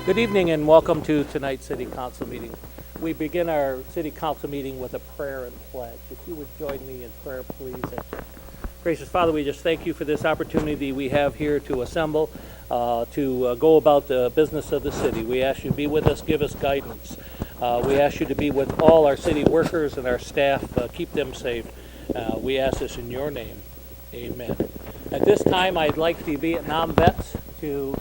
Good evening and welcome to tonight's City Council meeting. We begin our City Council meeting with a prayer and pledge. If you would join me in prayer, please. Gracious Father, we just thank you for this opportunity we have here to assemble, to go about the business of the city. We ask you to be with us, give us guidance. We ask you to be with all our city workers and our staff, keep them safe. We ask this in your name. Amen. At this time, I'd like the Vietnam vets to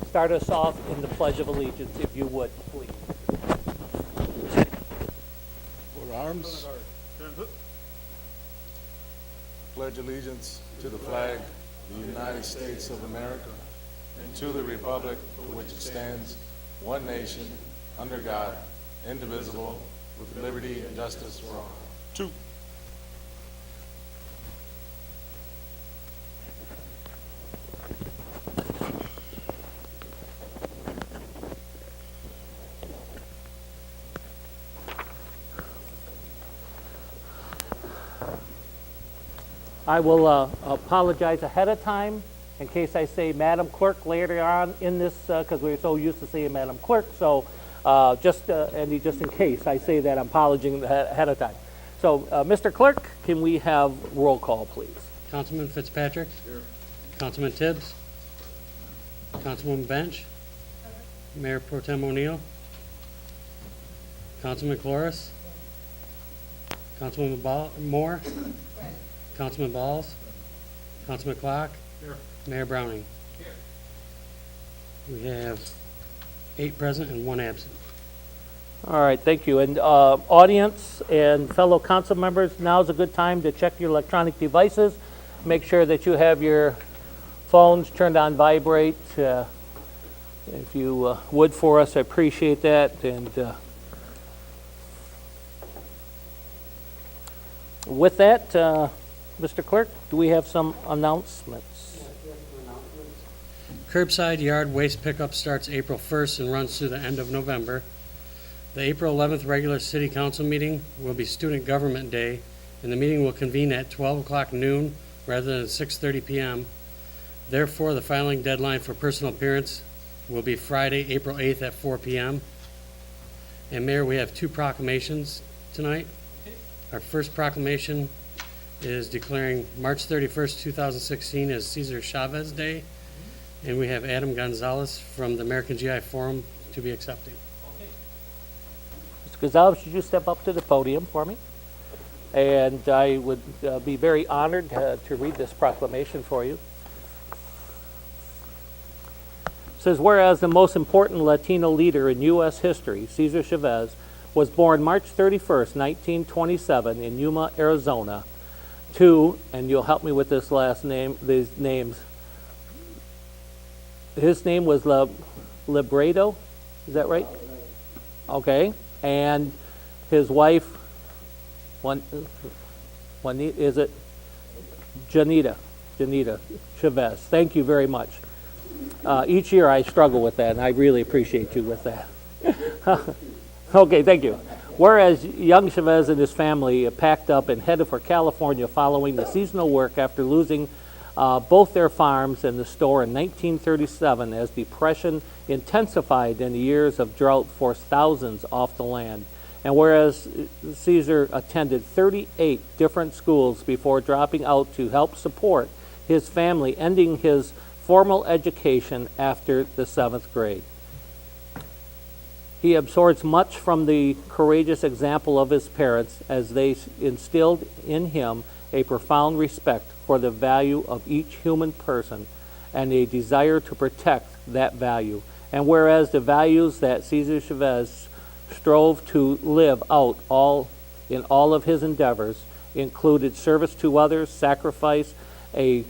start us off in the Pledge of Allegiance, if you would, please. For arms. Pledge allegiance to the flag of the United States of America and to the republic for which it stands, one nation, under God, indivisible, with liberty and justice for all. Two. I will apologize ahead of time in case I say Madam Clerk later on in this, because we're so used to saying Madam Clerk. So just in case I say that, I'm apologizing ahead of time. So Mr. Clerk, can we have roll call, please? Councilman Fitzpatrick? Here. Councilman Tibbs? Councilwoman Bench? Mayor Pro Tem O'Neill? Councilman Cloris? Councilwoman Moore? Councilman Balls? Councilman Clock? Here. Mayor Browning? Here. We have 8 present and 1 absent. All right, thank you. And audience and fellow council members, now's a good time to check your electronic devices. Make sure that you have your phones turned on vibrate. If you would for us, I appreciate that. And with that, Mr. Clerk, do we have some announcements? Curbside yard waste pickup starts April 1st and runs through the end of November. The April 11th regular City Council meeting will be Student Government Day, and the meeting will convene at 12 o'clock noon rather than 6:30 p.m. Therefore, the filing deadline for personal appearance will be Friday, April 8th at 4 p.m. And Mayor, we have 2 proclamations tonight. Our first proclamation is declaring March 31st, 2016 as Cesar Chavez Day, and we have Adam Gonzalez from the American GI Forum to be accepting. Okay. Mr. Gonzalez, should you step up to the podium for me? And I would be very honored to read this proclamation for you. It says, whereas the most important Latino leader in U.S. history, Cesar Chavez, was born March 31st, 1927 in Yuma, Arizona, to, and you'll help me with this last name, these names. His name was Libredo, is that right? Okay, and his wife, is it Janita Chavez. Thank you very much. Each year I struggle with that, and I really appreciate you with that. Okay, thank you. Whereas young Chavez and his family packed up and headed for California following the seasonal work after losing both their farms and the store in 1937 as depression intensified and the years of drought forced thousands off the land. And whereas Cesar attended 38 different schools before dropping out to help support his family, ending his formal education after the 7th grade. He absorbs much from the courageous example of his parents as they instilled in him a profound respect for the value of each human person and a desire to protect that value. And whereas the values that Cesar Chavez strove to live out in all of his endeavors included service to others, sacrifice, a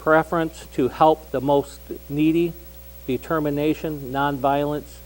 preference to help the most needy, determination, nonviolence,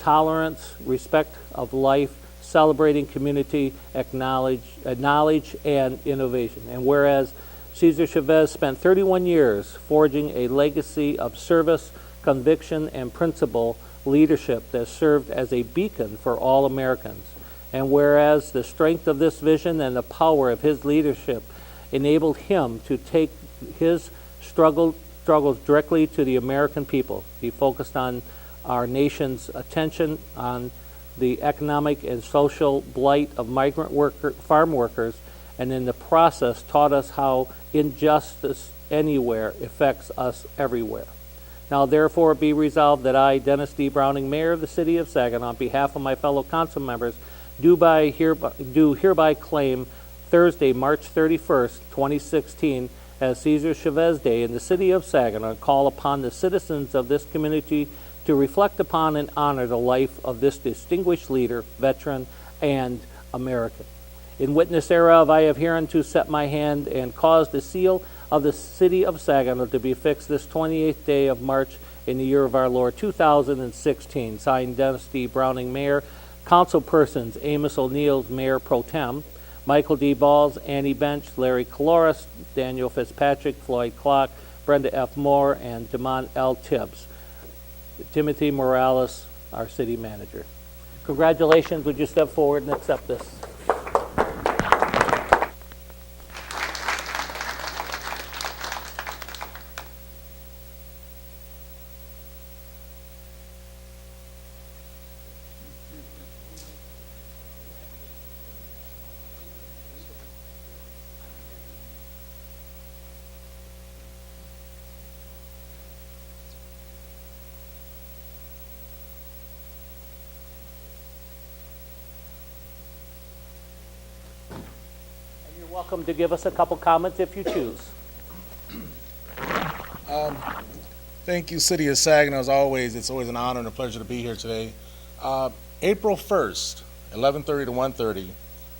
tolerance, respect of life, celebrating community, knowledge, and innovation. And whereas Cesar Chavez spent 31 years forging a legacy of service, conviction, and principle leadership that served as a beacon for all Americans. And whereas the strength of this vision and the power of his leadership enabled him to take his struggles directly to the American people. He focused on our nation's attention on the economic and social blight of farm workers, and in the process taught us how injustice anywhere affects us everywhere. Now therefore be resolved that I, Dennis D. Browning, Mayor of the City of Saginaw, on behalf of my fellow council members, do hereby claim Thursday, March 31st, 2016, as Cesar Chavez Day in the City of Saginaw, and call upon the citizens of this community to reflect upon and honor the life of this distinguished leader, veteran, and American. In witness thereof, I have hereunto set my hand and caused the seal of the City of Saginaw to be fixed this 28th day of March in the year of our Lord 2016. Signed, Dennis D. Browning, Mayor. Councilpersons, Amos O'Neill, Mayor Pro Tem, Michael D. Balls, Annie Bench, Larry Caloris, Daniel Fitzpatrick, Floyd Clark, Brenda F. Moore, and Damon L. Tibbs. Timothy Morales, our city manager. Congratulations. Would you step forward and accept this? You're welcome to give us a couple comments if you choose. Thank you, City of Saginaw. As always, it's always an honor and a pleasure to be here today. April 1st, 11:30 to 1:30,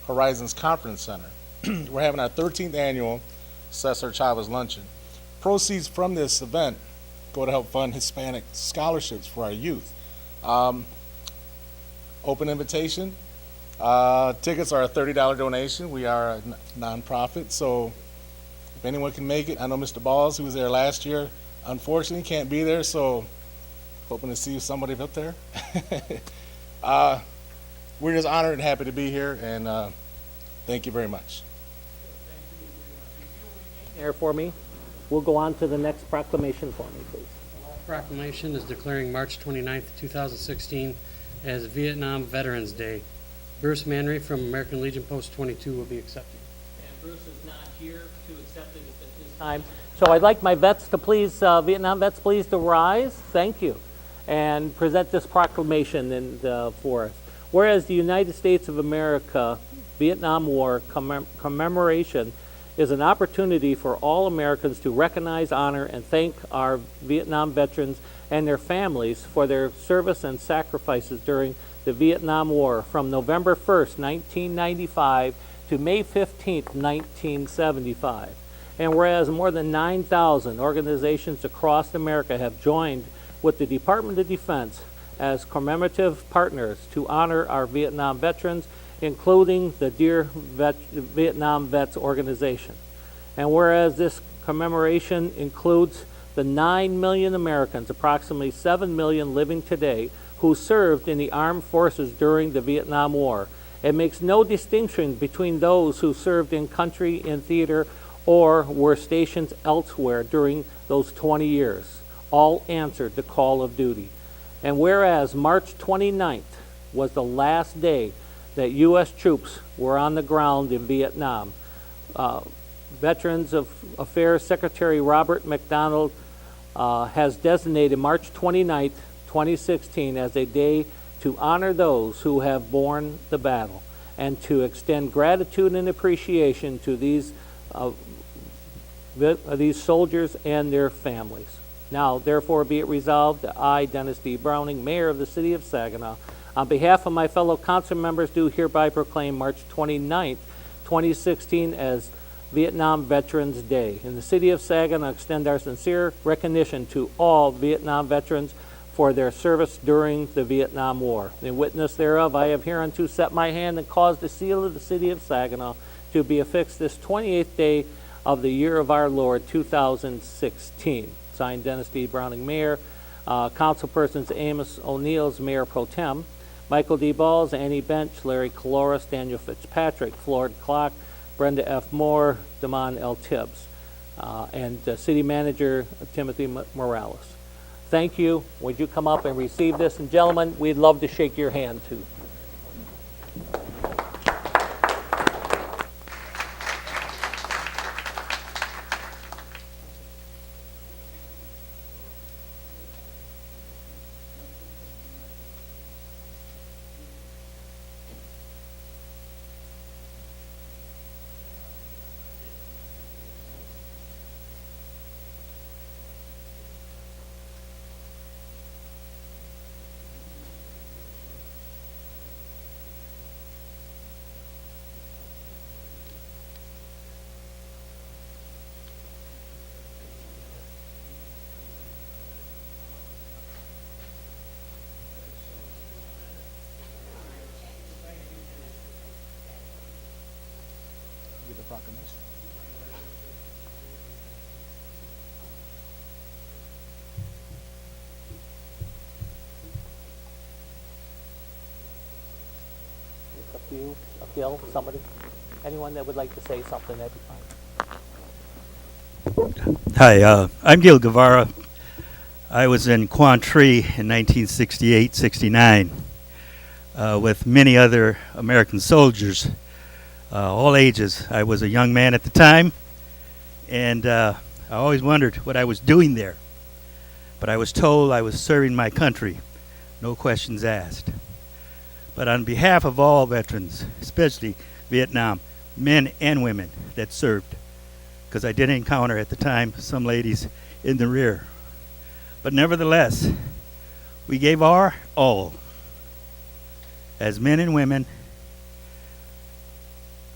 Horizons Conference Center. We're having our 13th annual Cesar Chavez Luncheon. Proceeds from this event go to help fund Hispanic scholarships for our youth. Open invitation. Tickets are a $30 donation. We are a nonprofit, so if anyone can make it, I know Mr. Balls, who was there last year, unfortunately can't be there, so hoping to see somebody up there. We're just honored and happy to be here, and thank you very much. There for me. We'll go on to the next proclamation for me, please. Proclamation is declaring March 29th, 2016 as Vietnam Veterans Day. Bruce Manry from American Legion Post 22 will be accepting. And Bruce is not here to accept it at this time. So I'd like my vets to please, Vietnam vets, please to rise. Thank you. And present this proclamation for us. Whereas the United States of America Vietnam War commemoration is an opportunity for all Americans to recognize, honor, and thank our Vietnam veterans and their families for their service and sacrifices during the Vietnam War from November 1st, 1995 to May 15th, 1975. And whereas more than 9,000 organizations across America have joined with the Department of Defense as commemorative partners to honor our Vietnam veterans, including the Dear Vietnam Vets organization. And whereas this commemoration includes the 9 million Americans, approximately 7 million living today, who served in the armed forces during the Vietnam War. It makes no distinction between those who served in country, in theater, or were stationed elsewhere during those 20 years. All answered the call of duty. And whereas March 29th was the last day that U.S. troops were on the ground in Vietnam, Veterans of Affairs Secretary Robert McDonald has designated March 29th, 2016 as a day to honor those who have borne the battle and to extend gratitude and appreciation to these soldiers and their families. Now, therefore, be it resolved that I, Dennis D. Browning, Mayor of the City of Saginaw, on behalf of my fellow council members, do hereby proclaim March 29th, 2016 as Vietnam Veterans Day. In the City of Saginaw, extend our sincere recognition to all Vietnam veterans for their service during the Vietnam War. In witness thereof, I have hereunto set my hand and caused the seal of the City of Saginaw to be affixed this 28th day of the year of our Lord, 2016. Signed, Dennis D. Browning, Mayor. Councilpersons Amos O'Neill's Mayor Pro Tem, Michael D. Balls, Annie Bench, Larry Caloris, Daniel Fitzpatrick, Floyd Clark, Brenda F. Moore, Damon L. Tibbs, and City Manager Timothy Morales. thank you. Would you come up and receive this? And gentlemen, we'd love to shake your hand too. Give the proclamation. It's up to you, Gil, somebody, anyone that would like to say something, that'd be fine. Hi, I'm Gil Guevara. I was in Quantry in 1968-69 with many other American soldiers, all ages. I was a young man at the time, and I always wondered what I was doing there. But I was told I was serving my country, no questions asked. But on behalf of all veterans, especially Vietnam, men and women that served, because I did encounter at the time some ladies in the rear. But nevertheless, we gave our all as men and women,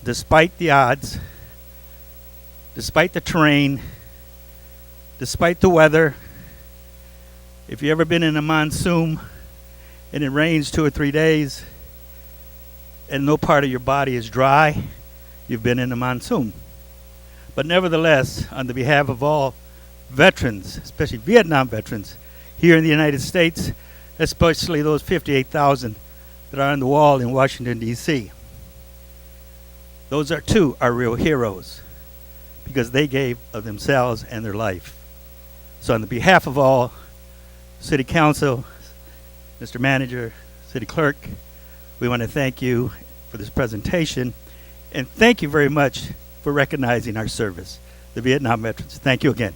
despite the odds, despite the terrain, despite the weather. If you've ever been in a monsoon and it rains 2 or 3 days and no part of your body is dry, you've been in a monsoon. But nevertheless, on the behalf of all veterans, especially Vietnam veterans, here in the United States, especially those 58,000 that are on the wall in Washington, D.C., those are our real heroes, because they gave of themselves and their life. So on the behalf of all City Council, Mr. Manager, City Clerk, we want to thank you for this presentation, and thank you very much for recognizing our service, the Vietnam veterans. Thank you again.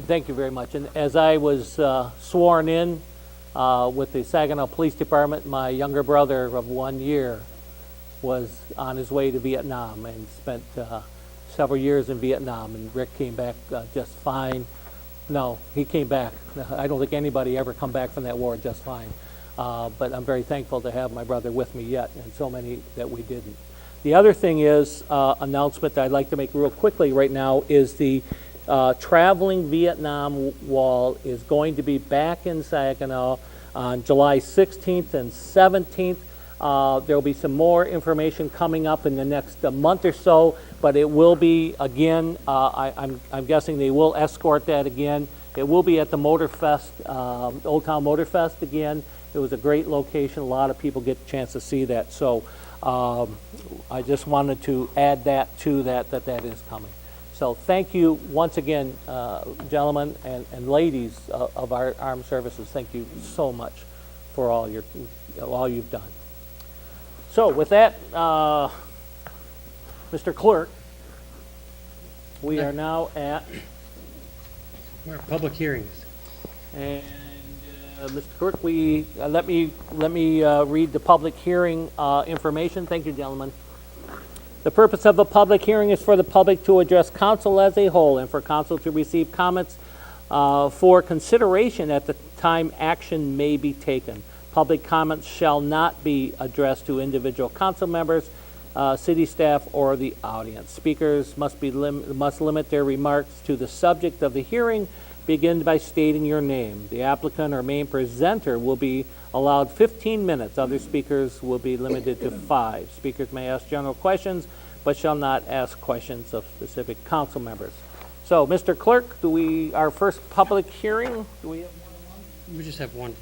Thank you very much. And as I was sworn in with the Saginaw Police Department, my younger brother of 1 year was on his way to Vietnam and spent several years in Vietnam. And Rick came back just fine. No, he came back. I don't think anybody ever come back from that war just fine. But I'm very thankful to have my brother with me yet, and so many that we didn't. The other thing is, announcement that I'd like to make real quickly right now is the Traveling Vietnam Wall is going to be back in Saginaw on July 16th and 17th. There will be some more information coming up in the next month or so, but it will be, again, I'm guessing they will escort that again. It will be at the Motor Fest, Old Town Motor Fest again. It was a great location. A lot of people get a chance to see that. So I just wanted to add that to that is coming. So thank you once again, gentlemen and ladies of our armed services. Thank you so much for all you've done. So with that, Mr. Clerk, we are now at Public hearings. and Mr. Clerk, let me read the public hearing information. Thank you, gentlemen. The purpose of a public hearing is for the public to address council as a whole and for council to receive comments for consideration at the time action may be taken. Public comments shall not be addressed to individual council members, city staff, or the audience. Speakers must limit their remarks to the subject of the hearing. Begin by stating your name. The applicant or main presenter will be allowed 15 minutes. Other speakers will be limited to 5. Speakers may ask general questions, but shall not ask questions of specific council members. So, Mr. Clerk, our first public hearing, do we have one? We just have one.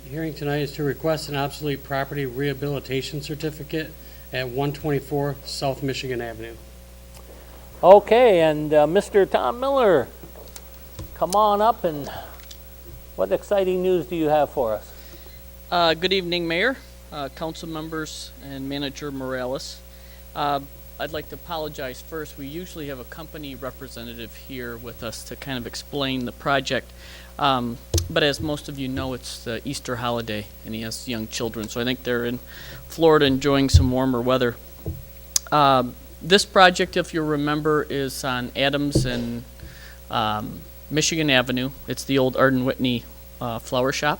The hearing tonight is to request an obsolete property rehabilitation certificate at 124 South Michigan Avenue. Okay, and Mr. Tom Miller, come on up, and what exciting news do you have for us? Good evening, Mayor, council members, and Manager Morales. I'd like to apologize first. We usually have a company representative here with us to kind of explain the project. But as most of you know, it's the Easter holiday, and he has young children, so I think they're in Florida enjoying some warmer weather. This project, if you remember, is on Adams and Michigan Avenue. It's the old Arden Whitney flower shop.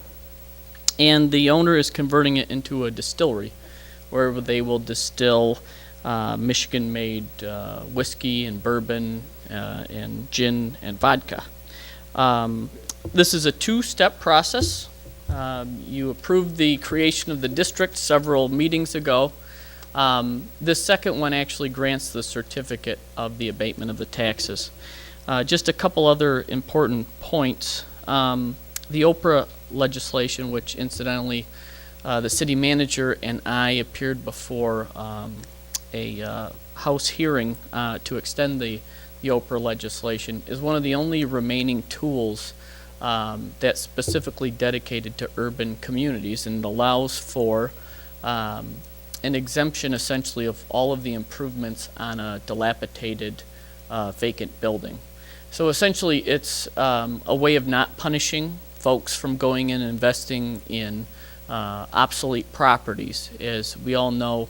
And the owner is converting it into a distillery where they will distill Michigan-made whiskey and bourbon and gin and vodka. This is a two-step process. You approved the creation of the district several meetings ago. This second one actually grants the certificate of the abatement of the taxes. Just a couple other important points. The Oprah legislation, which incidentally the city manager and I appeared before a House hearing to extend the Oprah legislation, is one of the only remaining tools that's specifically dedicated to urban communities, and allows for an exemption essentially of all of the improvements on a dilapidated vacant building. So essentially it's a way of not punishing folks from going in and investing in obsolete properties. As we all know,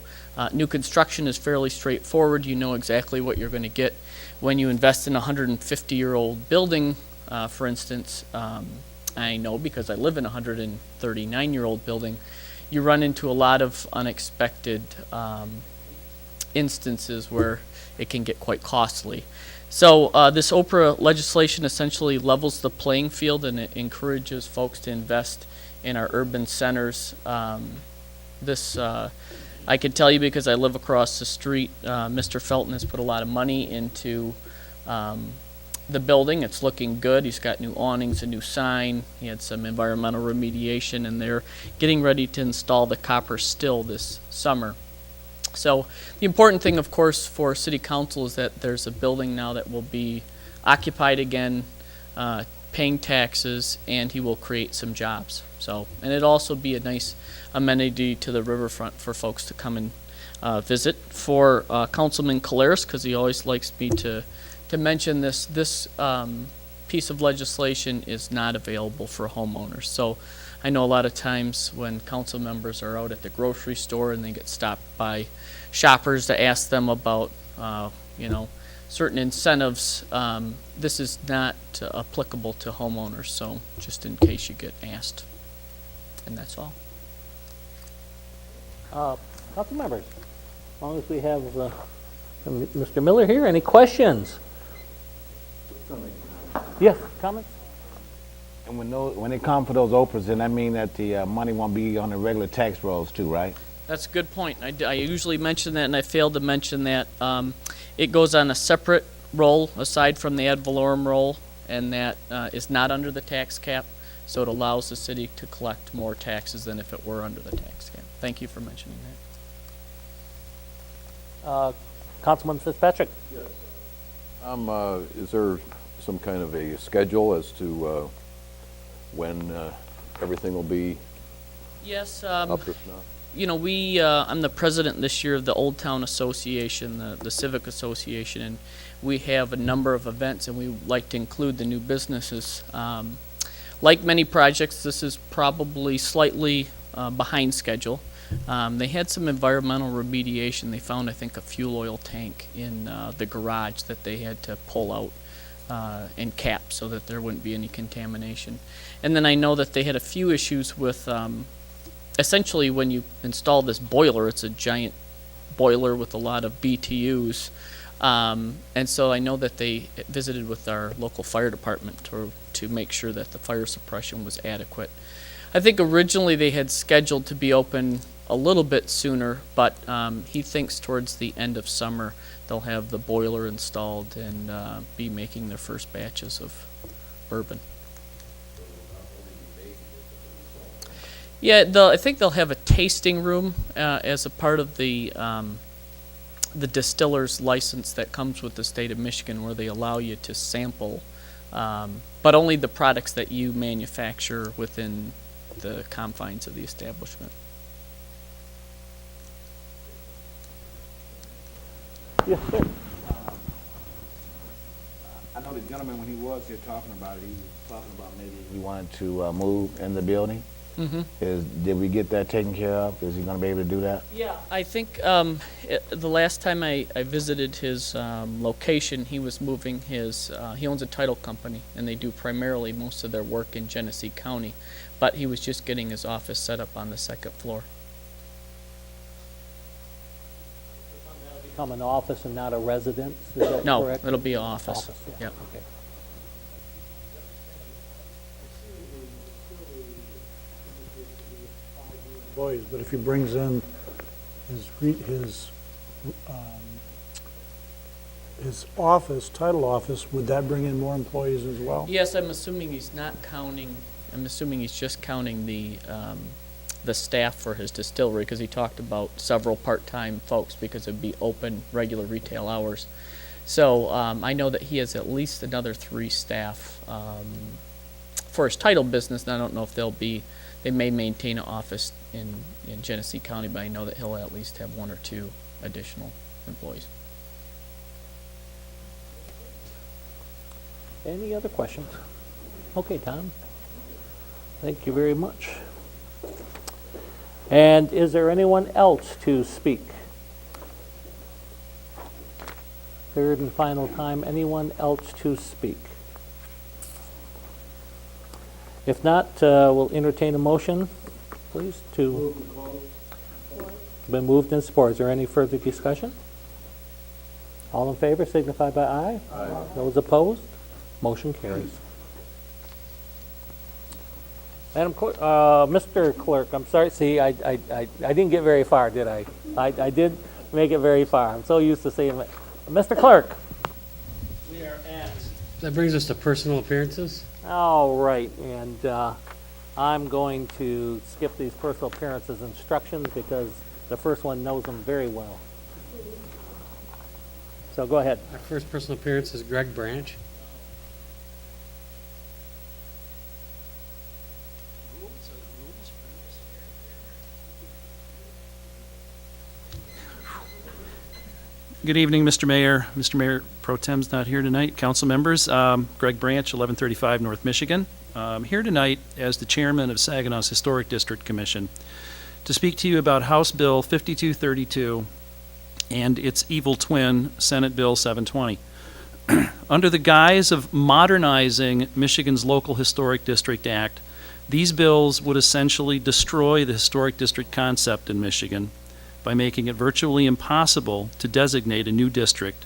new construction is fairly straightforward. You know exactly what you're going to get. When you invest in a 150-year-old building, for instance, I know because I live in a 139-year-old building, you run into a lot of unexpected instances where it can get quite costly. So this Oprah legislation essentially levels the playing field, and it encourages folks to invest in our urban centers. I can tell you because I live across the street, Mr. Felton has put a lot of money into the building. It's looking good. He's got new awnings, a new sign. He had some environmental remediation, and they're getting ready to install the copper still this summer. So the important thing, of course, for City Council is that there's a building now that will be occupied again, paying taxes, and he will create some jobs. So, and it'll also be a nice amenity to the riverfront for folks to come and visit. For Councilman Caleres, because he always likes me to mention this piece of legislation is not available for homeowners. So I know a lot of times when council members are out at the grocery store and they get stopped by shoppers to ask them about, certain incentives, this is not applicable to homeowners. So just in case you get asked. And that's all. Council members, as long as we have Mr. Miller here, any questions? Yes, comments? And when they come for those Oprahs, then that mean that the money won't be on the regular tax rolls too, right? That's a good point. I usually mention that, and I failed to mention that. It goes on a separate roll aside from the ad valorem roll, and that is not under the tax cap, so it allows the city to collect more taxes than if it were under the tax cap. Thank you for mentioning that. Councilman Fitzpatrick? Is there some kind of a schedule as to when everything will be Yes. up to snuff? I'm the president this year of the Old Town Association, the Civic Association, and we have a number of events, and we like to include the new businesses. Like many projects, this is probably slightly behind schedule. They had some environmental remediation. They found, I think, a fuel oil tank in the garage that they had to pull out and cap so that there wouldn't be any contamination. And then I know that they had a few issues with, essentially when you install this boiler, it's a giant boiler with a lot of BTUs. And so I know that they visited with our local fire department to make sure that the fire suppression was adequate. I think originally they had scheduled to be open a little bit sooner, but he thinks towards the end of summer they'll have the boiler installed and be making their first batches of bourbon. Yeah, I think they'll have a tasting room as a part of the distiller's license that comes with the state of Michigan, where they allow you to sample, but only the products that you manufacture within the confines of the establishment. Yes, sir. I know the gentleman, when he was here talking about it, he was talking about maybe he wanted to move in the building. Did we get that taken care of? Is he gonna be able to do that? Yeah, I think the last time I visited his location, he was moving his, he owns a title company, and they do primarily most of their work in Genesee County, but he was just getting his office set up on the second floor. Become an office and not a residence, is that No, correct? it'll be an office. Office, yeah. Yep. Okay. Employees, but if he brings in his office, title office, would that bring in more employees as well? Yes, I'm assuming he's not counting, I'm assuming he's just counting the staff for his distillery, because he talked about several part-time folks, because it'd be open, regular retail hours. So I know that he has at least another 3 staff for his title business, and I don't know if they may maintain an office in Genesee County, but I know that he'll at least have 1 or 2 additional employees. Any other questions? Okay, Tom. Thank you very much. And is there anyone else to speak? Third and final time, anyone else to speak? If not, we'll entertain a motion, please, to... Been moved and supported. Is there any further discussion? All in favor signify by aye. Aye. Those opposed? Motion carries. Madam Clerk, Mr. Clerk, I'm sorry, see, I didn't get very far, did I? I did make it very far. I'm so used to saying it. Mr. Clerk. We are at. That brings us to personal appearances. All right, and I'm going to skip these personal appearances instructions because the first one knows them very well. So go ahead. Our first personal appearance is Greg Branch. Good evening, Mr. Mayor. Mr. Mayor Pro Tem's not here tonight. Council members, Greg Branch, 1135 North Michigan. Here tonight as the chairman of Saginaw's Historic District Commission to speak to you about House Bill 5232 and its evil twin, Senate Bill 720. Under the guise of modernizing Michigan's Local Historic District Act, these bills would essentially destroy the historic district concept in Michigan by making it virtually impossible to designate a new district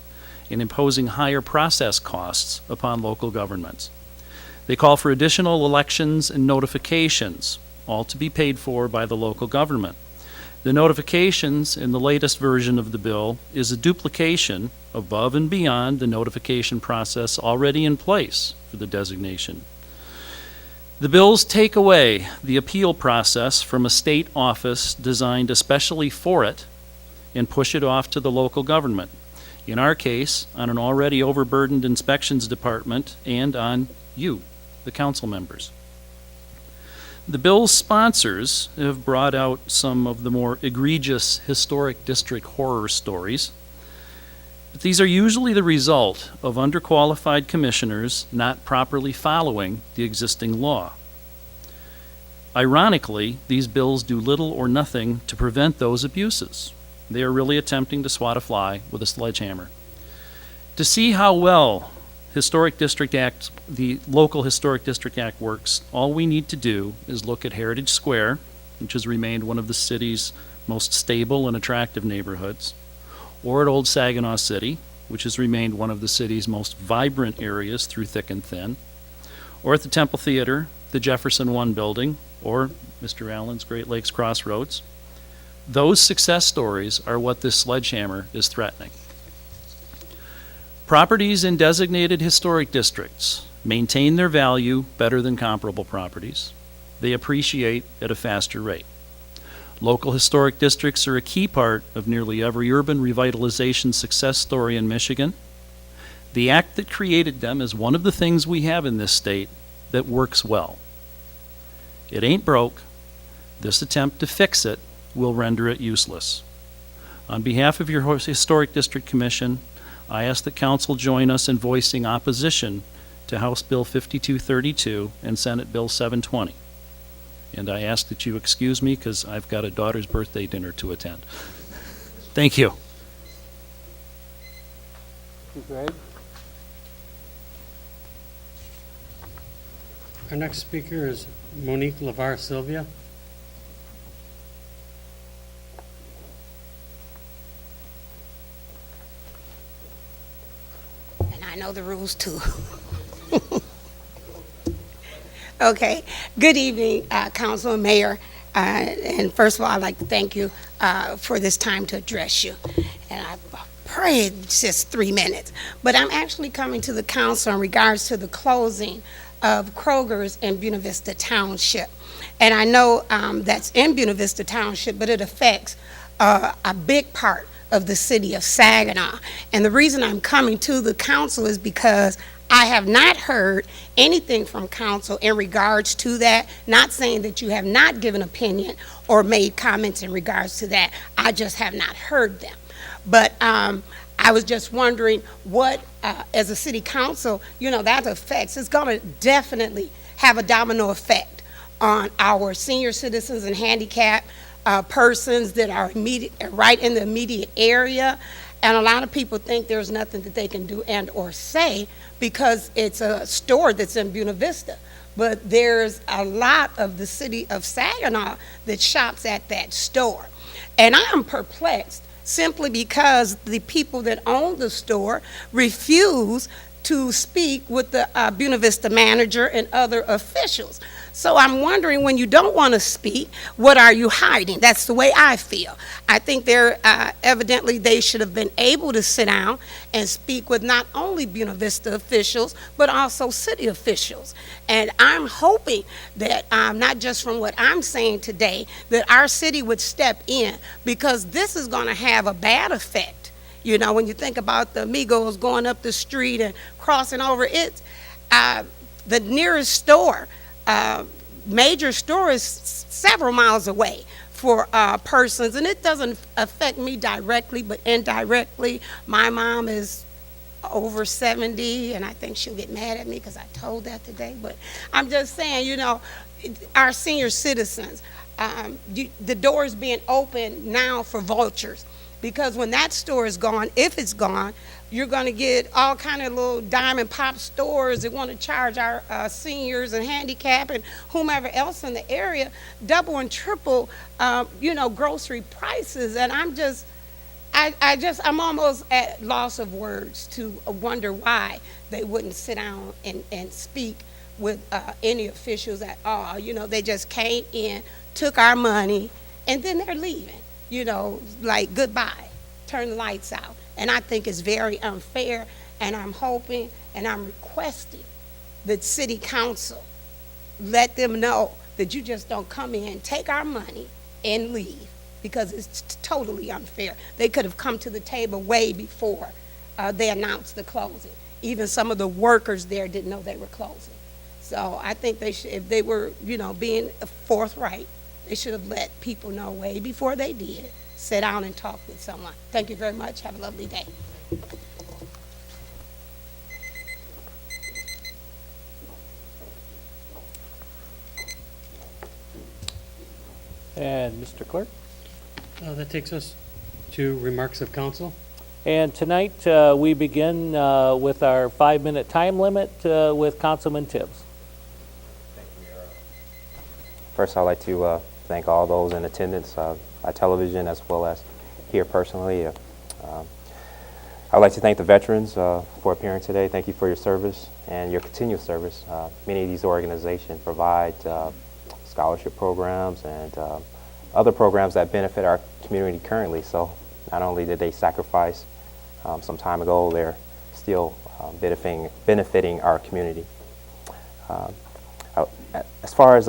and imposing higher process costs upon local governments. They call for additional elections and notifications, all to be paid for by the local government. The notifications in the latest version of the bill is a duplication above and beyond the notification process already in place for the designation. The bills take away the appeal process from a state office designed especially for it and push it off to the local government. In our case, on an already overburdened inspections department and on you, the council members. The bill's sponsors have brought out some of the more egregious historic district horror stories. But these are usually the result of underqualified commissioners not properly following the existing law. Ironically, these bills do little or nothing to prevent those abuses. They are really attempting to swat a fly with a sledgehammer. To see how well the Local Historic District Act works, all we need to do is look at Heritage Square, which has remained one of the city's most stable and attractive neighborhoods, or at Old Saginaw City, which has remained one of the city's most vibrant areas through thick and thin, or at the Temple Theater, the Jefferson One building, or Mr. Allen's Great Lakes Crossroads. Those success stories are what this sledgehammer is threatening. Properties in designated historic districts maintain their value better than comparable properties. they appreciate at a faster rate. Local historic districts are a key part of nearly every urban revitalization success story in Michigan. The act that created them is one of the things we have in this state that works well. It ain't broke. This attempt to fix it will render it useless. On behalf of your Historic District Commission, I ask that council join us in voicing opposition to House Bill 5232 and Senate Bill 720. And I ask that you excuse me because I've got a daughter's birthday dinner to attend. Thank you. Thank you, Greg. Our next speaker is Monique LeVar Sylvia. And I know the rules too. Okay. Good evening, Council and Mayor. And first of all, I'd like to thank you for this time to address you. And I pray it's just 3 minutes. But I'm actually coming to the council in regards to the closing of Kroger's in Buena Vista Township. And I know that's in Buena Vista Township, but it affects a big part of the city of Saginaw. And the reason I'm coming to the council is because I have not heard anything from council in regards to that, not saying that you have not given opinion or made comments in regards to that. I just have not heard them. But I was just wondering what, as a city council, that affects. It's going to definitely have a domino effect on our senior citizens and handicapped persons that are right in the immediate area. And a lot of people think there's nothing that they can do and or say because it's a store that's in Buena Vista. But there's a lot of the city of Saginaw that shops at that store. And I am perplexed simply because the people that own the store refuse to speak with the Buena Vista manager and other officials. So I'm wondering, when you don't want to speak, what are you hiding? That's the way I feel. I think evidently they should have been able to sit down and speak with not only Buena Vista officials, but also city officials. And I'm hoping that, not just from what I'm saying today, that our city would step in, because this is going to have a bad effect. When you think about the Amigos going up the street and crossing over, it's the nearest store, major store, is several miles away for persons, and it doesn't affect me directly, but indirectly. My mom is over 70, and I think she'll get mad at me because I told that today, but I'm just saying, our senior citizens, the doors being open now for vultures. Because when that store is gone, if it's gone, you're going to get all kind of little diamond pop stores that want to charge our seniors and handicap and whomever else in the area double and triple, grocery prices. And I'm almost at loss of words to wonder why they wouldn't sit down and speak with any officials at all. They just came in, took our money, and then they're leaving. Like goodbye, turn the lights out. And I think it's very unfair, and I'm hoping and I'm requesting that city council let them know that you just don't come in, take our money, and leave, because it's totally unfair. They could have come to the table way before they announced the closing. Even some of the workers there didn't know they were closing. So I think they should, if they were, being forthright, they should have let people know way before they did. Sit down and talk with someone. Thank you very much. Have a lovely day. And Mr. Clerk? That takes us to remarks of council. And tonight we begin with our 5-minute time limit with Councilman Tibbs. First, I'd like to thank all those in attendance on television as well as here personally. I'd like to thank the veterans for appearing today. Thank you for your service and your continued service. Many of these organizations provide scholarship programs and other programs that benefit our community currently. So not only did they sacrifice some time ago, they're still benefiting our community. As far as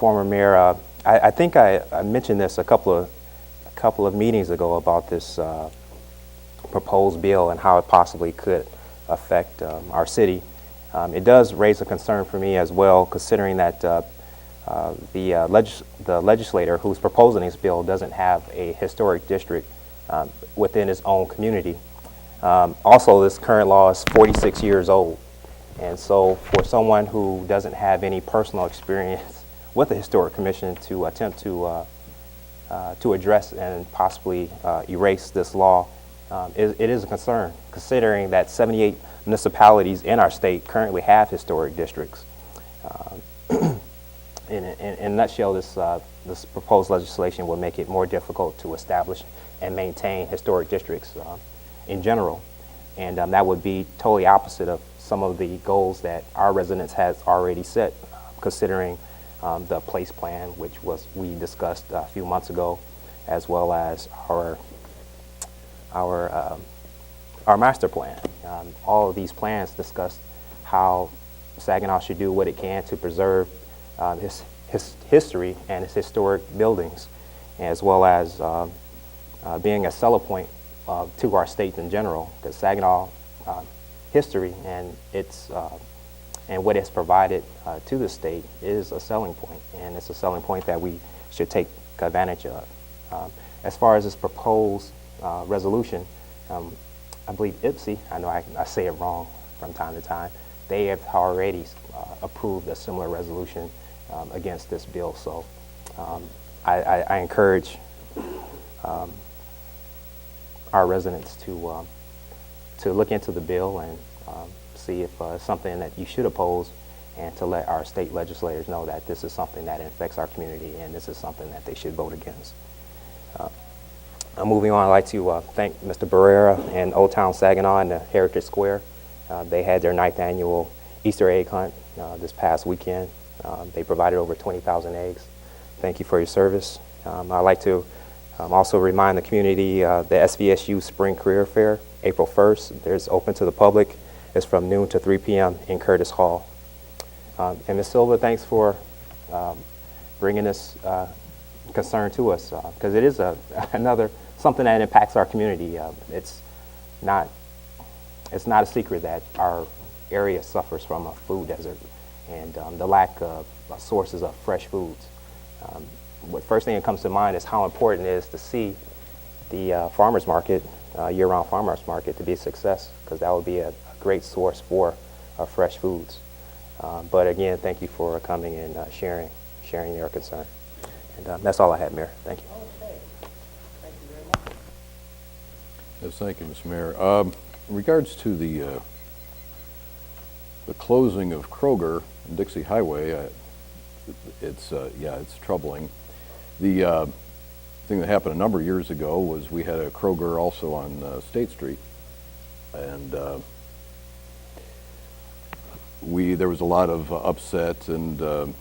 former mayor, I think I mentioned this a couple of meetings ago about this proposed bill and how it possibly could affect our city. It does raise a concern for me as well, considering that the legislator who's proposing this bill doesn't have a historic district within his own community. Also, this current law is 46 years old. And so for someone who doesn't have any personal experience with the Historic Commission to attempt to address and possibly erase this law, it is a concern, considering that 78 municipalities in our state currently have historic districts. In a nutshell, this proposed legislation will make it more difficult to establish and maintain historic districts in general. And that would be totally opposite of some of the goals that our residents has already set, considering the place plan, which we discussed a few months ago, as well as our master plan. All of these plans discuss how Saginaw should do what it can to preserve his history and its historic buildings, as well as being a selling point to our state in general. Because Saginaw history and and what it's provided to the state is a selling point, and it's a selling point that we should take advantage of. As far as this proposed resolution, I believe IPSI, I know I say it wrong from time to time, they have already approved a similar resolution against this bill. So I encourage our residents to look into the bill and see if it's something that you should oppose, and to let our state legislators know that this is something that affects our community and this is something that they should vote against. Moving on, I'd like to thank Mr. Barrera and Old Town Saginaw and the Heritage Square. They had their 9th annual Easter egg hunt this past weekend. They provided over 20,000 eggs. Thank you for your service. I'd like to also remind the community the SVSU Spring Career Fair, April 1st. It's open to the public. It's from noon to 3 p.m. in Curtis Hall. And Ms. Silva, thanks for bringing this concern to us, because it is something that impacts our community. It's not a secret that our area suffers from a food desert and the lack of sources of fresh foods. What first thing that comes to mind is how important it is to see the farmers market, year-round farmers market, to be a success, because that would be a great source for fresh foods. But again, thank you for coming and sharing your concern. And that's all I had, Mayor. Thank you. Okay. Thank you very much. Yes, thank you, Mr. Mayor. In regards to the closing of Kroger and Dixie Highway, it's troubling. The thing that happened a number of years ago was we had a Kroger also on State Street, and there was a lot of upset and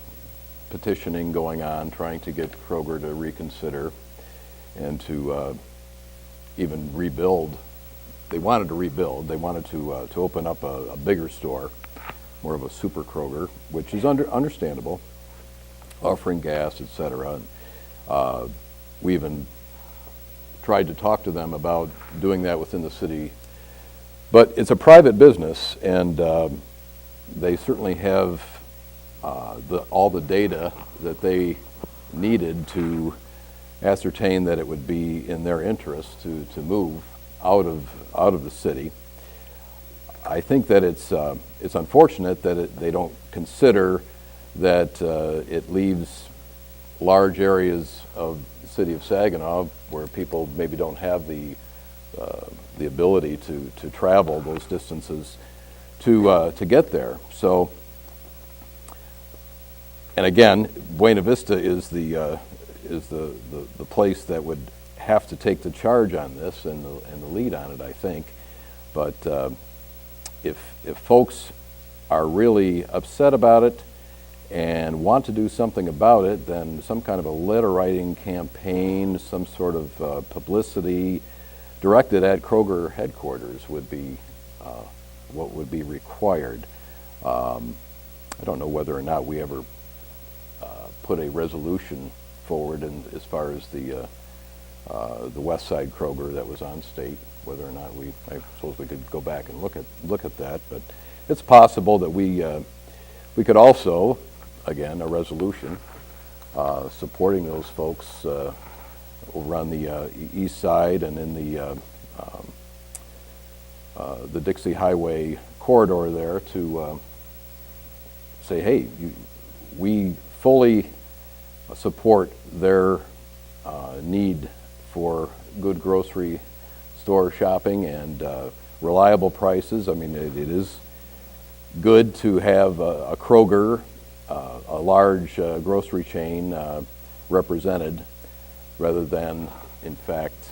petitioning going on, trying to get Kroger to reconsider and to even rebuild. They wanted to rebuild. They wanted to open up a bigger store, more of a super Kroger, which is understandable, offering gas, etc. We even tried to talk to them about doing that within the city, but it's a private business, and they certainly have all the data that they needed to ascertain that it would be in their interest to move out of the city. I think that it's unfortunate that they don't consider that it leaves large areas of the city of Saginaw where people maybe don't have the ability to travel those distances to get there. So, and again, Buena Vista is the place that would have to take the charge on this and the lead on it, I think. But if folks are really upset about it and want to do something about it, then some kind of a letter writing campaign, some sort of publicity directed at Kroger headquarters would be what would be required. I don't know whether or not we ever put a resolution forward in, as far as the West Side Kroger that was on state, whether or not I suppose we could go back and look at that, but it's possible that we could also, again, a resolution supporting those folks over on the east side and in the Dixie Highway corridor there to say, hey, we fully support their need for good grocery store shopping and reliable prices. I mean, it is good to have a Kroger, a large grocery chain represented, rather than, in fact,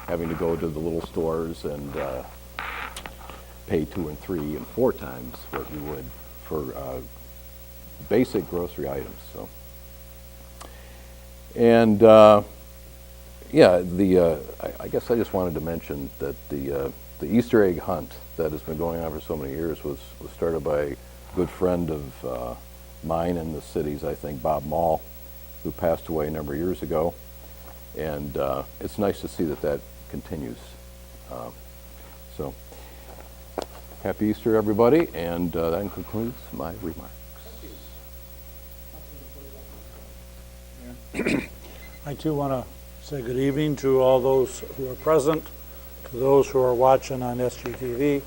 having to go to the little stores and pay 2 and 3 and 4 times what you would for basic grocery items. So, and yeah, I guess I just wanted to mention that the Easter egg hunt that has been going on for so many years was started by a good friend of mine in the cities, I think, Bob Mall, who passed away a number of years ago. And it's nice to see that continues. So, happy Easter, everybody, and that concludes my remarks. I too want to say good evening to all those who are present, to those who are watching on SGTV,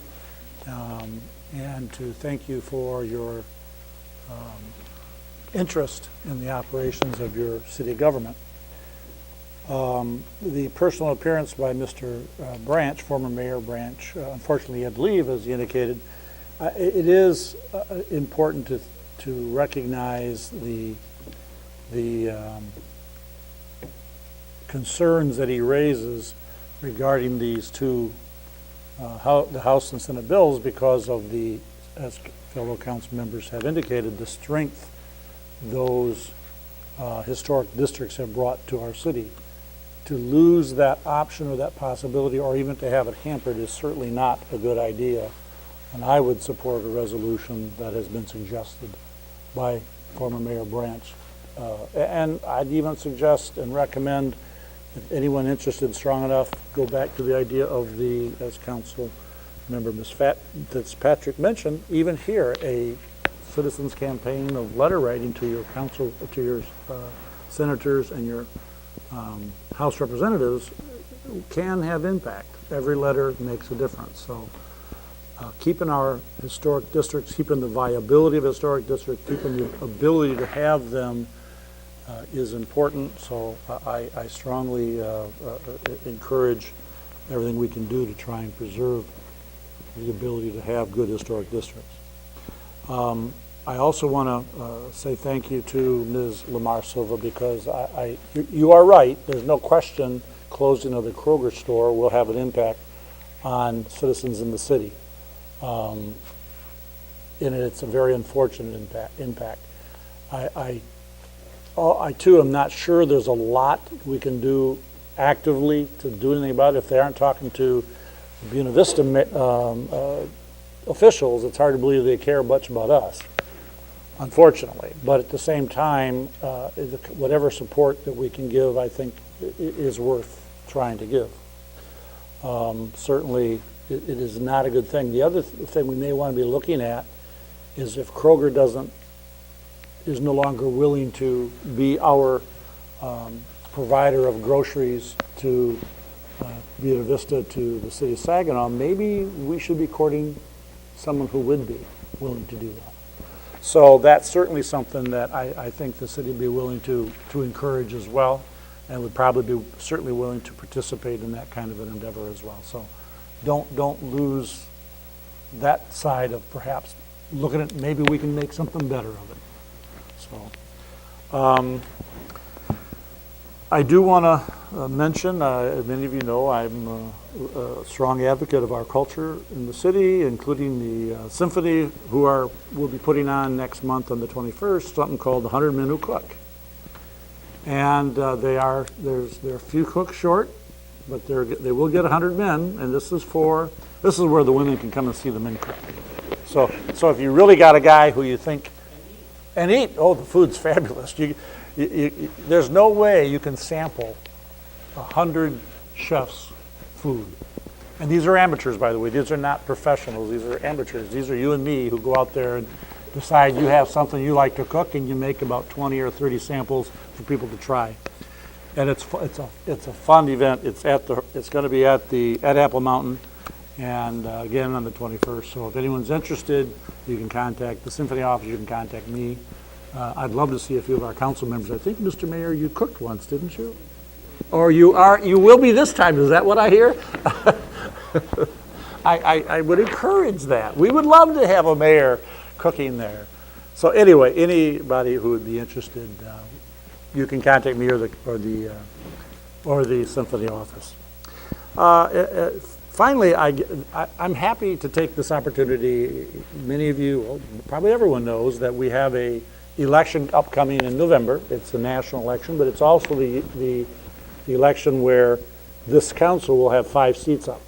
and to thank you for your interest in the operations of your city government. The personal appearance by Mr. Branch, former Mayor Branch, unfortunately he had to leave, as he indicated. It is important to recognize the concerns that he raises regarding these two, the House and Senate bills, because of the, as fellow council members have indicated, the strength those historic districts have brought to our city. To lose that option or that possibility, or even to have it hampered, is certainly not a good idea. And I would support a resolution that has been suggested by former Mayor Branch. And I'd even suggest and recommend, if anyone interested strong enough, go back to the idea of the, as Council Member Ms. Fitzpatrick mentioned, even here, a citizens campaign of letter writing to your council, to your senators and your House representatives can have impact. Every letter makes a difference. So keeping our historic districts, keeping the viability of historic districts, keeping the ability to have them is important. So I strongly encourage everything we can do to try and preserve the ability to have good historic districts. I also want to say thank you to Ms. Lamar Silva, because you are right. There's no question closing of the Kroger store will have an impact on citizens in the city. And it's a very unfortunate impact. I too am not sure there's a lot we can do actively to do anything about it. If they aren't talking to Buena Vista officials, it's hard to believe they care much about us, unfortunately. But at the same time, whatever support that we can give, I think, is worth trying to give. Certainly, it is not a good thing. The other thing we may want to be looking at is if Kroger is no longer willing to be our provider of groceries to Buena Vista, to the city of Saginaw, maybe we should be courting someone who would be willing to do that. So that's certainly something that I think the city would be willing to encourage as well, and would probably be certainly willing to participate in that kind of an endeavor as well. So don't lose that side of perhaps looking at maybe we can make something better of it. So I do want to mention, as many of you know, I'm a strong advocate of our culture in the city, including the symphony, who will be putting on next month on the 21st something called the 100 Men Who Cook. And they're a few cooks short, but they will get 100 men, and this is where the women can come and see the men cook. So if you really got a guy who you think And eat. Oh, the food's fabulous. There's no way you can sample 100 chefs' food. And these are amateurs, by the way. These are not professionals. These are amateurs. These are you and me who go out there and decide you have something you like to cook, and you make about 20 or 30 samples for people to try. And it's a fun event. It's going to be at Apple Mountain, and again on the 21st. So if anyone's interested, you can contact the Symphony office. You can contact me. I'd love to see a few of our council members. I think, Mr. Mayor, you cooked once, didn't you? Or you will be this time. Is that what I hear? I would encourage that. We would love to have a mayor cooking there. So anyway, anybody who would be interested, you can contact me or the Symphony office. Finally, I'm happy to take this opportunity. Many of you, well, probably everyone knows that we have a election upcoming in November. It's a national election, but it's also the election where this council will have 5 seats up.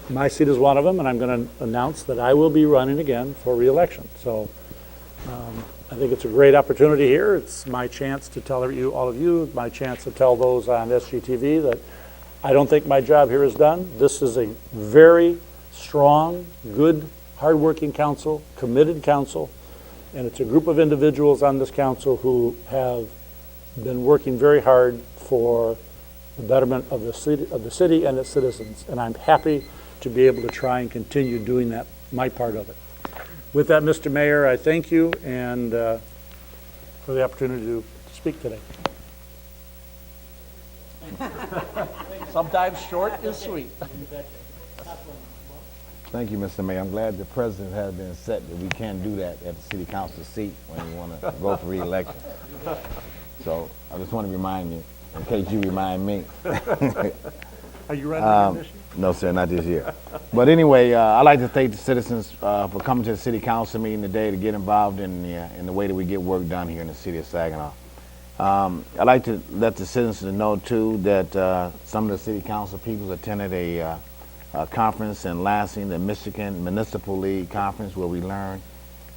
My seat is one of them, and I'm going to announce that I will be running again for re-election. So I think it's a great opportunity here. It's my chance to tell all of you, my chance to tell those on SGTV that I don't think my job here is done. This is a very strong, good, hardworking council, committed council, and it's a group of individuals on this council who have been working very hard for the betterment of the city and its citizens. And I'm happy to be able to try and continue doing that, my part of it. With that, Mr. Mayor, I thank you and for the opportunity to speak today. Sometimes short is sweet. Thank you, Mr. Mayor. I'm glad the president has been set that we can do that at the city council seat when you want to go for re-election. So I just want to remind you, in case you remind me. Are you running this year? No, sir, not this year. But anyway, I'd like to thank the citizens for coming to the city council meeting today to get involved in the way that we get work done here in the city of Saginaw. I'd like to let the citizens know, too, that some of the city council people attended a conference in Lansing, the Michigan Municipal League Conference, where we learned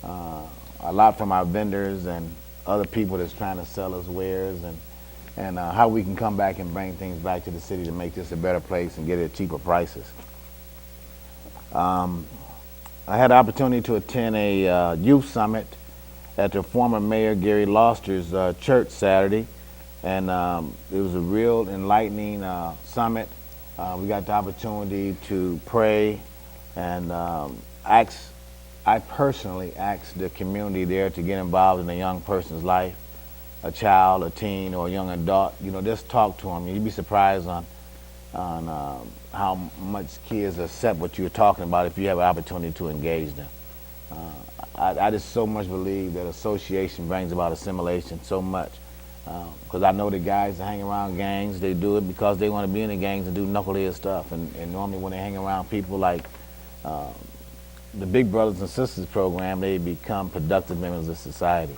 a lot from our vendors and other people that's trying to sell us wares and how we can come back and bring things back to the city to make this a better place and get it at cheaper prices. I had the opportunity to attend a youth summit at the former Mayor Gary Loster's church Saturday, and it was a real enlightening summit. We got the opportunity to pray and I personally asked the community there to get involved in a young person's life, a child, a teen, or a young adult. You know, just talk to them. You'd be surprised on how much kids accept what you're talking about if you have an opportunity to engage them. I just so much believe that association brings about assimilation so much. Because I know the guys that hang around gangs, they do it because they want to be in the gangs and do knucklehead stuff. And normally when they hang around people like the Big Brothers and Sisters program, they become productive members of society.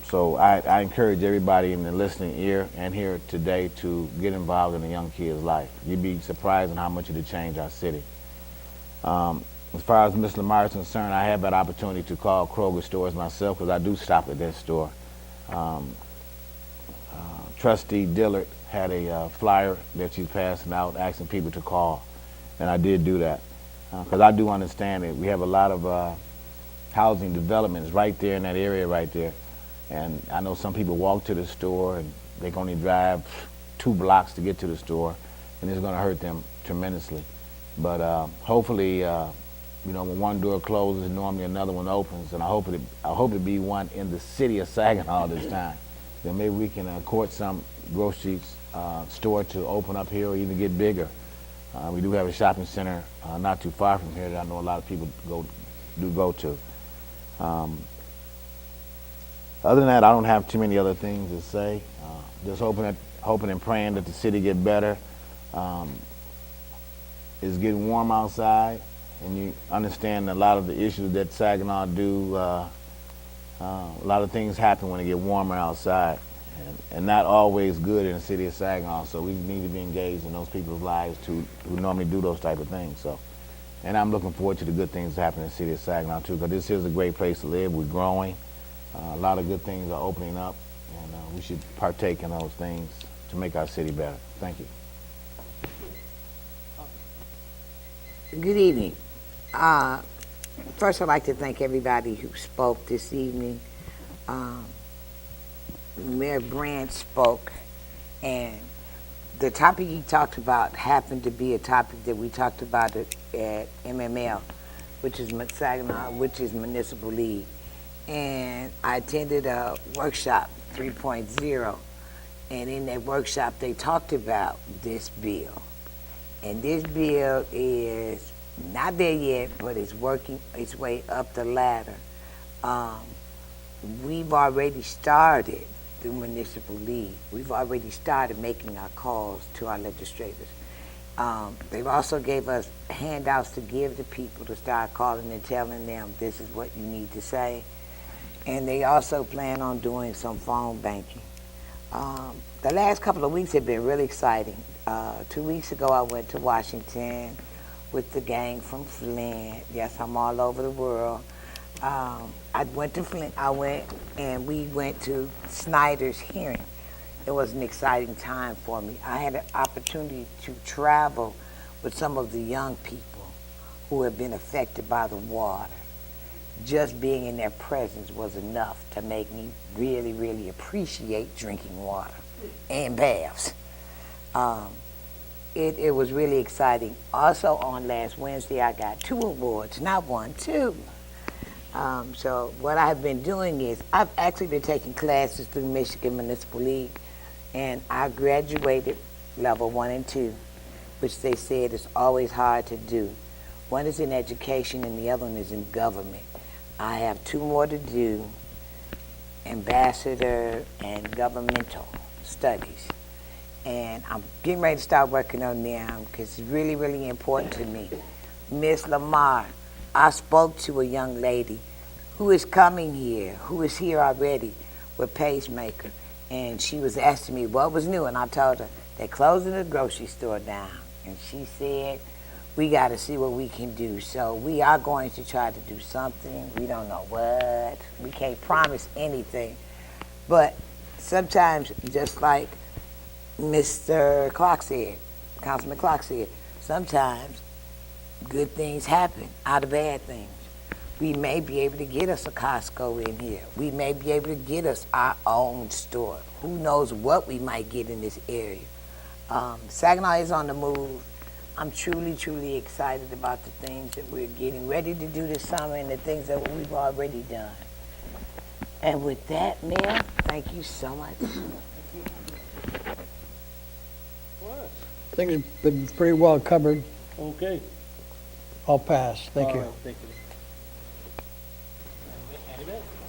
So I encourage everybody in the listening ear and here today to get involved in a young kid's life. You'd be surprised on how much it'll change our city. As far as Ms. Lamar is concerned, I have that opportunity to call Kroger stores myself because I do stop at that store. Trustee Dillard had a flyer that she's passing out asking people to call, and I did do that because I do understand that we have a lot of housing developments right there in that area right there, and I know some people walk to the store and they can only drive 2 blocks to get to the store, and it's going to hurt them tremendously. But hopefully, you know, when one door closes, normally another one opens, and I hope it be one in the city of Saginaw this time. Then maybe we can court some grocery store to open up here or even get bigger. We do have a shopping center not too far from here that I know a lot of people go to. Other than that, I don't have too many other things to say. Just hoping and praying that the city get better. It's getting warm outside, and you understand a lot of the issues that Saginaw do. A lot of things happen when it get warmer outside, and not always good in the city of Saginaw. So we need to be engaged in those people's lives who normally do those type of things. So, and I'm looking forward to the good things that happen in the city of Saginaw too, because this is a great place to live. We're growing. A lot of good things are opening up, and we should partake in those things to make our city better. Thank you. Good evening. First, I'd like to thank everybody who spoke this evening. Mayor Branch spoke, and the topic he talked about happened to be a topic that we talked about at MML, which is Saginaw, which is Municipal League. And I attended a workshop, 3.0, and in that workshop they talked about this bill. And this bill is not there yet, but it's working its way up the ladder. We've already started through Municipal League. We've already started making our calls to our legislators. They've also gave us handouts to give to people to start calling and telling them this is what you need to say. And they also plan on doing some phone banking. The last couple of weeks have been really exciting. 2 weeks ago, I went to Washington with the gang from Flint. Yes, I'm all over the world. I went to Flint. We went to Snyder's hearing. It was an exciting time for me. I had an opportunity to travel with some of the young people who have been affected by the water. Just being in their presence was enough to make me really, really appreciate drinking water and baths. It was really exciting. Also on last Wednesday, I got 2 awards, not 1, 2. So what I've been doing is I've actually been taking classes through Michigan Municipal League, and I graduated level 1 and 2, which they said is always hard to do. One is in education and the other one is in government. I have 2 more to do, ambassador and governmental studies. And I'm getting ready to start working on them because it's really, really important to me. Miss Lamar, I spoke to a young lady who is coming here, who is here already with Pacemaker. And she was asking me what was new, and I told her they're closing the grocery store down. And she said, we got to see what we can do. So we are going to try to do something. We don't know what. We can't promise anything. But sometimes, just like Mr. Clark said, Councilman Clark said, sometimes good things happen out of bad things. We may be able to get us a Costco in here. We may be able to get us our own store. Who knows what we might get in this area. Saginaw is on the move. I'm truly, truly excited about the things that we're getting ready to do this summer and the things that we've already done. And with that, Mayor, thank you so much. I think it's been pretty well covered. Okay. I'll pass. Thank you. All right, thank you.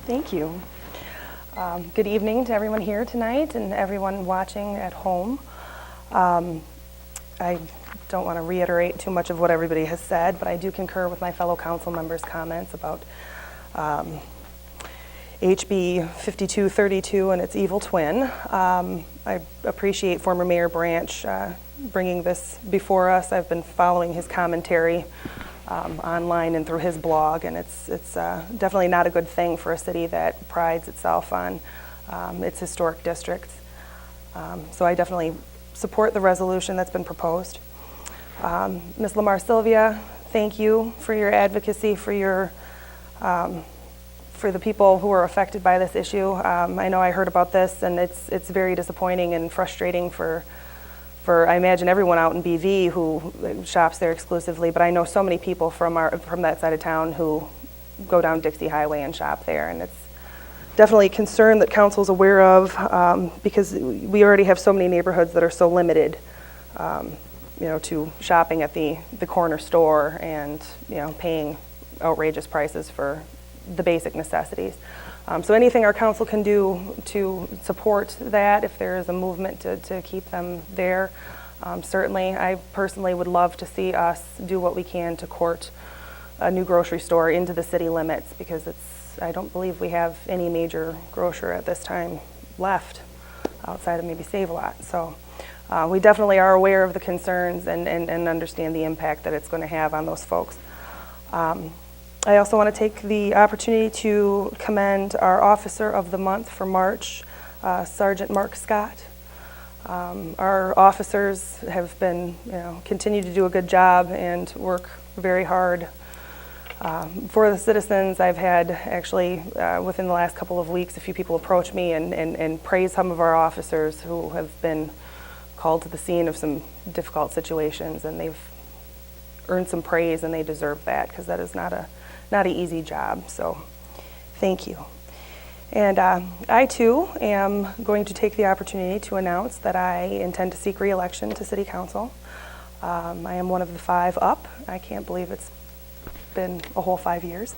Thank you. Good evening to everyone here tonight and everyone watching at home. I don't want to reiterate too much of what everybody has said, but I do concur with my fellow council members' comments about HB 5232 and its evil twin. I appreciate former Mayor Branch bringing this before us. I've been following his commentary online and through his blog, and it's definitely not a good thing for a city that prides itself on its historic districts. So I definitely support the resolution that's been proposed. Ms. Lamar Sylvia, thank you for your advocacy for your for the people who are affected by this issue. I know I heard about this, and it's very disappointing and frustrating for I imagine everyone out in BV who shops there exclusively, but I know so many people from that side of town who go down Dixie Highway and shop there, and it's definitely a concern that council's aware of because we already have so many neighborhoods that are so limited, to shopping at the corner store and paying outrageous prices for the basic necessities. So anything our council can do to support that, if there is a movement to keep them there, certainly. I personally would love to see us do what we can to court a new grocery store into the city limits, because I don't believe we have any major grocer at this time left outside of maybe Save-A-Lot. So we definitely are aware of the concerns and understand the impact that it's going to have on those folks. I also want to take the opportunity to commend our Officer of the Month for March, Sergeant Mark Scott. Our officers have been, continue to do a good job and work very hard for the citizens. I've had actually, within the last couple of weeks, a few people approach me and praise some of our officers who have been called to the scene of some difficult situations, and they've earned some praise, and they deserve that, because that is not an easy job. So thank you. And I too am going to take the opportunity to announce that I intend to seek re-election to City Council. I am one of the 5 up. I can't believe it's been a whole 5 years.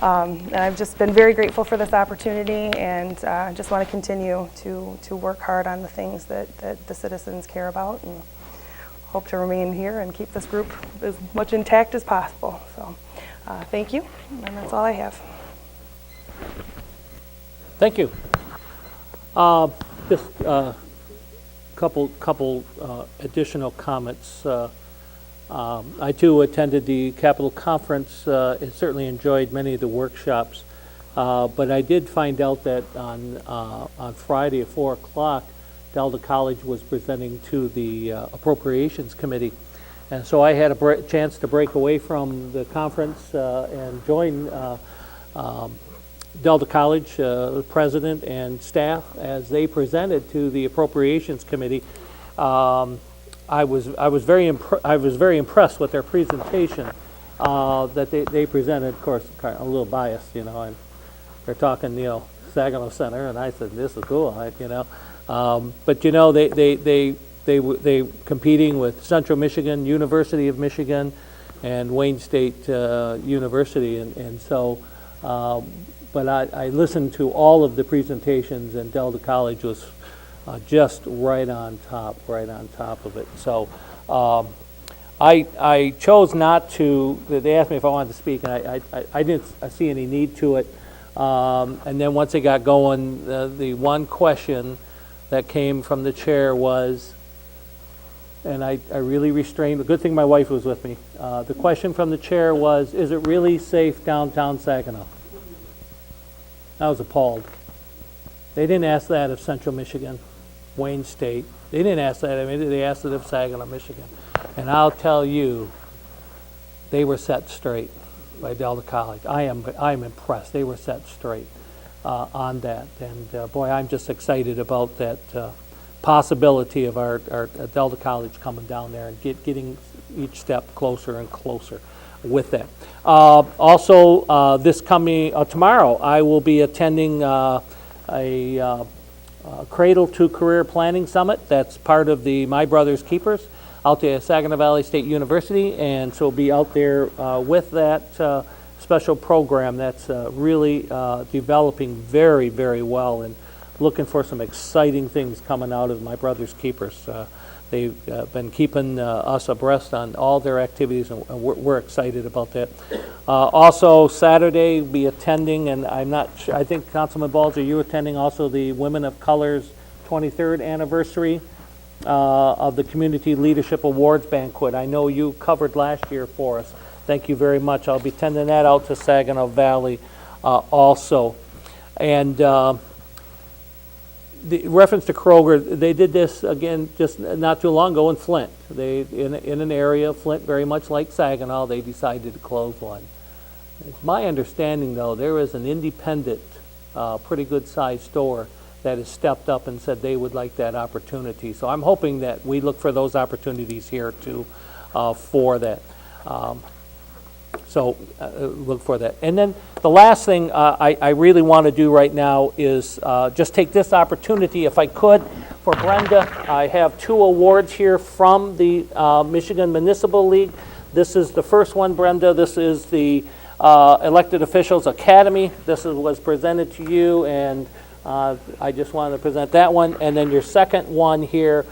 And I've just been very grateful for this opportunity, and just want to continue to work hard on the things that the citizens care about, and hope to remain here and keep this group as much intact as possible. So thank you, and that's all I have. Thank you. Just a couple additional comments. I too attended the Capitol Conference and certainly enjoyed many of the workshops. But I did find out that on Friday at 4 o'clock, Delta College was presenting to the Appropriations Committee. And so I had a chance to break away from the conference and join Delta College president and staff as they presented to the Appropriations Committee. I was very impressed with their presentation that they presented. Of course, kind of a little biased, and they're talking, Saginaw Center, and I said, this is cool, but they competing with Central Michigan, University of Michigan, and Wayne State University, and so. But I listened to all of the presentations, and Delta College was just right on top of it. So I chose not to. They asked me if I wanted to speak, and I didn't see any need to it. And then once it got going, the one question that came from the chair was, and I really restrained. The good thing my wife was with me. The question from the chair was, "Is it really safe downtown Saginaw?" I was appalled. They didn't ask that of Central Michigan, Wayne State. They didn't ask that. I mean, they asked it of Saginaw, Michigan. And I'll tell you, they were set straight by Delta College. I'm impressed. They were set straight on that. And boy, I'm just excited about that possibility of our Delta College coming down there and getting each step closer and closer with that. Also, this coming tomorrow, I will be attending a Cradle to Career Planning Summit. That's part of the My Brother's Keepers out at Saginaw Valley State University, and so be out there with that special program that's really developing very, very well, and looking for some exciting things coming out of My Brother's Keepers. They've been keeping us abreast on all their activities, and we're excited about that. Also, Saturday, be attending, and I'm not sure, I think Councilman Balls, are you attending also the Women of Color's 23rd anniversary of the Community Leadership Awards Banquet? I know you covered last year for us. Thank you very much. I'll be sending that out to Saginaw Valley also. And the reference to Kroger, they did this again just not too long ago in Flint. They in an area, Flint, very much like Saginaw, they decided to close one. It's my understanding, though, there is an independent, pretty good-sized store that has stepped up and said they would like that opportunity. So I'm hoping that we look for those opportunities here too, for that. So look for that. And then the last thing I really want to do right now is just take this opportunity, if I could, for Brenda. I have 2 awards here from the Michigan Municipal League. This is the first one, Brenda. This is the Elected Officials Academy. This was presented to you, and I just wanted to present that one. And then your second one here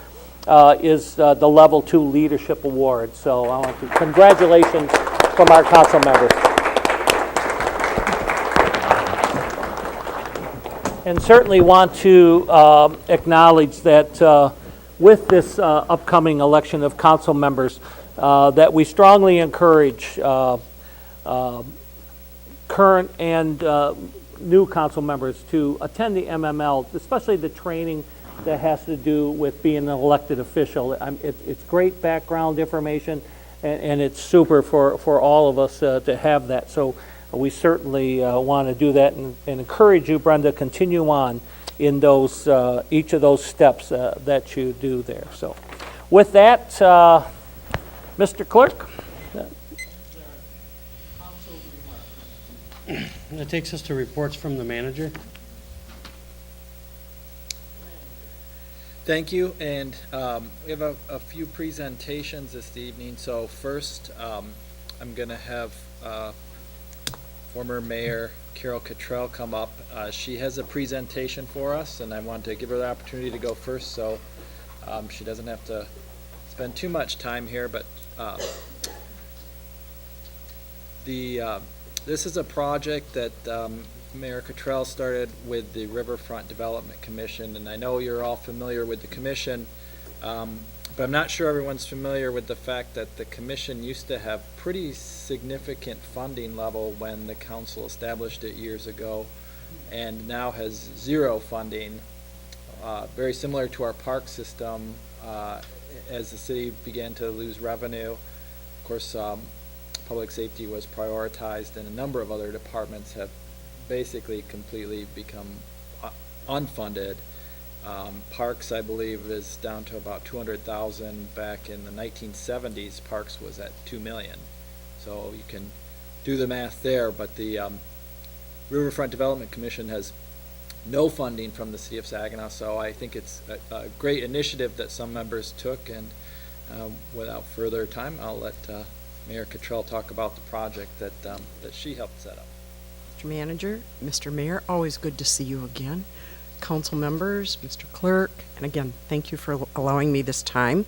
is the Level 2 Leadership Award. So I want to congratulations from our council members. And certainly want to acknowledge that with this upcoming election of council members, that we strongly encourage current and new council members to attend the MML, especially the training that has to do with being an elected official. It's great background information, and it's super for all of us to have that. So we certainly want to do that and encourage you, Brenda, continue on in those each of those steps that you do there. So with that, Mr. Clerk. That takes us to reports from the manager. Thank you, and we have a few presentations this evening. So first, I'm going to have former Mayor Carol Cottrell come up. She has a presentation for us, and I want to give her the opportunity to go first so she doesn't have to spend too much time here. But this is a project that Mayor Cottrell started with the Riverfront Development Commission, and I know you're all familiar with the commission, but I'm not sure everyone's familiar with the fact that the commission used to have pretty significant funding level when the council established it years ago, and now has zero funding, very similar to our park system. As the city began to lose revenue, of course, public safety was prioritized, and a number of other departments have basically completely become unfunded. Parks, I believe, is down to about 200,000. Back in the 1970s, Parks was at 2 million. So you can do the math there, but the Riverfront Development Commission has no funding from the city of Saginaw, so I think it's a great initiative that some members took, and without further time, I'll let Mayor Cottrell talk about the project that she helped set up. Mr. Manager, Mr. Mayor, always good to see you again. Council members, Mr. Clerk, and again, thank you for allowing me this time.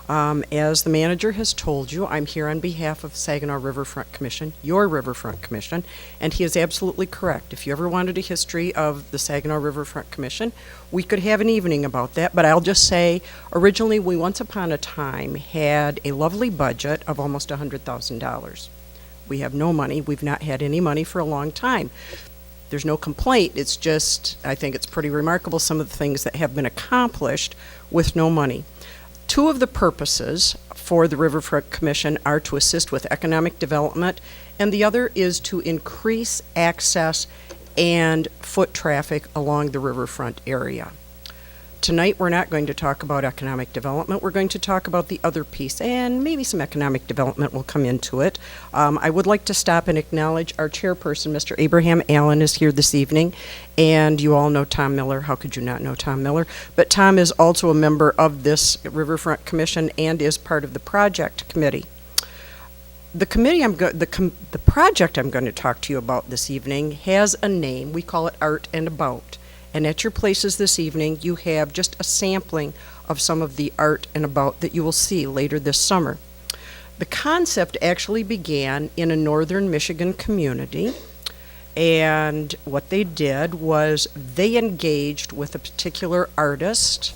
As the manager has told you, I'm here on behalf of Saginaw Riverfront Commission, your Riverfront Commission, and he is absolutely correct. If you ever wanted a history of the Saginaw Riverfront Commission, we could have an evening about that, but I'll just say, originally, we once upon a time had a lovely budget of almost $100,000. We have no money. We've not had any money for a long time. There's no complaint. It's just, I think it's pretty remarkable some of the things that have been accomplished with no money. Two of the purposes for the Riverfront Commission are to assist with economic development, and the other is to increase access and foot traffic along the riverfront area. Tonight, we're not going to talk about economic development. We're going to talk about the other piece, and maybe some economic development will come into it. I would like to stop and acknowledge our chairperson, Mr. Abraham Allen, is here this evening, and you all know Tom Miller. How could you not know Tom Miller? But Tom is also a member of this Riverfront Commission and is part of the project committee. The project I'm going to talk to you about this evening has a name. We call it Art and About. And at your places this evening, you have just a sampling of some of the art and about that you will see later this summer. The concept actually began in a northern Michigan community, and what they did was they engaged with a particular artist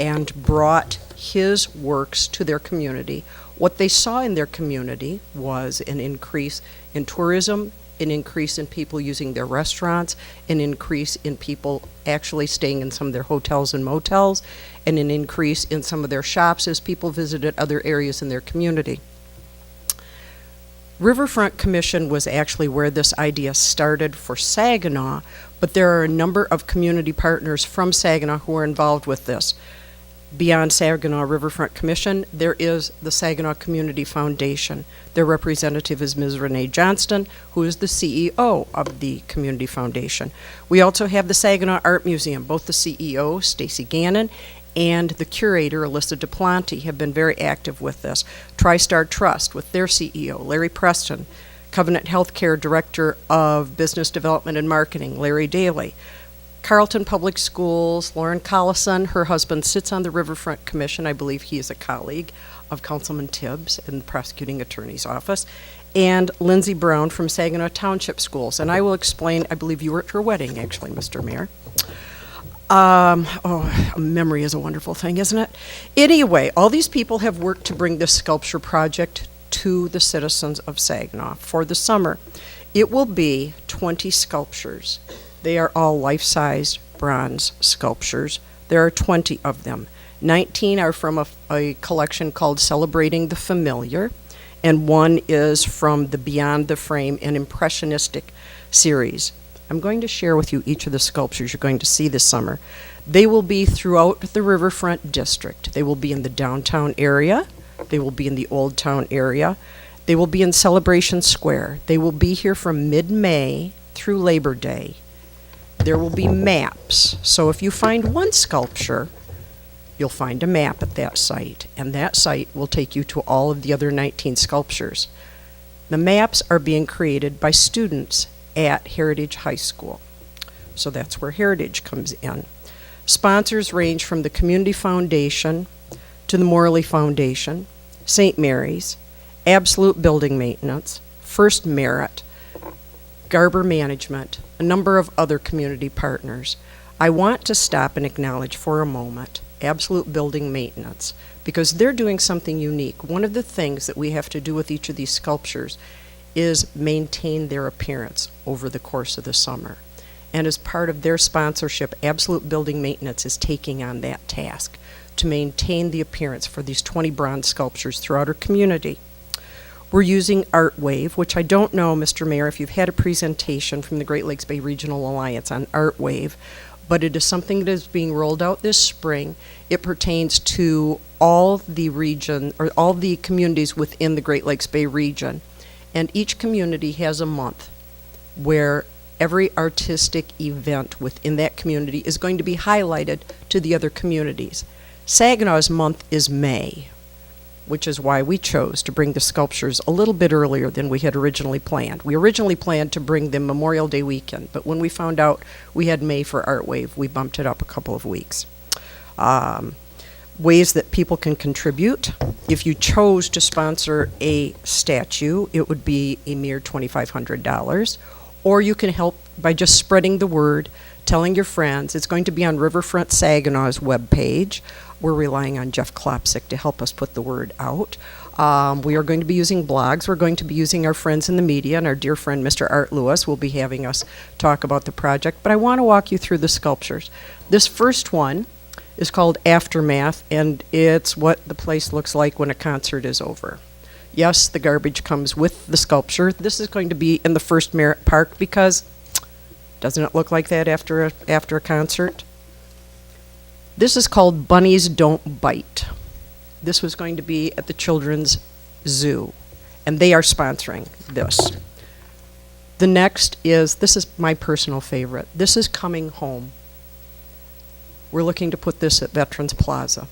and brought his works to their community. What they saw in their community was an increase in tourism, an increase in people using their restaurants, an increase in people actually staying in some of their hotels and motels, and an increase in some of their shops as people visited other areas in their community. Riverfront Commission was actually where this idea started for Saginaw, but there are a number of community partners from Saginaw who are involved with this. Beyond Saginaw Riverfront Commission, there is the Saginaw Community Foundation. Their representative is Ms. Renee Johnston, who is the CEO of the Community Foundation. We also have the Saginaw Art Museum. Both the CEO, Stacy Gannon, and the curator, Alyssa DePlanty, have been very active with this. TriStar Trust with their CEO, Larry Preston. Covenant Healthcare Director of Business Development and Marketing, Larry Daly. Carleton Public Schools, Lauren Collison, her husband sits on the Riverfront Commission. I believe he is a colleague of Councilman Tibbs in the Prosecuting Attorney's Office. And Lindsay Brown from Saginaw Township Schools. And I will explain, I believe you were at her wedding, actually, Mr. Mayor. Memory is a wonderful thing, isn't it? Anyway, all these people have worked to bring this sculpture project to the citizens of Saginaw for the summer. It will be 20 sculptures. They are all life-sized bronze sculptures. There are 20 of them. 19 are from a collection called Celebrating the Familiar, and one is from the Beyond the Frame and Impressionistic series. I'm going to share with you each of the sculptures you're going to see this summer. They will be throughout the Riverfront district. They will be in the downtown area. They will be in the Old Town area. They will be in Celebration Square. They will be here from mid-May through Labor Day. There will be maps. So if you find one sculpture, you'll find a map at that site, and that site will take you to all of the other 19 sculptures. The maps are being created by students at Heritage High School. So that's where Heritage comes in. Sponsors range from the Community Foundation to the Morley Foundation, St. Mary's, Absolute Building Maintenance, First Merit, Garber Management, a number of other community partners. I want to stop and acknowledge for a moment Absolute Building Maintenance, because they're doing something unique. One of the things that we have to do with each of these sculptures is maintain their appearance over the course of the summer. And as part of their sponsorship, Absolute Building Maintenance is taking on that task to maintain the appearance for these 20 bronze sculptures throughout our community. We're using ArtWave, which I don't know, Mr. Mayor, if you've had a presentation from the Great Lakes Bay Regional Alliance on ArtWave, but it is something that is being rolled out this spring. It pertains to all the region, or all the communities within the Great Lakes Bay region. And each community has a month where every artistic event within that community is going to be highlighted to the other communities. Saginaw's month is May, which is why we chose to bring the sculptures a little bit earlier than we had originally planned. We originally planned to bring them Memorial Day weekend, but when we found out we had May for ArtWave, we bumped it up a couple of weeks. Ways that people can contribute. If you chose to sponsor a statue, it would be a mere $2,500. Or you can help by just spreading the word, telling your friends. It's going to be on Riverfront Saginaw's webpage. We're relying on Jeff Klopsick to help us put the word out. We are going to be using blogs. We're going to be using our friends in the media, and our dear friend Mr. Art Lewis will be having us talk about the project. But I want to walk you through the sculptures. This first one is called Aftermath, and it's what the place looks like when a concert is over. Yes, the garbage comes with the sculpture. This is going to be in the First Merit Park because doesn't it look like that after a concert? This is called Bunnies Don't Bite. This was going to be at the Children's Zoo, and they are sponsoring this. The next is, this is my personal favorite. This is Coming Home. We're looking to put this at Veterans Plaza.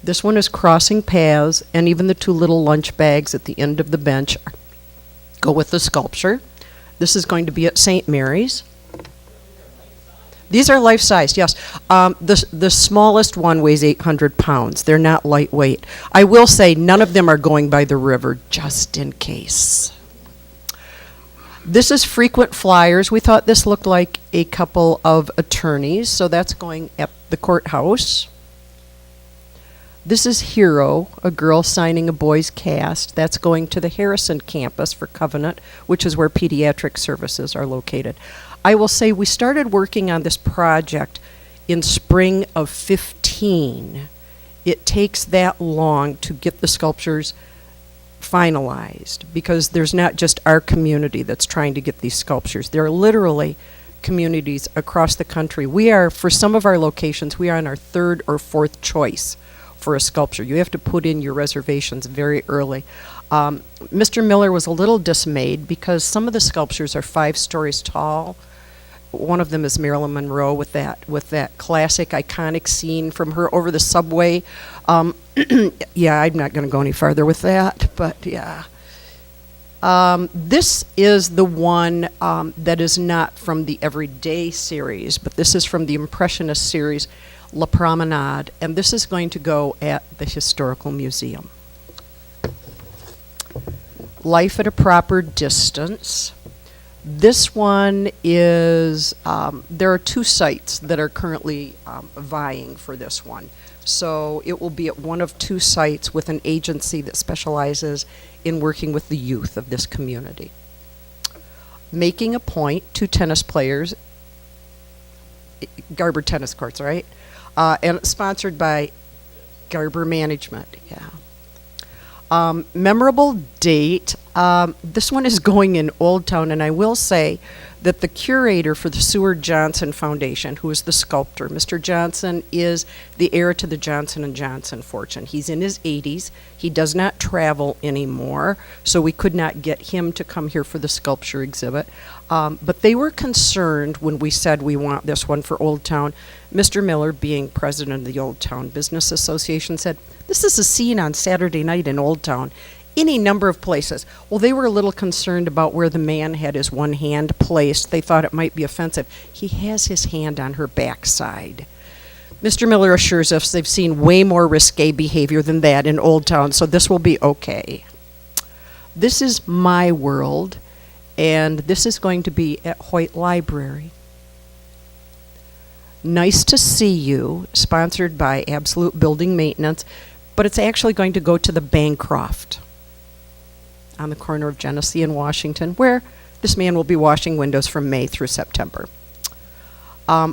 This one is Crossing Paths, and even the two little lunch bags at the end of the bench go with the sculpture. This is going to be at St. Mary's. These are life-sized, yes. The smallest one weighs 800 pounds. They're not lightweight. I will say none of them are going by the river, just in case. This is Frequent Flyers. We thought this looked like a couple of attorneys, so that's going at the courthouse. This is Hero, a girl signing a boy's cast. That's going to the Harrison campus for Covenant, which is where pediatric services are located. I will say we started working on this project in spring of 15. It takes that long to get the sculptures finalized because there's not just our community that's trying to get these sculptures. There are literally communities across the country. We are, for some of our locations, we are on our third or fourth choice for a sculpture. You have to put in your reservations very early. Mr. Miller was a little dismayed because some of the sculptures are 5 stories tall. One of them is Marilyn Monroe with that classic iconic scene from her over the subway. Yeah, I'm not going to go any farther with that, but yeah. This is the one that is not from the Everyday series, but this is from the Impressionist series, La Promenade, and this is going to go at the Historical Museum. Life at a Proper Distance. This one is, there are 2 sites that are currently vying for this one. So it will be at one of 2 sites with an agency that specializes in working with the youth of this community. Making a Point, 2 tennis players, Garber Tennis Courts, right? And it's sponsored by Garber Management, yeah. Memorable date, this one is going in Old Town, and I will say that the curator for the Seward Johnson Foundation, who is the sculptor, Mr. Johnson is the heir to the Johnson & Johnson fortune. He's in his 80s. He does not travel anymore, so we could not get him to come here for the sculpture exhibit. But they were concerned when we said we want this one for Old Town. Mr. Miller, being president of the Old Town Business Association, said, this is a scene on Saturday night in Old Town. Any number of places. Well, they were a little concerned about where the man had his one hand placed. They thought it might be offensive. He has his hand on her backside. Mr. Miller assures us they've seen way more risque behavior than that in Old Town, so this will be okay. This is My World, and this is going to be at Hoyt Library. Nice to See You, sponsored by Absolute Building Maintenance, but it's actually going to go to the Bancroft on the corner of Genesee and Washington, where this man will be washing windows from May through September.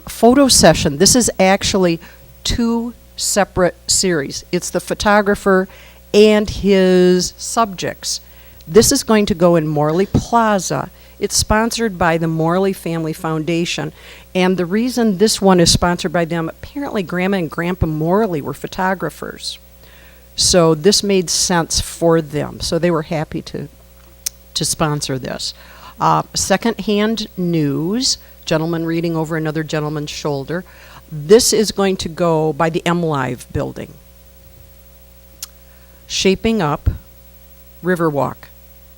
Photo session. This is actually 2 separate series. It's the photographer and his subjects. This is going to go in Morley Plaza. It's sponsored by the Morley Family Foundation, and the reason this one is sponsored by them, apparently Grandma and Grandpa Morley were photographers. So this made sense for them. So they were happy to sponsor this. Secondhand news, gentleman reading over another gentleman's shoulder. This is going to go by the MLive building. Shaping Up, Riverwalk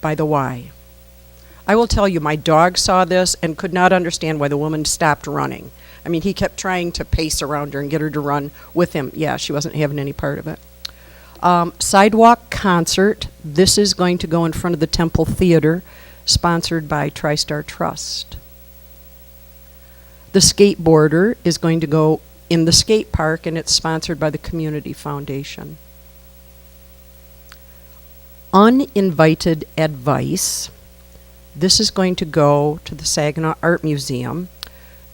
by the Y. I will tell you, my dog saw this and could not understand why the woman stopped running. I mean, he kept trying to pace around her and get her to run with him. Yeah, she wasn't having any part of it. Sidewalk Concert. This is going to go in front of the Temple Theater, sponsored by TriStar Trust. The Skateboarder is going to go in the skate park, and it's sponsored by the Community Foundation. Uninvited Advice. This is going to go to the Saginaw Art Museum.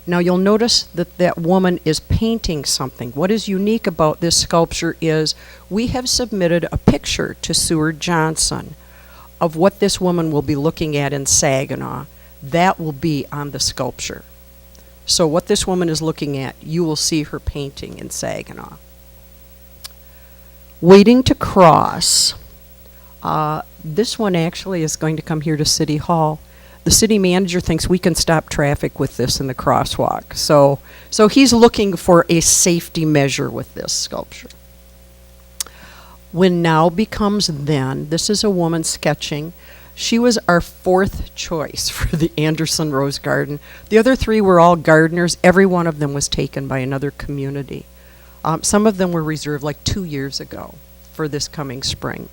Now you'll notice that that woman is painting something. What is unique about this sculpture is we have submitted a picture to Seward Johnson of what this woman will be looking at in Saginaw. That will be on the sculpture. So what this woman is looking at, you will see her painting in Saginaw. Waiting to Cross. This one actually is going to come here to City Hall. The city manager thinks we can stop traffic with this in the crosswalk. So he's looking for a safety measure with this sculpture. When Now Becomes Then. This is a woman sketching. She was our 4th choice for the Anderson Rose Garden. The other 3 were all gardeners. Every one of them was taken by another community. Some of them were reserved like 2 years ago for this coming spring.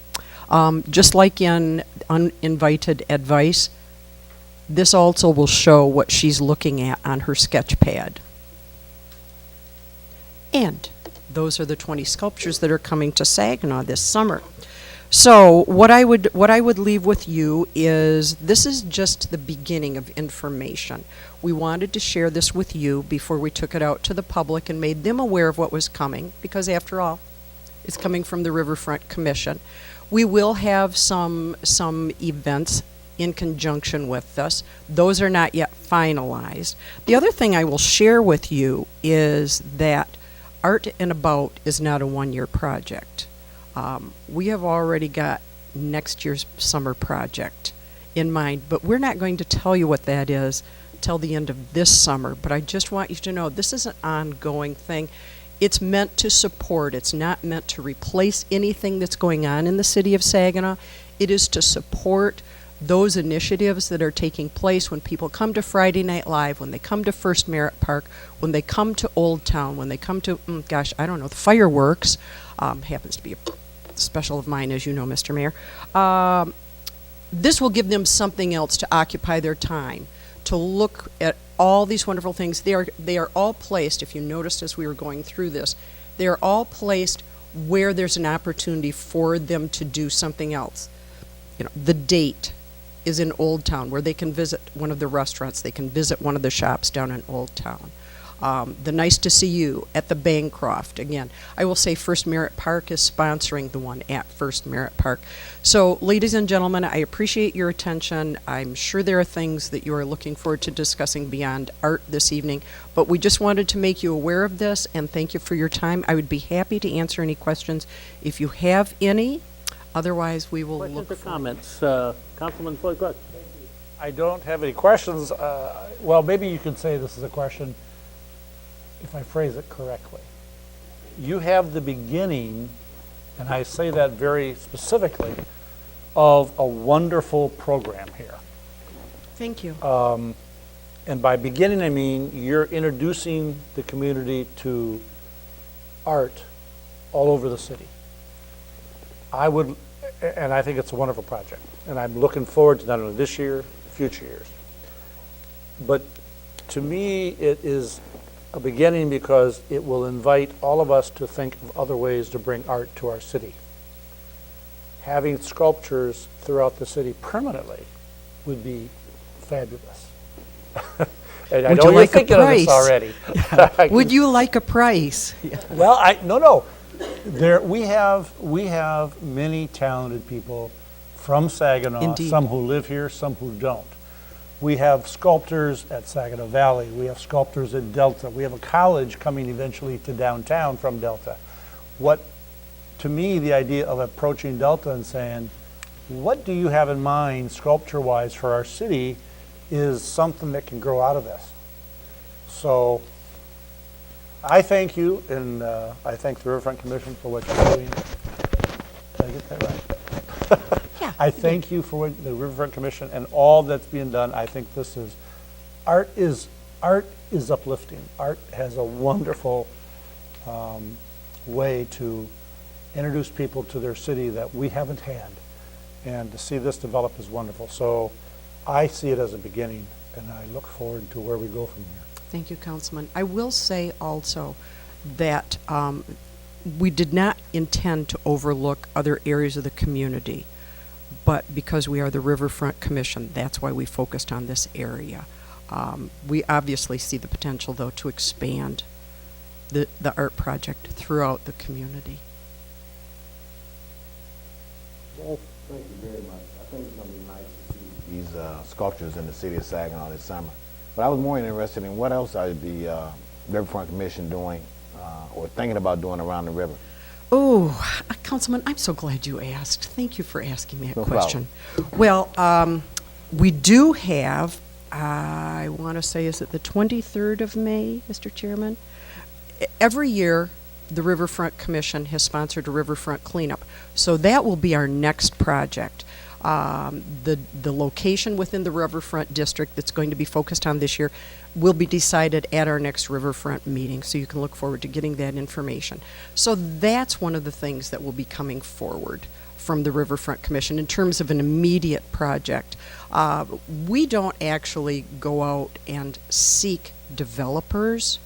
Just like in Uninvited Advice, this also will show what she's looking at on her sketch pad. And those are the 20 sculptures that are coming to Saginaw this summer. So what I would leave with you is this is just the beginning of information. We wanted to share this with you before we took it out to the public and made them aware of what was coming, because after all, it's coming from the Riverfront Commission. We will have some events in conjunction with this. Those are not yet finalized. The other thing I will share with you is that Art and About is not a one-year project. We have already got next year's summer project in mind, but we're not going to tell you what that is till the end of this summer. But I just want you to know this is an ongoing thing. It's meant to support. It's not meant to replace anything that's going on in the city of Saginaw. It is to support those initiatives that are taking place when people come to Friday Night Live, when they come to First Merritt Park, when they come to Old Town, when they come to, the fireworks. Happens to be a special of mine, as you know, Mr. Mayor. This will give them something else to occupy their time, to look at all these wonderful things. They are all placed, if you noticed as we were going through this, They're all placed where there's an opportunity for them to do something else. You know, the date is in Old Town, where they can visit one of the restaurants, they can visit one of the shops down in Old Town. The Nice to See You at the Bancroft. Again, I will say First Merritt Park is sponsoring the one at First Merritt Park. So, ladies and gentlemen, I appreciate your attention. I'm sure there are things that you are looking forward to discussing beyond art this evening, but we just wanted to make you aware of this, and thank you for your time. I would be happy to answer any questions if you have any. Otherwise, we will Questions look or for comments? Councilman Floyd, go ahead. I don't have any questions. Well, maybe you could say this is a question if I phrase it correctly. You have the beginning, and I say that very specifically, of a wonderful program here. Thank you. And by beginning, I mean you're introducing the community to art all over the city. And I think it's a wonderful project. And I'm looking forward to not only this year, future years. But to me, it is a beginning because it will invite all of us to think of other ways to bring art to our city. Having sculptures throughout the city permanently would be fabulous. And I Would know you you're like a thinking of this price? already. Would you like a price? Well, no. We have many talented people from Saginaw, Indeed. some who live here, some who don't. We have sculptors at Saginaw Valley. We have sculptors at Delta. We have a college coming eventually to downtown from Delta. To me, the idea of approaching Delta and saying, what do you have in mind sculpture-wise for our city is something that can grow out of this. So I thank you, and I thank the Riverfront Commission for what you're doing. Did I get that right? Yeah. I thank you for what the Riverfront Commission and all that's being done. I think this is, art is uplifting. Art has a wonderful way to introduce people to their city that we haven't had. And to see this develop is wonderful. So I see it as a beginning, and I look forward to where we go from here. Thank you, Councilman. I will say also that we did not intend to overlook other areas of the community, but because we are the Riverfront Commission, that's why we focused on this area. We obviously see the potential, though, to expand the art project throughout the community. Well, thank you very much. I think it's going to be nice to see these sculptures in the city of Saginaw this summer. But I was more interested in what else are the Riverfront Commission doing or thinking about doing around the river. Oh, Councilman, I'm so glad you asked. Thank you for asking that No question. Well, we do have, I want to say, is it the 23rd of May, Mr. Chairman? Every year, the Riverfront Commission has sponsored a riverfront cleanup. So that will be our next project. The location within the Riverfront District that's going to be focused on this year will be decided at our next Riverfront meeting, so you can look forward to getting that information. So that's one of the things that will be coming forward from the Riverfront Commission in terms of an immediate project. We don't actually go out and seek developers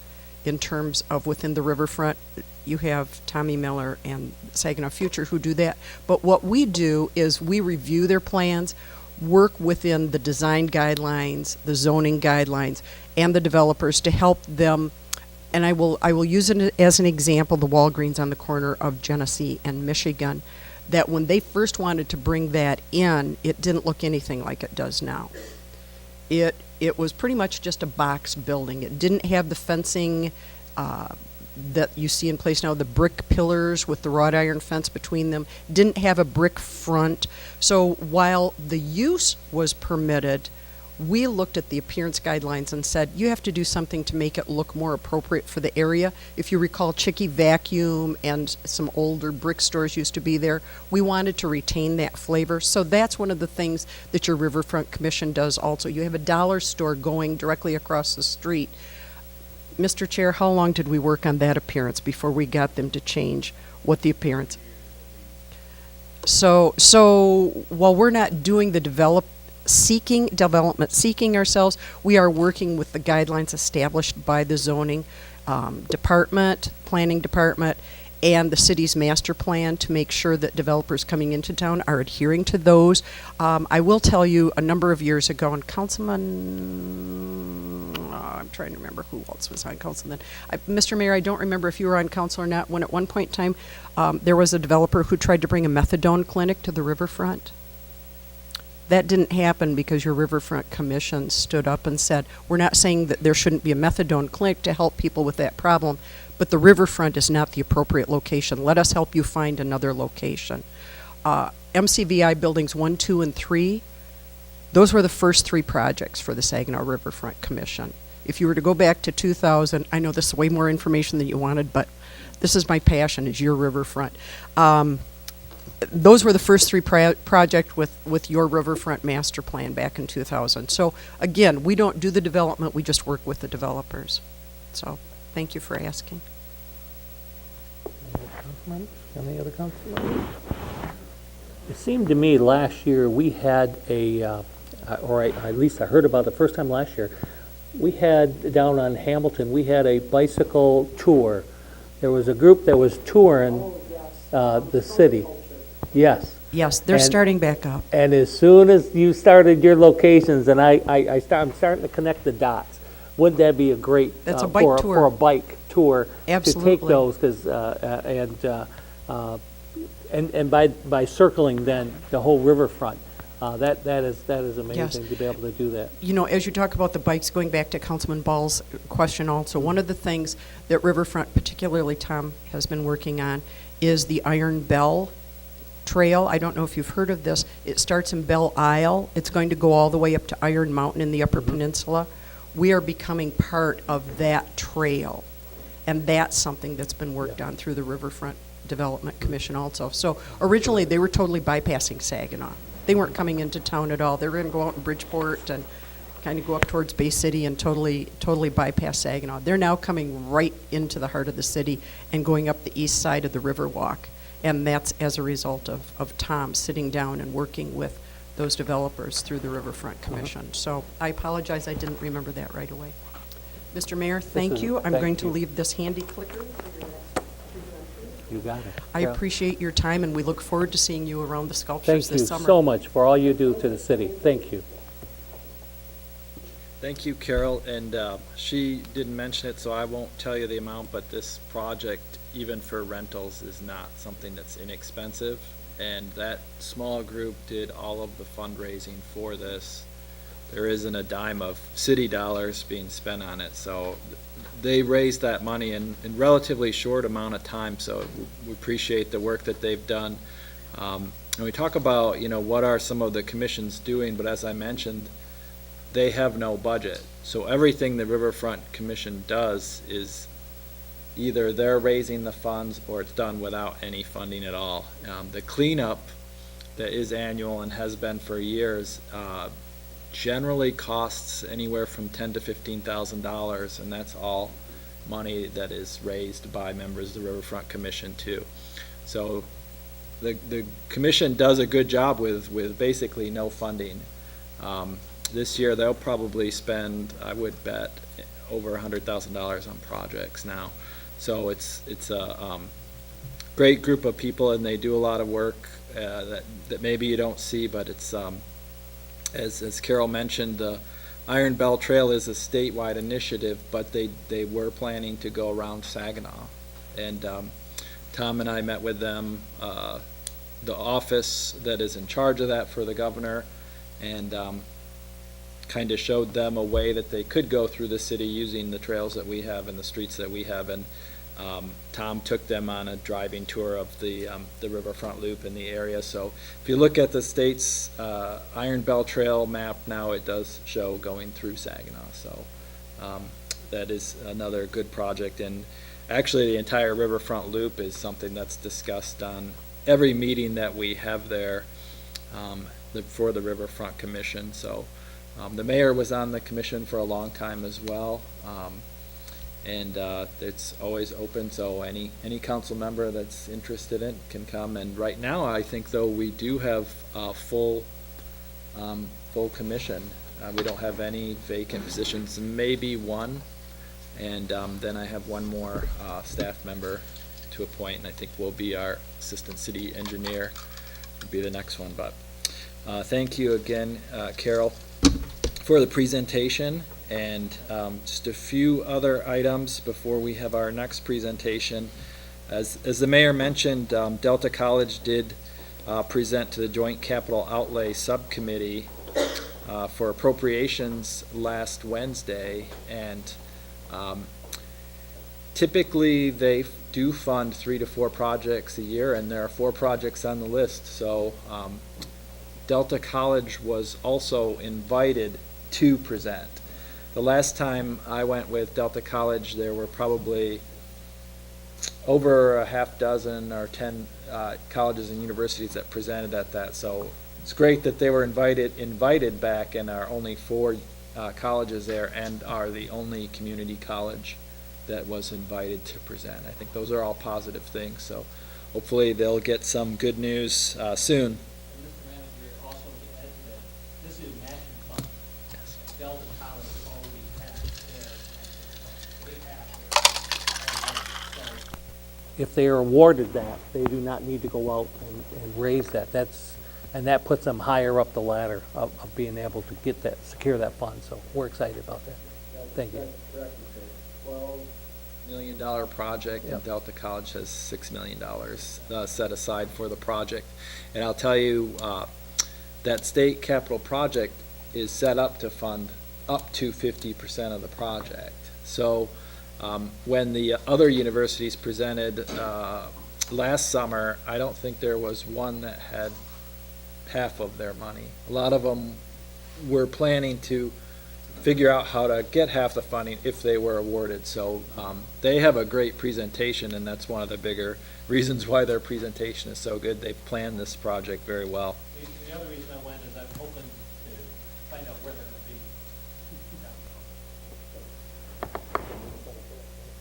in terms of within the Riverfront. You have Tommy Miller and Saginaw Future who do that. But what we do is we review their plans, work within the design guidelines, the zoning guidelines, and the developers to help them. And I will use it as an example, the Walgreens on the corner of Genesee and Michigan, that when they first wanted to bring that in, it didn't look anything like it does now. It was pretty much just a box building. It didn't have the fencing that you see in place now, the brick pillars with the wrought iron fence between them, didn't have a brick front. So while the use was permitted, we looked at the appearance guidelines and said, you have to do something to make it look more appropriate for the area. If you recall, Chicky Vacuum and some older brick stores used to be there. We wanted to retain that flavor. So that's one of the things that your Riverfront Commission does also. You have a dollar store going directly across the street. Mr. Chair, how long did we work on that appearance before we got them to change what the appearance? So while we're not doing the development seeking ourselves, we are working with the guidelines established by the zoning department, planning department, and the city's master plan to make sure that developers coming into town are adhering to those. I will tell you, a number of years ago, and I'm trying to remember who else was on council then. Mr. Mayor, I don't remember if you were on council or not, when at one point in time, there was a developer who tried to bring a methadone clinic to the riverfront. That didn't happen because your Riverfront Commission stood up and said, we're not saying that there shouldn't be a methadone clinic to help people with that problem, but the riverfront is not the appropriate location. Let us help you find another location. MCVI buildings 1, 2, and 3, those were the first 3 projects for the Saginaw Riverfront Commission. If you were to go back to 2000, I know this is way more information than you wanted, but this is my passion, is your riverfront. Those were the first 3 projects with your riverfront master plan back in 2000. So again, we don't do the development, we just work with the developers. So thank you for asking. Any other council members? It seemed to me last year we had at least I heard about the first time last year, we had down on Hamilton, we had a bicycle tour. There was a group that was touring the city. Yes. Yes, they're starting back up. And as soon as you started your locations, and I'm starting to connect the dots. Wouldn't that be a great That's a bike tour. For a bike tour Absolutely. to take those? Because and by circling then the whole riverfront, that is amazing Yes. to be able to do that. You know, as you talk about the bikes, going back to Councilman Ball's question also, one of the things that Riverfront, particularly Tom, has been working on is the Iron Bell Trail. I don't know if you've heard of this. It starts in Belle Isle. It's going to go all the way up to Iron Mountain in the Upper Peninsula. We are becoming part of that trail, and that's something that's been worked on through the Riverfront Development Commission also. So originally they were totally bypassing Saginaw. They weren't coming into town at all. They were going to go out in Bridgeport and kind of go up towards Bay City and totally bypass Saginaw. They're now coming right into the heart of the city and going up the east side of the Riverwalk. And that's as a result of Tom sitting down and working with those developers through the Riverfront Commission. So I apologize, I didn't remember that right away. Mr. Mayor, thank you. I'm going to leave this handy clicker. You got it. I appreciate your time, and we look forward to seeing you around the sculptures this summer. Thank you so much for all you do to the city. Thank you. Thank you, Carol, and she didn't mention it, so I won't tell you the amount, but this project, even for rentals, is not something that's inexpensive, and that small group did all of the fundraising for this. There isn't a dime of city dollars being spent on it, so they raised that money in relatively short amount of time, so we appreciate the work that they've done. And we talk about, what are some of the commissions doing, but as I mentioned, they have no budget. So everything the Riverfront Commission does is either they're raising the funds or it's done without any funding at all. The cleanup that is annual and has been for years generally costs anywhere from $10,000 to $15,000, and that's all money that is raised by members of the Riverfront Commission too. So the commission does a good job with basically no funding. This year they'll probably spend, I would bet, over $100,000 on projects now. So it's a great group of people, and they do a lot of work that maybe you don't see, but it's as Carol mentioned, the Iron Bell Trail is a statewide initiative, but they were planning to go around Saginaw, and Tom and I met with them, the office that is in charge of that for the governor, and kind of showed them a way that they could go through the city using the trails that we have and the streets that we have. And Tom took them on a driving tour of the Riverfront Loop in the area. So if you look at the state's Iron Bell Trail map now, it does show going through Saginaw. So that is another good project. And actually the entire Riverfront Loop is something that's discussed on every meeting that we have there for the Riverfront Commission. So the mayor was on the commission for a long time as well, and it's always open, so any council member that's interested in it can come. And right now, I think, though, we do have a full commission. We don't have any vacant positions, maybe one, And then I have one more staff member to appoint, and I think will be our assistant city engineer, will be the next one. But thank you again, Carol, for the presentation. And just a few other items before we have our next presentation. As the mayor mentioned, Delta College did present to the Joint Capital Outlay Subcommittee for appropriations last Wednesday, and typically they do fund 3 to 4 projects a year, and there are 4 projects on the list. So Delta College was also invited to present. The last time I went with Delta College, there were probably over a half dozen or 10 colleges and universities that presented at that. So it's great that they were invited back, and are only 4 colleges there, and are the only community college that was invited to present. I think those are all positive things. So hopefully they'll get some good news soon. If they are awarded that, they do not need to go out and raise that. And that puts them higher up the ladder of being able to get that, secure that fund. So we're excited about that. Thank you. $12 million project, and Delta College has $6 million set aside for the project. And I'll tell you, that state capital project is set up to fund up to 50% of the project. So when the other universities presented last summer, I don't think there was one that had half of their money. A lot of them were planning to figure out how to get half the funding if they were awarded. So they have a great presentation, and that's one of the bigger reasons why their presentation is so good. They've planned this project very well. The other reason I went is I'm hoping to find out where they're going to be.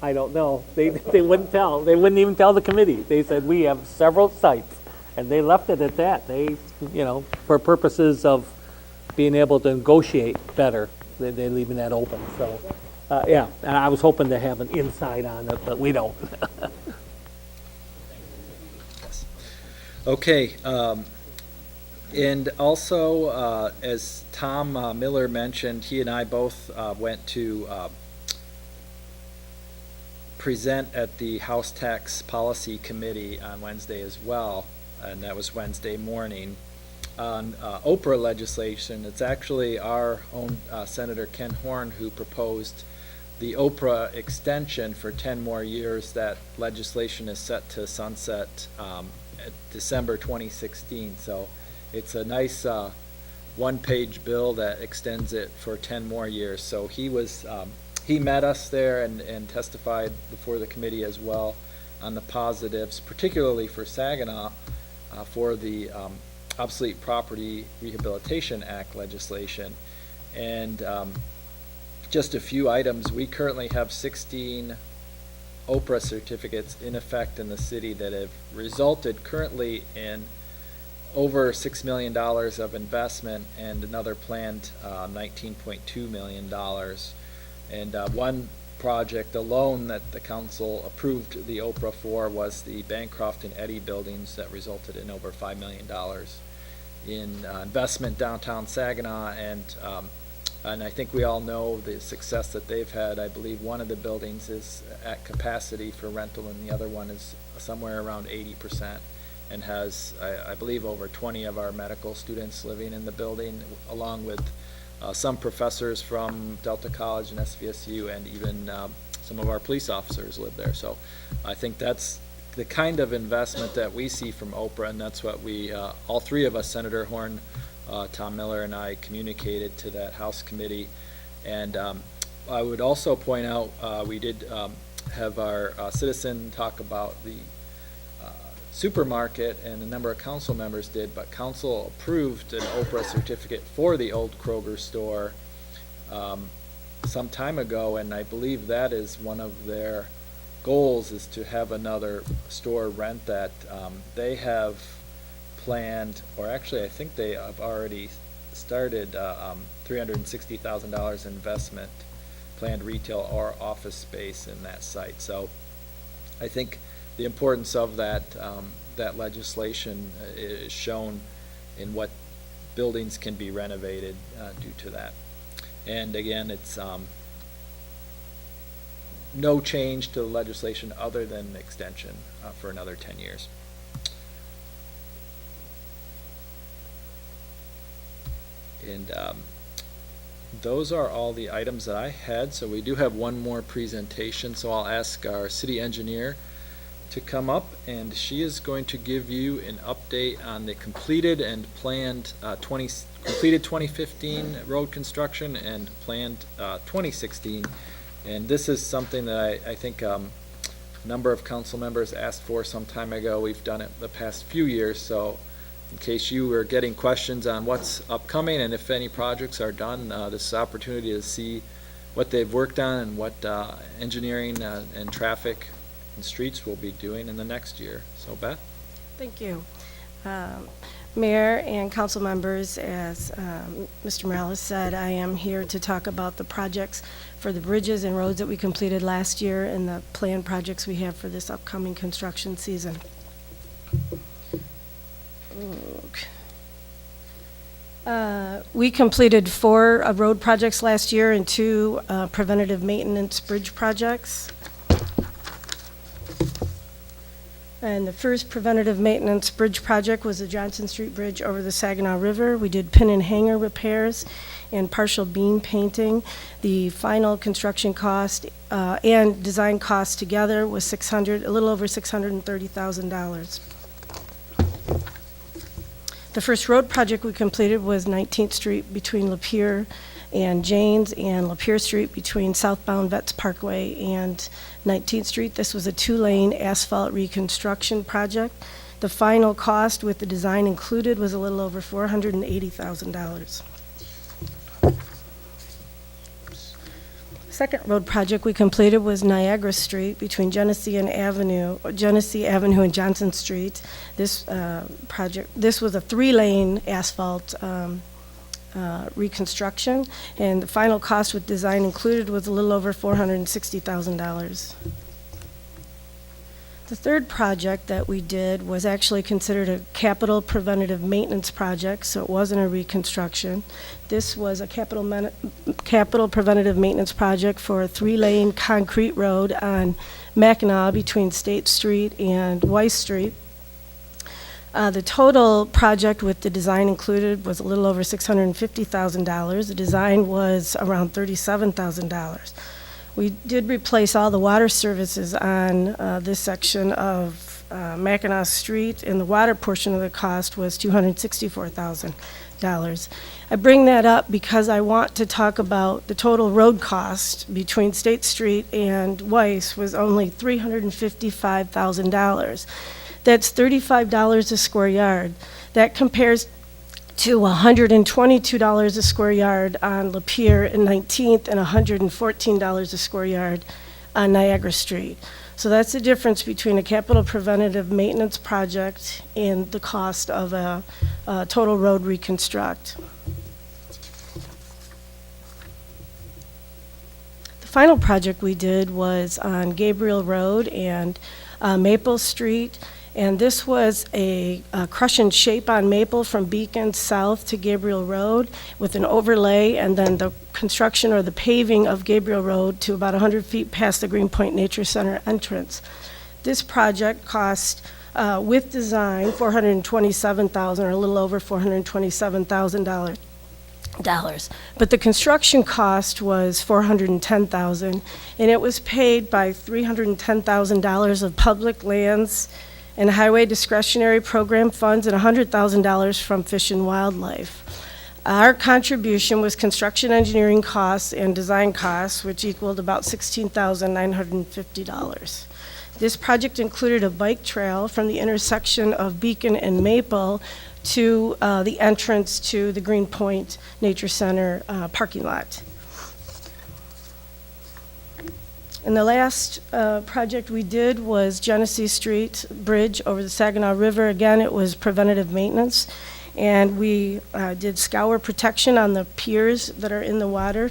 I don't know. They wouldn't tell. They wouldn't even tell the committee. They said, we have several sites, and they left it at that. They, for purposes of being able to negotiate better, they're leaving that open. So, yeah, and I was hoping to have an insight on it, but we don't. Okay, and also, as Tom Miller mentioned, he and I both went to present at the House Tax Policy Committee on Wednesday as well, and that was Wednesday morning, on Oprah legislation. It's actually our own Senator Ken Horn who proposed the Oprah extension for 10 more years. That legislation is set to sunset at December 2016. So it's a nice one-page bill that extends it for 10 more years. So he met us there and testified before the committee as well on the positives, particularly for Saginaw, for the Obsolete Property Rehabilitation Act legislation. And just a few items. We currently have 16 Oprah certificates in effect in the city that have resulted currently in over $6 million of investment, and another planned $19.2 million. And one project alone that the council approved the Oprah for was the Bancroft and Eddy buildings that resulted in over $5 million in investment downtown Saginaw. And I think we all know the success that they've had. I believe one of the buildings is at capacity for rental, and the other one is somewhere around 80%, and has, I believe, over 20 of our medical students living in the building, along with some professors from Delta College and SVSU, and even some of our police officers live there. So I think that's the kind of investment that we see from Oprah, and that's what we, all three of us, Senator Horn, Tom Miller, and I, communicated to that House committee. And I would also point out, we did have our citizen talk about the supermarket, and a number of council members did, but council approved an Oprah certificate for the old Kroger store some time ago, and I believe that is one of their goals, is to have another store rent that. They have planned, or actually I think they have already started $360,000 investment planned retail or office space in that site. So I think the importance of that, that legislation is shown in what buildings can be renovated due to that. And again, it's no change to the legislation other than an extension for another 10 years. And those are all the items that I had. So we do have one more presentation. So I'll ask our city engineer to come up, and she is going to give you an update on the completed and planned completed 2015 road construction and planned 2016. And this is something that I think a number of council members asked for some time ago. We've done it the past few years, so in case you were getting questions on what's upcoming and if any projects are done, this is an opportunity to see what they've worked on and what engineering and traffic and streets will be doing in the next year. So Beth? Thank you. Mayor and council members, as Mr. Morales said, I am here to talk about the projects for the bridges and roads that we completed last year and the planned projects we have for this upcoming construction season. We completed 4 road projects last year and 2 preventative maintenance bridge projects. And the first preventative maintenance bridge project was the Johnson Street Bridge over the Saginaw River. We did pin and hanger repairs and partial beam painting. The final construction cost and design cost together was a little over $630,000. The first road project we completed was 19th Street between Lapeer and Janes, and Lapeer Street between southbound Vets Parkway and 19th Street. This was a 2-lane asphalt reconstruction project. The final cost with the design included was a little over $480,000. Second road project we completed was Niagara Street between Genesee Avenue and Johnson Street. This was a 3-lane asphalt reconstruction, and the final cost with design included was a little over $460,000. The third project that we did was actually considered a capital preventative maintenance project, so it wasn't a reconstruction. This was a capital preventative maintenance project for a 3-lane concrete road on Mackinac between State Street and Weiss Street. The total project with the design included was a little over $650,000. The design was around $37,000. We did replace all the water services on this section of Mackinac Street, and the water portion of the cost was $264,000. I bring that up because I want to talk about the total road cost between State Street and Weiss was only $355,000. That's $35 a square yard. That compares to $122 a square yard on Lapeer and 19th and $114 a square yard on Niagara Street. So that's the difference between a capital preventative maintenance project and the cost of a total road reconstruct. The final project we did was on Gabriel Road and Maple Street. And this was a crush and shape on Maple from Beacon south to Gabriel Road with an overlay, and then the construction or the paving of Gabriel Road to about 100 feet past the Greenpoint Nature Center entrance. This project cost, with design, $427,000, or a little over $427,000. But the construction cost was $410,000, and it was paid by $310,000 of public lands and highway discretionary program funds and $100,000 from Fish and Wildlife. Our contribution was construction engineering costs and design costs, which equaled about $16,950. This project included a bike trail from the intersection of Beacon and Maple to the entrance to the Greenpoint Nature Center parking lot. And the last project we did was Genesee Street Bridge over the Saginaw River. Again, it was preventative maintenance. And we did scour protection on the piers that are in the water.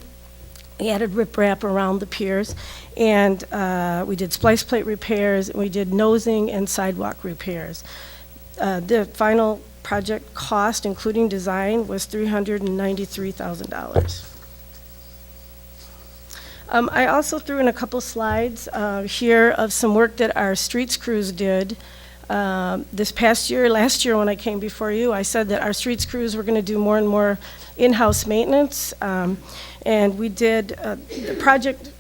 We added riprap around the piers, and we did splice plate repairs, and we did nosing and sidewalk repairs. The final project cost, including design, was $393,000. I also threw in a couple slides here of some work that our streets crews did. This past year, last year when I came before you, I said that our streets crews were going to do more and more in-house maintenance. And we did the project,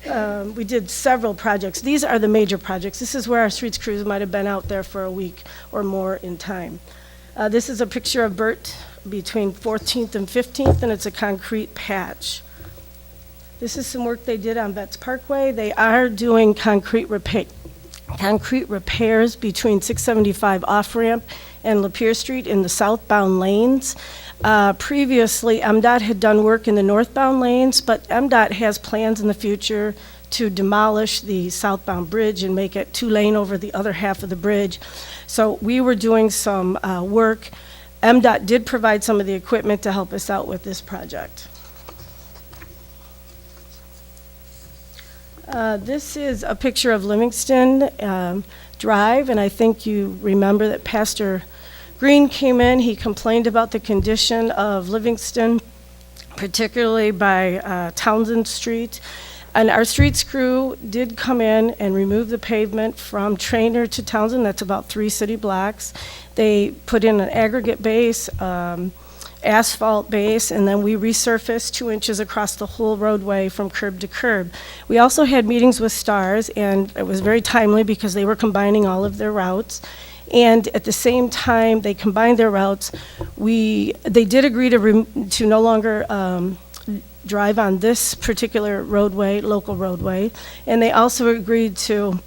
we did several projects. These are the major projects. This is where our streets crews might have been out there for a week or more in time. This is a picture of Burt between 14th and 15th, and it's a concrete patch. This is some work they did on Betts Parkway. They are doing concrete repairs between 675 off-ramp and Lapeer Street in the southbound lanes. Previously, MDOT had done work in the northbound lanes, but MDOT has plans in the future to demolish the southbound bridge and make it two-lane over the other half of the bridge. So we were doing some work. MDOT did provide some of the equipment to help us out with this project. This is a picture of Livingston Drive, and I think you remember that Pastor Green came in. He complained about the condition of Livingston, particularly by Townsend Street. And our streets crew did come in and remove the pavement from Traynor to Townsend. That's about 3 city blocks. They put in an aggregate base, asphalt base, and then we resurfaced 2 inches across the whole roadway from curb to curb. We also had meetings with Stars, and it was very timely because they were combining all of their routes. And at the same time they combined their routes, they did agree to no longer drive on this particular roadway, local roadway, and they also agreed to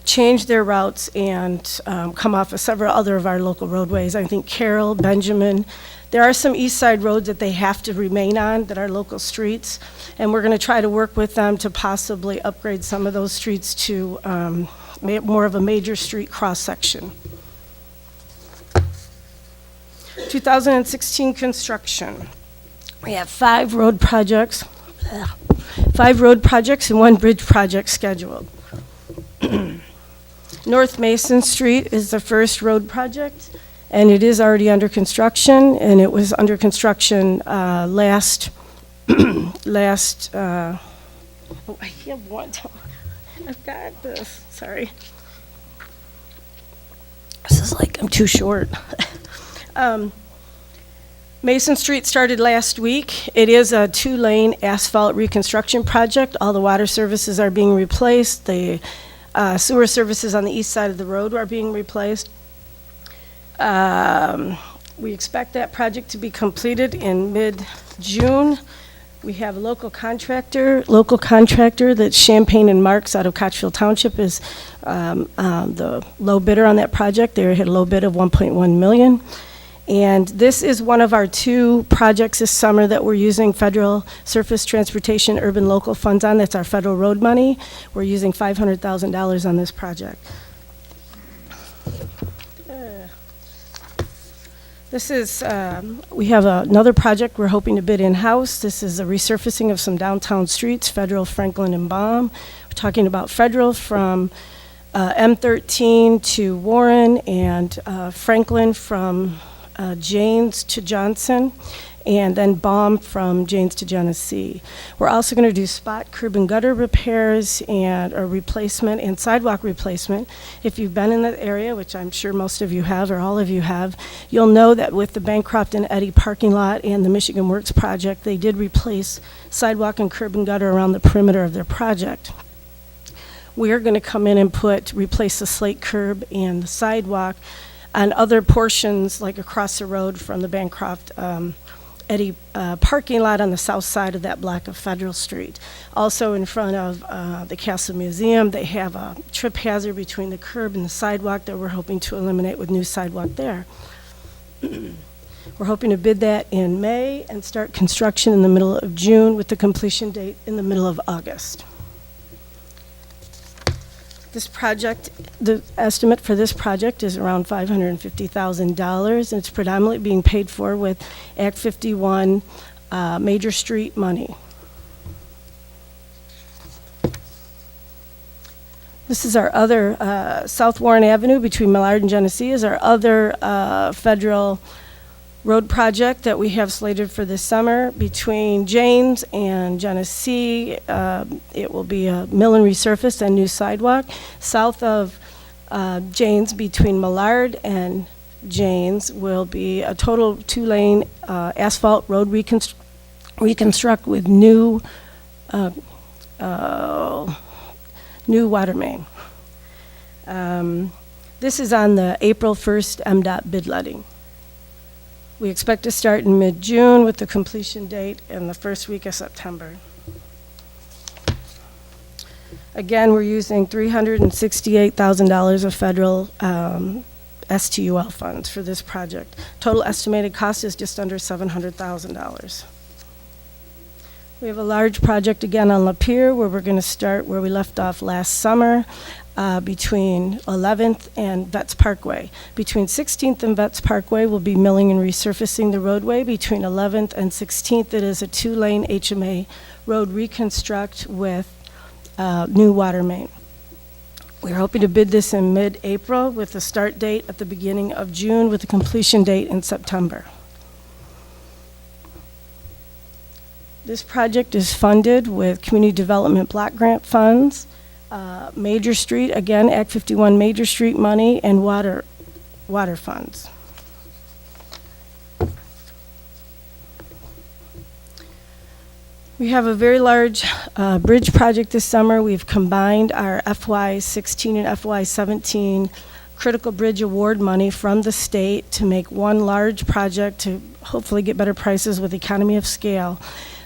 change their routes and come off of several other of our local roadways. I think Carroll, Benjamin. There are some east side roads that they have to remain on that are local streets, and we're going to try to work with them to possibly upgrade some of those streets to more of a major street cross-section. 2016 construction. We have 5 road projects and 1 bridge project scheduled. North Mason Street is the first road project, and it is already under construction, and it was under construction last, oh, I have one. I've got this, sorry. This is like, I'm too short. Mason Street started last week. It is a 2-lane asphalt reconstruction project. All the water services are being replaced. The sewer services on the east side of the road are being replaced. We expect that project to be completed in mid-June. We have a local contractor that's Champagne and Marks out of Cotchville Township is the low bidder on that project. They had a low bid of $1.1 million. And this is one of our 2 projects this summer that we're using federal surface transportation urban local funds on. That's our federal road money. We're using $500,000 on this project. This is, we have another project we're hoping to bid in-house. This is a resurfacing of some downtown streets, Federal, Franklin, and Baum. We're talking about Federal from M13 to Warren, and Franklin from Janes to Johnson, and then Baum from Janes to Genesee. We're also going to do spot curb and gutter repairs and a replacement and sidewalk replacement. If you've been in that area, which I'm sure most of you have or all of you have, you'll know that with the Bancroft and Eddy parking lot and the Michigan Works project, they did replace sidewalk and curb and gutter around the perimeter of their project. We are going to come in and replace the slate curb and the sidewalk on other portions, like across the road from the Bancroft Eddy parking lot on the south side of that block of Federal Street. Also in front of the Castle Museum, they have a trip hazard between the curb and the sidewalk that we're hoping to eliminate with new sidewalk there. We're hoping to bid that in May and start construction in the middle of June with the completion date in the middle of August. This project, the estimate for this project is around $550,000, and it's predominantly being paid for with Act 51 major street money. This is our other, South Warren Avenue between Millard and Genesee is our other federal road project that we have slated for this summer. Between James and Genesee, it will be a mill and resurface and new sidewalk. South of James, between Millard and Janes, will be a total 2-lane asphalt road reconstruct with new water main. This is on the April 1st MDOT bid letting. We expect to start in mid-June with the completion date in the first week of September. Again, we're using $368,000 of federal STUL funds for this project. Total estimated cost is just under $700,000. We have a large project again on Lapeer where we're going to start where we left off last summer between 11th and Vets Parkway. Between 16th and Vets Parkway, we'll be milling and resurfacing the roadway. Between 11th and 16th, it is a 2-lane HMA road reconstruct with new water main. We're hoping to bid this in mid-April with a start date at the beginning of June with a completion date in September. This project is funded with Community Development Block Grant funds, Major Street, again, Act 51 Major Street money, and water funds. We have a very large bridge project this summer. We've combined our FY16 and FY17 critical bridge award money from the state to make one large project to hopefully get better prices with economy of scale.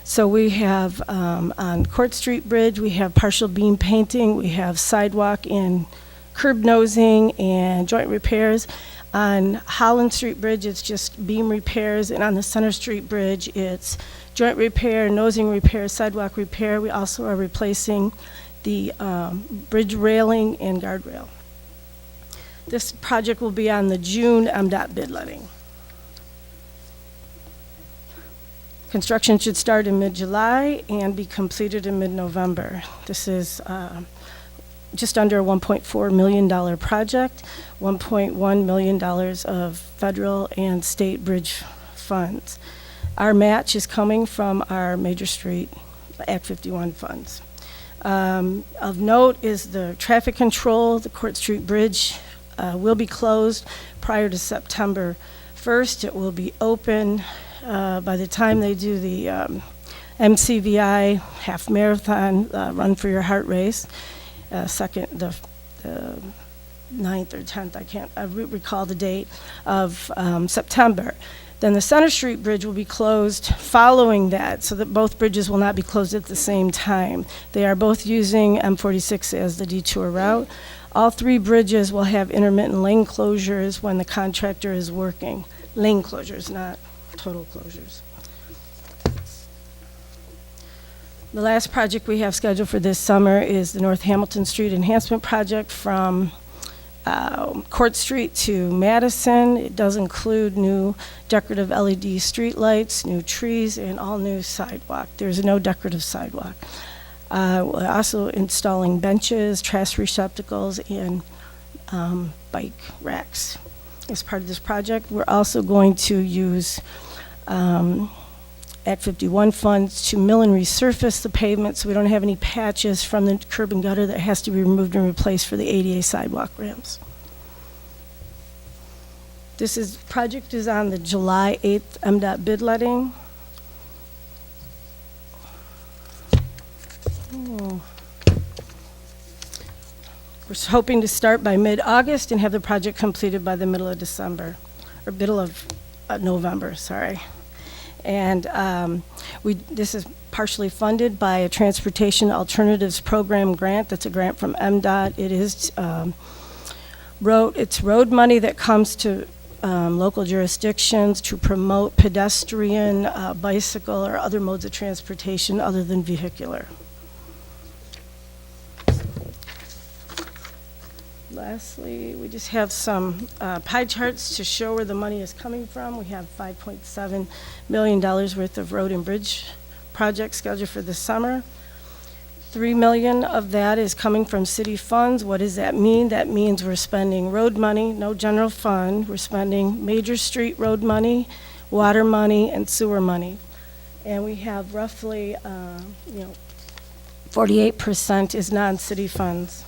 So we have on Court Street Bridge, we have partial beam painting, we have sidewalk and curb nosing and joint repairs. On Holland Street Bridge, it's just beam repairs, and on the Center Street Bridge, it's joint repair, nosing repair, sidewalk repair. We also are replacing the bridge railing and guardrail. This project will be on the June MDOT bid letting. Construction should start in mid-July and be completed in mid-November. This is just under a $1.4 million project, $1.1 million of federal and state bridge funds. Our match is coming from our Major Street Act 51 funds. Of note is the traffic control. The Court Street Bridge will be closed prior to September 1st. It will be open by the time they do the MCVI half marathon Run for Your Heart race, the 9th or 10th, I can't recall the date, of September. Then the Center Street Bridge will be closed following that, so that both bridges will not be closed at the same time. They are both using M46 as the detour route. All 3 bridges will have intermittent lane closures when the contractor is working. Lane closures, not total closures. The last project we have scheduled for this summer is the North Hamilton Street Enhancement Project from Court Street to Madison. It does include new decorative LED streetlights, new trees, and all new sidewalk. There's no decorative sidewalk. We're also installing benches, trash receptacles, and bike racks. As part of this project, we're also going to use Act 51 funds to mill and resurface the pavement so we don't have any patches from the curb and gutter that has to be removed and replaced for the ADA sidewalk ramps. This project is on the July 8th MDOT bid letting. We're hoping to start by mid-August and have the project completed by the middle of December, or middle of November, sorry. And this is partially funded by a Transportation Alternatives Program grant. That's a grant from MDOT. It is road money that comes to local jurisdictions to promote pedestrian, bicycle, or other modes of transportation other than vehicular. Lastly, we just have some pie charts to show where the money is coming from. We have $5.7 million worth of road and bridge projects scheduled for this summer. $3 million of that is coming from city funds. What does that mean? That means we're spending road money, no general fund. We're spending major street road money, water money, and sewer money. And we have roughly, 48% is non-city funds.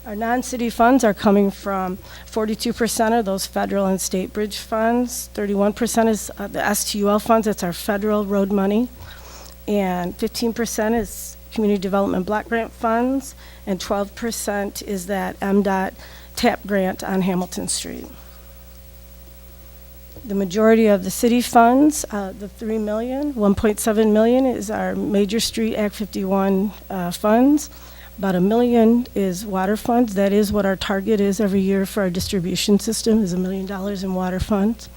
Our non-city funds are coming from 42% of those federal and state bridge funds, 31% is the STUL funds, that's our federal road money, and 15% is community development block grant funds, and 12% is that MDOT TAP grant on Hamilton Street. The majority of the city funds, the $3 million, $1.7 million is our major street Act 51 funds. About $1 million is water funds. That is what our target is every year for our distribution system, is $1 million in water funds.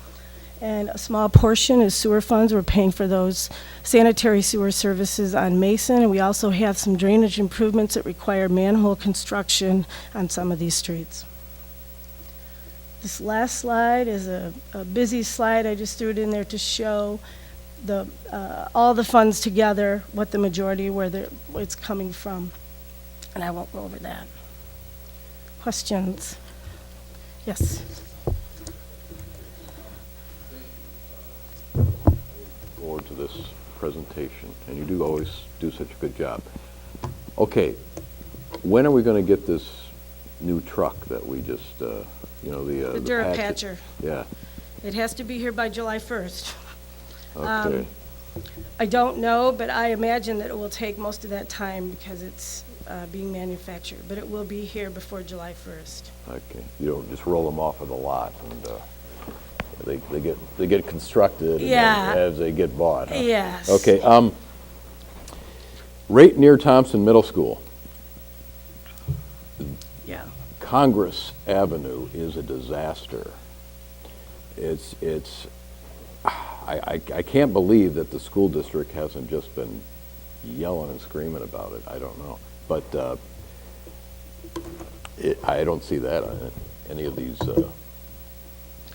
And a small portion is sewer funds. We're paying for those sanitary sewer services on Mason, and we also have some drainage improvements that require manhole construction on some of these streets. This last slide is a busy slide. I just threw it in there to show all the funds together, what the majority, where it's coming from. And I won't go over that. Questions? Yes. Forward to this presentation, and you do always do such a good job. Okay, when are we going to get this new truck that we just, the Durapatcher. Yeah. It has to be here by July 1st. Okay. I don't know, but I imagine that it will take most of that time because it's being manufactured, but it will be here before July 1st. Okay. You don't just roll them off of the lot and they get constructed and Yeah. then as they get bought. Huh? Yes. Okay. Right near Thompson Middle School, Yeah. Congress Avenue is a disaster. I can't believe that the school district hasn't just been yelling and screaming about it. I don't know. But I don't see that on any of these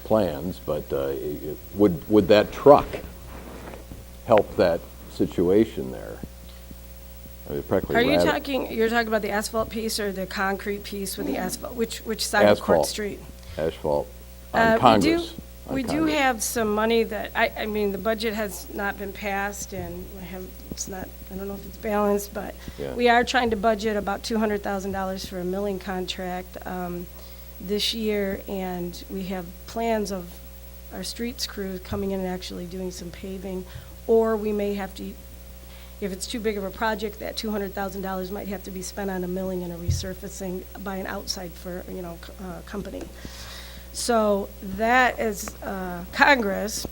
plans, but would that truck help that situation there? I mean, practically You're talking about the asphalt piece or the concrete piece with the asphalt? Which side of Court Street? Asphalt on Congress. We do have some money that, I mean, the budget has not been passed and I don't know if it's balanced, but Yeah. we are trying to budget about $200,000 for a milling contract this year, and we have plans of our streets crew coming in and actually doing some paving, or we may have to, if it's too big of a project, that $200,000 might have to be spent on a milling and a resurfacing by an outside company. So that is Congress.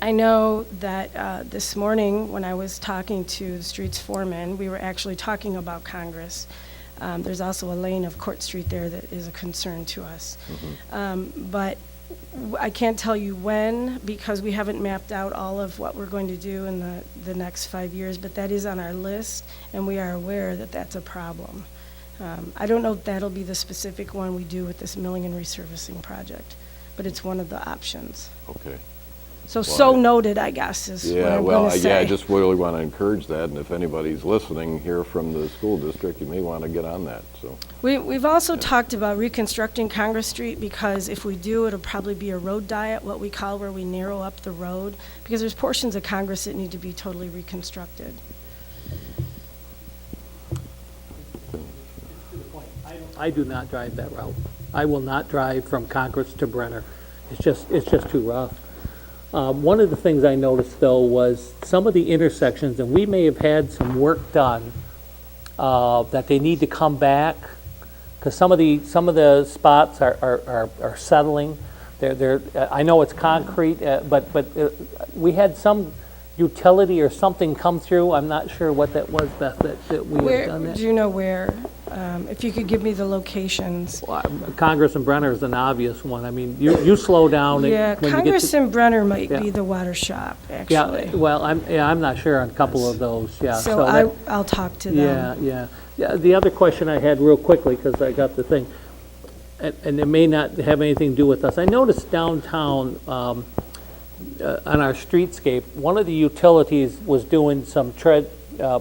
I know that this morning when I was talking to the streets foreman, we were actually talking about Congress. There's also a lane of Court Street there that is a concern to us. But I can't tell you when because we haven't mapped out all of what we're going to do in the next 5 years, but that is on our list and we are aware that that's a problem. I don't know if that'll be the specific one we do with this milling and resurfacing project, but it's one of the options. Okay. So noted, I guess, is what I'm going to say. I just really want to encourage that, and if anybody's listening here from the school district, you may want to get on that, so. We've also talked about reconstructing Congress Street because if we do, it'll probably be a road diet, what we call where we narrow up the road, because there's portions of Congress that need to be totally reconstructed. I do not drive that route. I will not drive from Congress to Brenner. It's just too rough. One of the things I noticed though was some of the intersections, and we may have had some work done that they need to come back because some of the spots are settling. I know it's concrete, but we had some utility or something come through. I'm not sure what that was, Beth, that we have done that. Do you know where? If you could give me the locations. Congress and Brenner is an obvious one. I mean, you slow down. Yeah, when Congress you get and Brenner might Yeah. be the water shop, actually. Yeah, well, I'm not sure on a couple of those, yeah. So I'll talk to them. Yeah. The other question I had real quickly, because I got the thing, and it may not have anything to do with us. I noticed downtown, on our streetscape, one of the utilities was doing some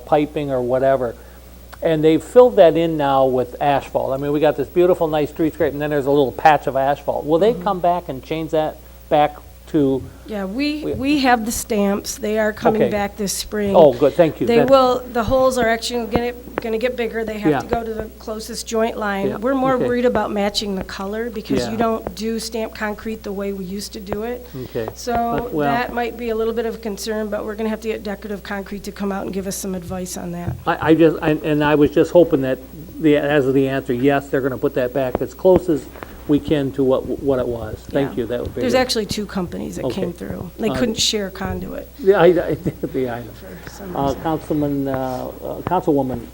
piping or whatever. And they've filled that in now with asphalt. I mean, we got this beautiful, nice streetscape, and then there's a little patch of asphalt. Will they come back and change that back to? Yeah, we have the stamps. They are coming Okay. back this spring. Oh, good, thank you. They That- will, the holes are actually gonna get bigger. They Yeah. have to go to the closest joint Yeah, line. We're more okay. worried about matching the color because Yeah. you don't do stamped concrete the way we used to do it. Okay. So But, well- that might be a little bit of a concern, but we're gonna have to get decorative concrete to come out and give us some advice on that. I was just hoping that, as of the answer, yes, they're gonna put that back as close as we can to what it was. Thank Yeah. you, that would be. There's good. actually two companies that came Okay. through. They Uh, couldn't share conduit. Yeah, I know. For some reason. Councilwoman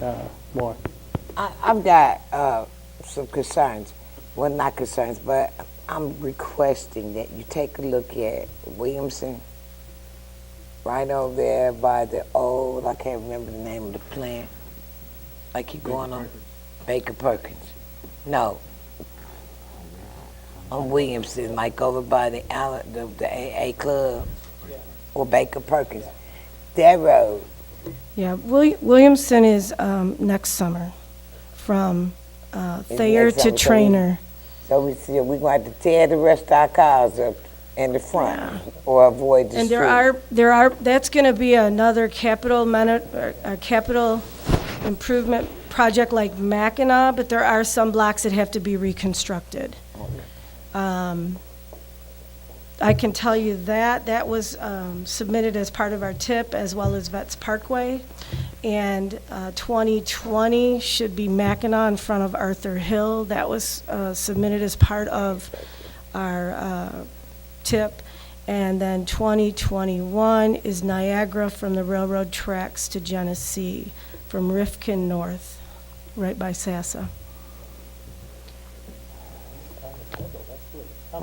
Moore. I've got some concerns. Well, not concerns, but I'm requesting that you take a look at Williamson, right over there by the old, I can't remember the name of the plant. I keep going on. Baker Perkins. No. On Williamson, like over by the AA Club or Baker Perkins. That road. Yeah, Williamson is next summer, from Thayer next to summer, Trainer. So we're going to have to tear the rest of our cars up in the front or avoid the And street. there are, that's gonna be another capital improvement project like Mackinac, but there are some blocks that have to be reconstructed. I can tell you that was submitted as part of our TIP as well as Vets Parkway. And 2020 should be Mackinac in front of Arthur Hill. That was submitted as part of our TIP. And then 2021 is Niagara from the railroad tracks to Genesee, from Rifkin North, right by Sassa. I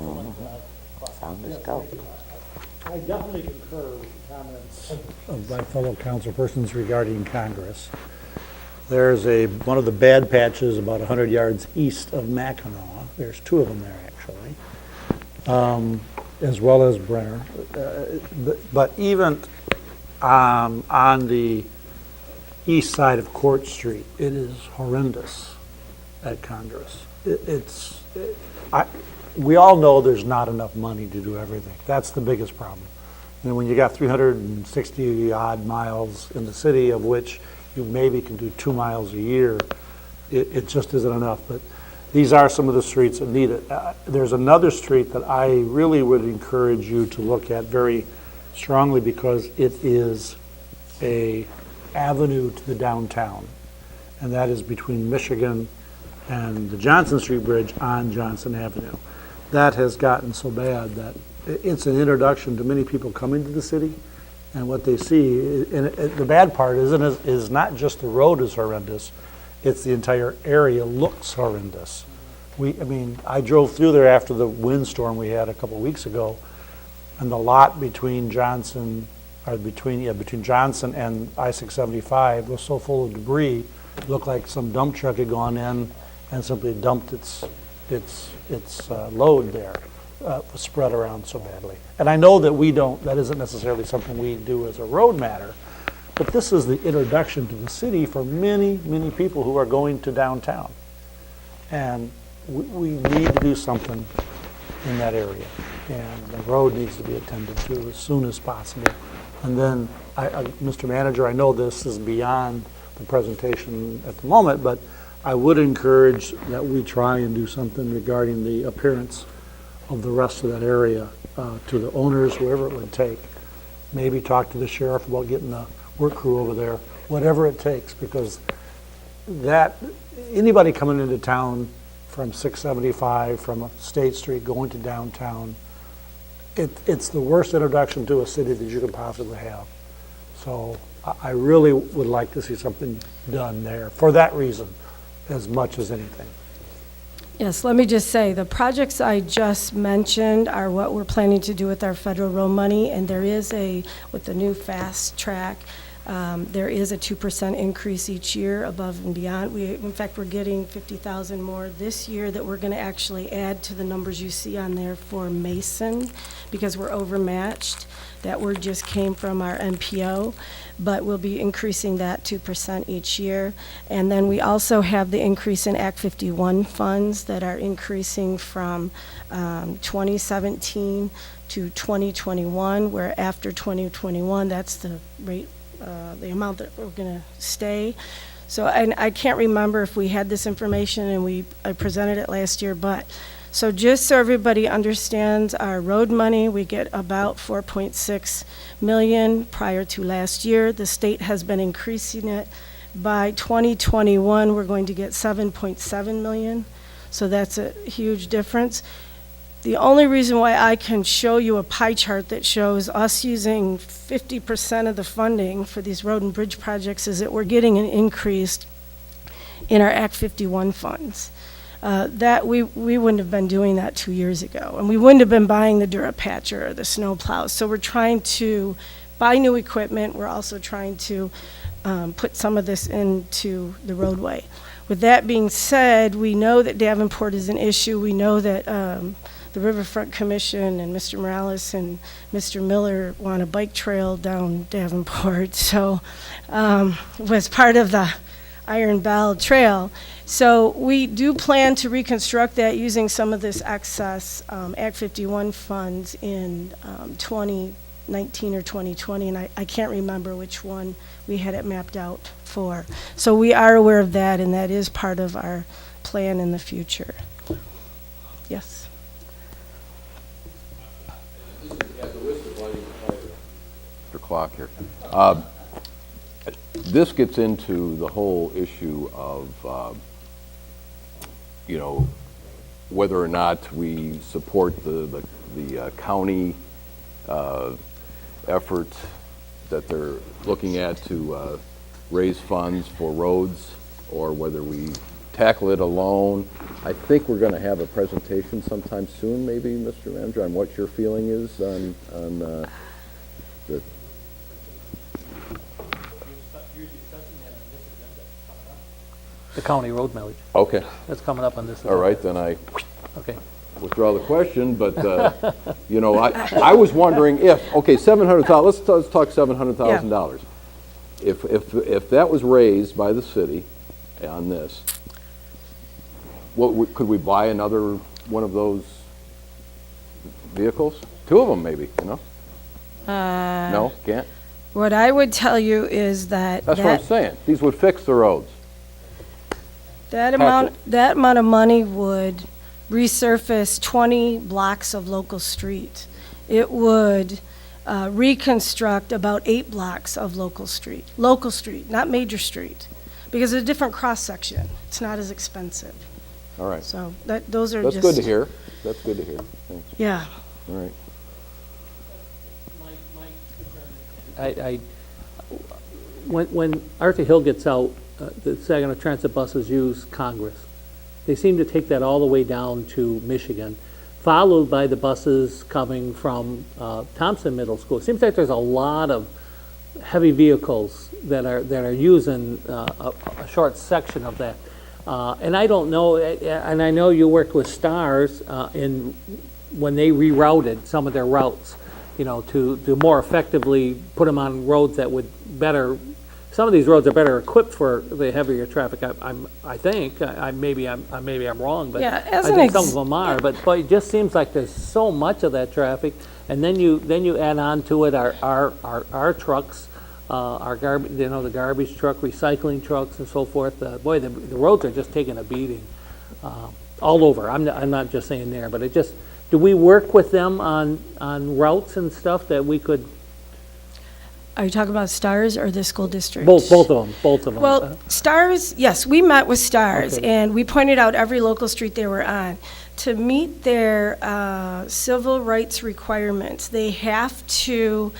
definitely concur with the comments of my fellow councilpersons regarding Congress. There's one of the bad patches about 100 yards east of Mackinac. There's two of them there, actually, as well as Brenner. But even on the east side of Court Street, it is horrendous at Congress. We all know there's not enough money to do everything. That's the biggest problem. And when you got 360 odd miles in the city, of which you maybe can do 2 miles a year, it just isn't enough. But these are some of the streets that need it. There's another street that I really would encourage you to look at very strongly because it is a avenue to the downtown, and that is between Michigan and the Johnson Street Bridge on Johnson Avenue. That has gotten so bad that it's an introduction to many people coming to the city, and what they see, and the bad part is not just the road is horrendous, it's the entire area looks horrendous. I drove through there after the windstorm we had a couple weeks ago, and the lot between Johnson and I-675 was so full of debris, it looked like some dump truck had gone in and simply dumped its load there, spread around so badly. And I know that isn't necessarily something we do as a road matter, but this is the introduction to the city for many, many people who are going to downtown. And we need to do something in that area. And the road needs to be attended to as soon as possible. And then, Mr. Manager, I know this is beyond the presentation at the moment, but I would encourage that we try and do something regarding the appearance of the rest of that area to the owners, whoever it would take. Maybe talk to the sheriff about getting a work crew over there, whatever it takes, because anybody coming into town from 675, from State Street going to downtown, it's the worst introduction to a city that you could possibly have. So I really would like to see something done there for that reason, as much as anything. Yes, let me just say, the projects I just mentioned are what we're planning to do with our federal road money, and there is with the new fast track, There is a 2% increase each year above and beyond. In fact, we're getting 50,000 more this year that we're going to actually add to the numbers you see on there for Mason because we're overmatched. That word just came from our MPO, but we'll be increasing that 2% each year. And then we also have the increase in Act 51 funds that are increasing from 2017 to 2021, where after 2021, that's the rate, the amount that we're going to stay. So I can't remember if we had this information and I presented it last year, but so just so everybody understands our road money, we get about 4.6 million prior to last year. The state has been increasing it. By 2021, we're going to get 7.7 million. So that's a huge difference. The only reason why I can show you a pie chart that shows us using 50% of the funding for these road and bridge projects is that we're getting an increase in our Act 51 funds. That we wouldn't have been doing that 2 years ago, and we wouldn't have been buying the Durapatcher or the snow plows. So we're trying to buy new equipment. We're also trying to put some of this into the roadway. With that being said, we know that Davenport is an issue. We know that the Riverfront Commission and Mr. Morales and Mr. Miller want a bike trail down Davenport. So was part of the Iron Bell Trail. So we do plan to reconstruct that using some of this excess Act 51 funds in 2019 or 2020, and I can't remember which one we had it mapped out for. So we are aware of that, and that is part of our plan in the future. Yes? Mr. Clock here. This gets into the whole issue of, whether or not we support the county effort that they're looking at to raise funds for roads, or whether we tackle it alone. I think we're going to have a presentation sometime soon, maybe, Mr. Manager, on what your feeling is on the. The county road millage. Okay. That's coming up on this. All right, then I okay. withdraw the question, but, I was wondering if, okay, $700,000, let's talk $700,000. If that was raised by the city on this, could we buy another one of those vehicles? Two of them, maybe, No, can't? What I would tell you is that That's what I'm saying. These would fix the roads. that amount of money would resurface 20 blocks of local street. It would reconstruct about 8 blocks of local street, not major street, because it's a different cross section. It's not as expensive. All right. So those are That's just. good to hear. That's good to hear. Thanks. Yeah. All right. When Arthur Hill gets out, the Saginaw Transit buses use Congress. They seem to take that all the way down to Michigan, followed by the buses coming from Thompson Middle School. It seems like there's a lot of heavy vehicles that are using a short section of that. And I don't know, and I know you worked with STARS when they rerouted some of their routes, to more effectively put them on roads that would better. Some of these roads are better equipped for the heavier traffic. I think. Maybe I'm wrong, but Yeah, I think some of them are. But it just seems like there's so much of that traffic, and then you add on to it our trucks, our garbage, the garbage truck, recycling trucks, and so forth. Boy, the roads are just taking a beating all over. I'm not just saying there, but it just. Do we work with them on routes and stuff that we could? Are you talking about STARS or the school district? Both of them. Well, STARS, yes, we met with STARS, Okay. and we pointed out every local street they were on. To meet their civil rights requirements, they have to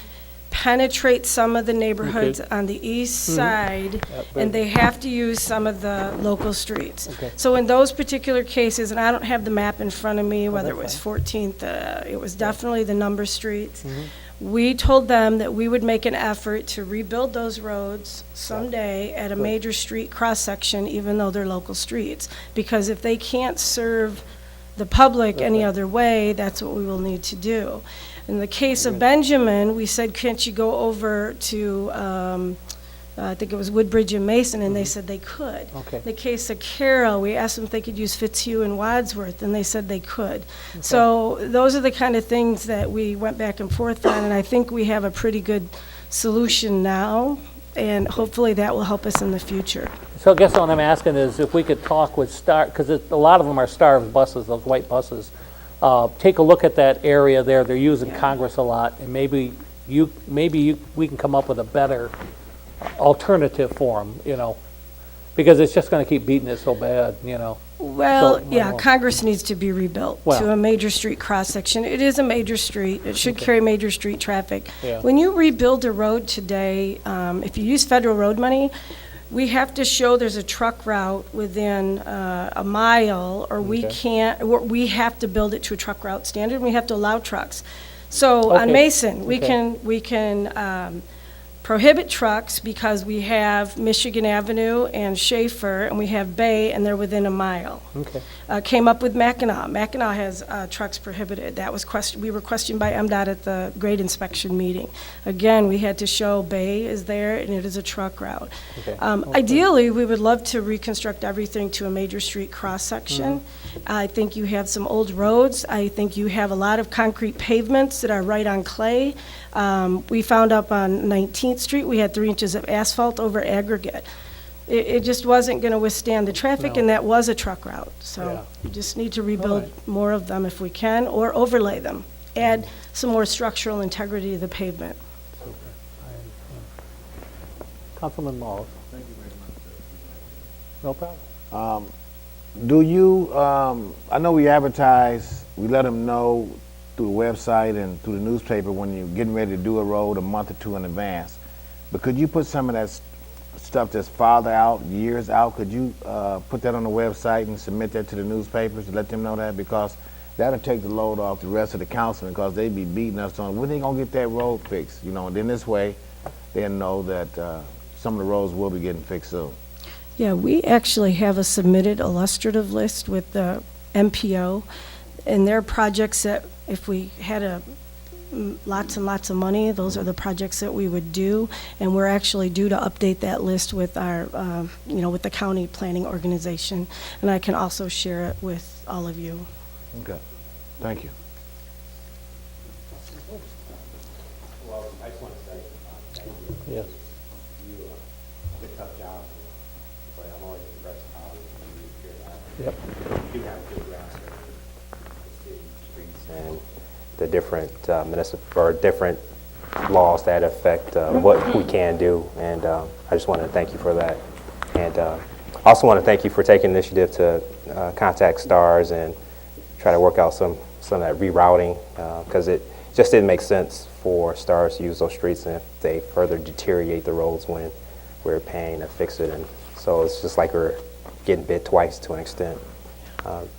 penetrate some of the neighborhoods on the east side, and they have to use some of the local streets. Okay. So in those particular cases, and I don't have the map in front of me, whether it was 14th, it was definitely the number streets. We told them that we would make an effort to rebuild those roads someday at a major street cross-section, even though they're local streets. Because if they can't serve the public any other way, that's what we will need to do. In the case of Benjamin, we said, can't you go over to, I think it was Woodbridge and Mason, and they said they could. Okay. In the case of Carroll, we asked them if they could use Fitzhugh and Wadsworth, and they said they could. So those are the kind of things that we went back and forth on, and I think we have a pretty good solution now, and hopefully that will help us in the future. So I guess what I'm asking is if we could talk with Star, because a lot of them are Star buses, those white buses. Take a look at that area there. They're using Congress a lot, and maybe we can come up with a better alternative for them, you know, because it's just going to keep beating it so bad, you know. Well, So, yeah, Congress needs to be rebuilt to a major street cross-section. It is a major street. It should carry major street traffic. Yeah. When you rebuild a road today, if you use federal road money, we have to show there's a truck route within a mile, or we have to build it to a truck route standard, and we have to allow trucks. So on Mason, we can prohibit trucks because we have Michigan Avenue and Schaefer, and we have Bay, and they're within a mile. Okay. Came up with Mackinac. Mackinac has trucks prohibited. That was we were questioned by MDOT at the grade inspection meeting. Again, we had to show Bay is there, and it is a truck route. Okay. Ideally, we would love to reconstruct everything to a major street cross-section. I think you have some old roads. I think you have a lot of concrete pavements that are right on clay. We found up on 19th Street, we had 3 inches of asphalt over aggregate. It just wasn't going to withstand the traffic, and that was a truck route. So you just need to rebuild more of them if we can, or overlay them. Add some more structural integrity to the pavement. Councilman Malls. Thank you very much. No problem. Do you, I know we advertise, we let them know through the website and through the newspaper when you're getting ready to do a road a month or two in advance. But could you put some of that stuff that's farther out, years out, could you put that on the website and submit that to the newspapers to let them know that? Because that'll take the load off the rest of the councilmen, because they be beating us on, when they gonna get that road fixed? You know, and then this way, they'll know that some of the roads will be getting fixed soon. Yeah, we actually have a submitted illustrative list with the MPO, and there are projects that if we had lots and lots of money, those are the projects that we would do, and we're actually due to update that list with our, with the county planning organization, and I can also share it with all of you. Okay, thank you. Well, I just want to say thank you. Yes. You did a tough job, but I'm always impressed how you do that. Yep. You do have a good grasp of the city streets and the different municipal or different laws that affect what we can do, and I just want to thank you for that. And I also want to thank you for taking initiative to contact STARS and try to work out some of that rerouting, because it just didn't make sense for STARS to use those streets, and if they further deteriorate the roads when we're paying to fix it. And so it's just like we're getting bit twice to an extent.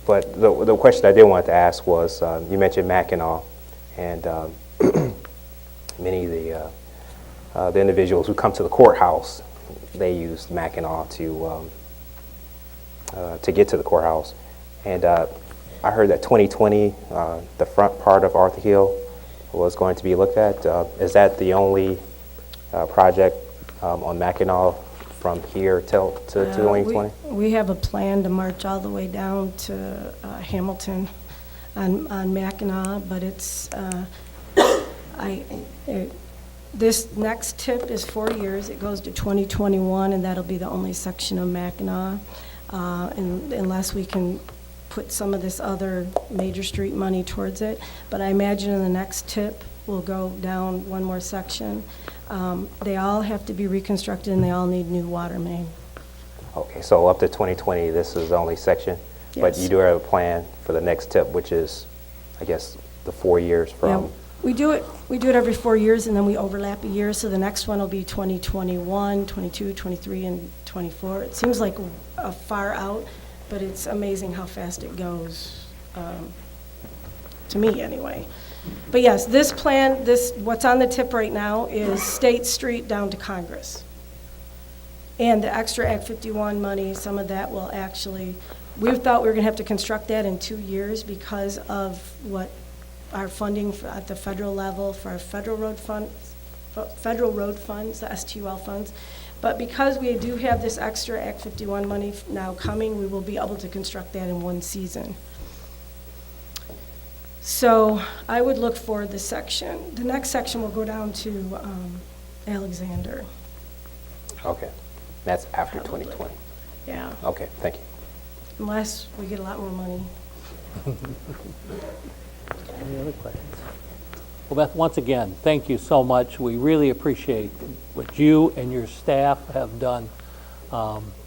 But the question I did want to ask was, you mentioned Mackinac, and many of the individuals who come to the courthouse, they use Mackinac to get to the courthouse. And I heard that 2020, the front part of Arthur Hill was going to be looked at. Is that the only project on Mackinac from here to 2020? We have a plan to march all the way down to Hamilton on Mackinac, but it's, this next tip is 4 years. It goes to 2021, and that'll be the only section of Mackinac, unless we can put some of this other major street money towards it. But I imagine in the next tip, we'll go down one more section. They all have to be reconstructed, and they all need new water main. Okay, so up to 2020, this is the only section? Yes. But you do have a plan for the next tip, which is, I guess, the 4 years from... We do it every 4 years, and then we overlap a year, so the next one will be 2021, 22, 23, and 24. It seems like a far out, but it's amazing how fast it goes, to me anyway. But yes, this plan, what's on the tip right now is State Street down to Congress. And the extra Act 51 money, some of that will actually, we thought we were gonna have to construct that in 2 years because of what our funding at the federal level for our federal road funds, the STUL funds. But because we do have this extra Act 51 money now coming, we will be able to construct that in 1 season. So I would look for the section. The next section will go down to Alexander. Okay. That's after 2020. Yeah, Okay, thank you. unless we get a lot more money. Any other questions? Well, Beth, once again, thank you so much. We really appreciate what you and your staff have done.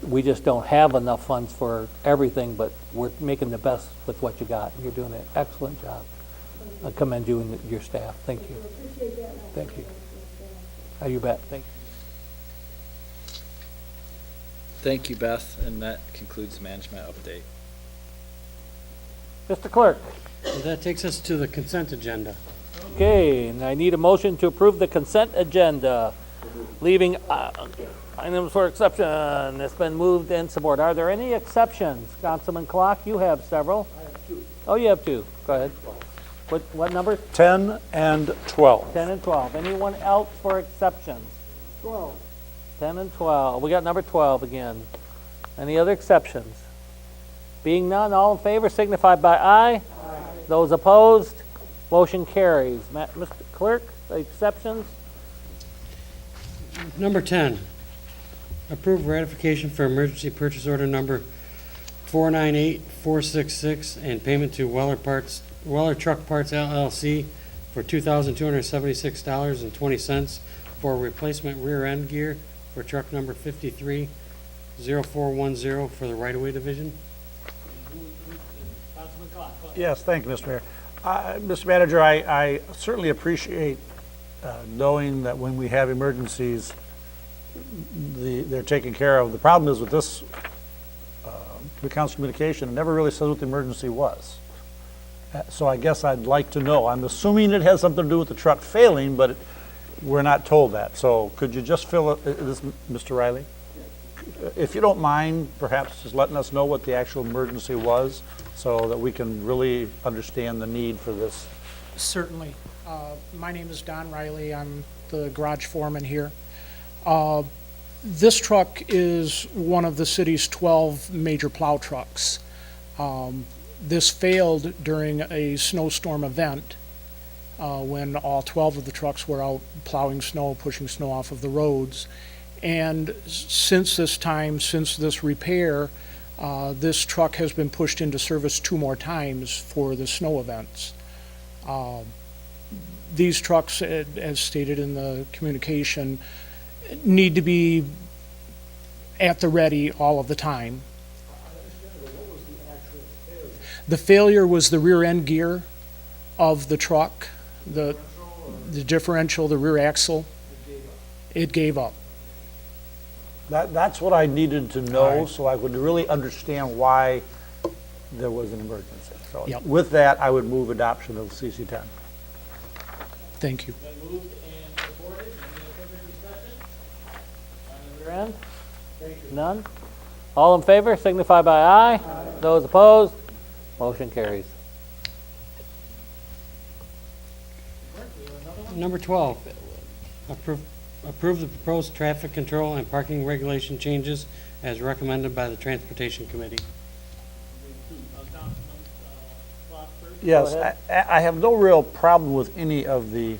We just don't have enough funds for everything, but we're making the best with what you got. You're doing an excellent job. I commend you and your staff. Thank you. Thank you. Oh, you bet. Thank you. Thank you, Beth, and that concludes the management update. Mr. Clerk. And that takes us to the consent agenda. Okay, and I need a motion to approve the consent agenda, leaving items for exception. It's been moved and supported. Are there any exceptions? Councilman Clark, you have several. I have 2. Oh, you have 2. Go ahead. What number? 10 and 12. 10 and 12. Anyone else for exceptions? 12. 10 and 12. We got number 12 again. Any other exceptions? Being none, all in favor signify by aye. Aye. Those opposed, motion carries. Mr. Clerk, the exceptions? Number 10, approve ratification for emergency purchase order number 498466 and payment to Weller Truck Parts LLC for $2,276.20 for replacement rear end gear for truck number 530410 for the right-of-way division. Yes, thank you, Mr. Mayor. Mr. Manager, I certainly appreciate knowing that when we have emergencies, they're taken care of. The problem is with this, the council communication, it never really says what the emergency was. So I guess I'd like to know. I'm assuming it has something to do with the truck failing, but we're not told that. So could you just fill this, Mr. Riley? If you don't mind, perhaps just letting us know what the actual emergency was so that we can really understand the need for this. Certainly. My name is Don Riley. I'm the garage foreman here. This truck is one of the city's 12 major plow trucks. This failed during a snowstorm event when all 12 of the trucks were out plowing snow, pushing snow off of the roads. And since this time, since this repair, this truck has been pushed into service 2 more times for the snow events. These trucks, as stated in the communication, need to be at the ready all of the time. The failure was the rear end gear of the truck, the differential, the rear axle. It gave up. That's what I needed to know, so I would really understand why there was an emergency. So Yep. with that, I would move adoption of CC10. Thank you. Been moved and supported. Any further discussion? On the other end? None? All in favor signify by aye. Aye. Those opposed, motion carries. Number 12, approve the proposed traffic control and parking regulation changes as recommended by the Transportation Committee. Yes, I have no real problem with any of the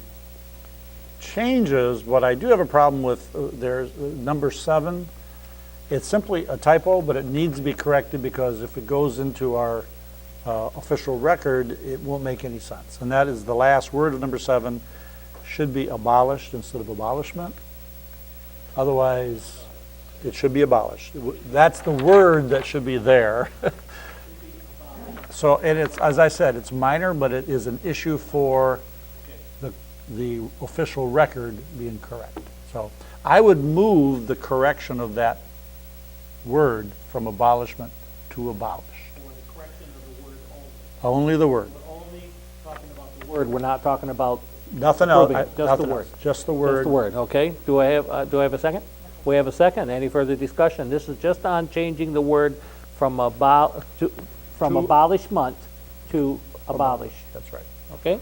changes. What I do have a problem with, there's number 7. It's simply a typo, but it needs to be corrected because if it goes into our official record, it won't make any sense. And that is the last word of number 7 should be abolished instead of abolishment. Otherwise, it should be abolished. That's the word that should be there. So, and it's, as I said, it's minor, but it is an issue for the the official record be incorrect. So I would move the correction of that word from abolishment to abolished. Only the word. Only talking about the word, we're not talking about Nothing else. approving it, just Nothing the else. word. Just the Just word. the word, okay. Do I have a second? We have a second. Any further discussion? This is just on changing the word from abolishment to abolish. That's right. Okay?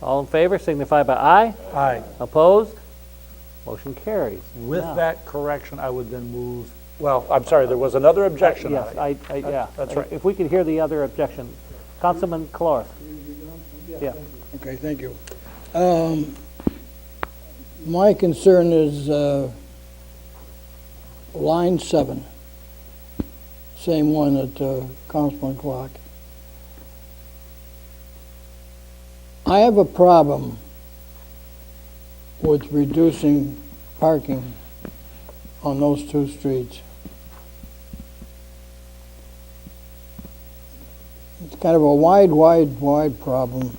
All in favor signify by aye. Aye. Opposed? Motion carries. With Now- that correction, I would then move, well, I'm sorry, there was another objection on Yes, it. yeah. That's right. If we could hear the other objection. Councilman Clark. Yeah. Okay, thank you. My concern is line 7, same one that Councilman Clark. I have a problem with reducing parking on those two streets. It's kind of a wide problem.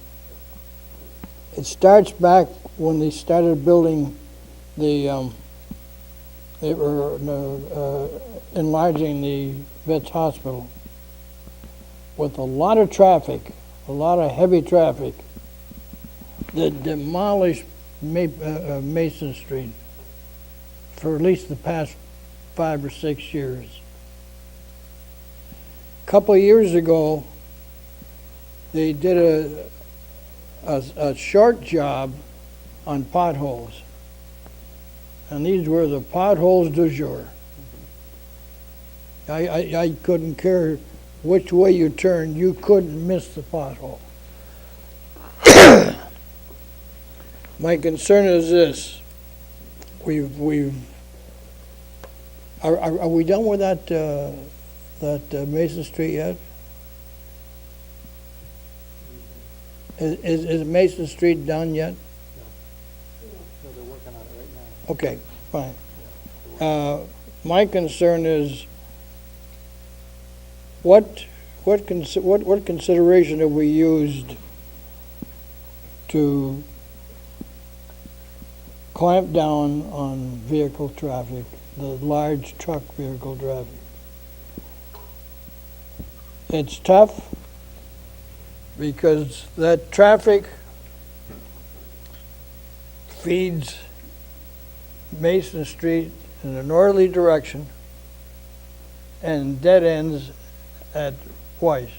It starts back when they started building enlarging the Vets Hospital with a lot of traffic, a lot of heavy traffic that demolished Mason Street for at least the past 5 or 6 years. A couple of years ago, they did a short job on potholes. And these were the potholes du jour. I couldn't care which way you turned, you couldn't miss the pothole. My concern is this. Are we done with that Mason Street yet? Is Mason Street done yet? No, they're working on it right now. Okay, fine. My concern is what consideration have we used to clamp down on vehicle traffic, the large truck vehicle traffic? It's tough because that traffic feeds Mason Street in a northerly direction and dead ends at Weiss.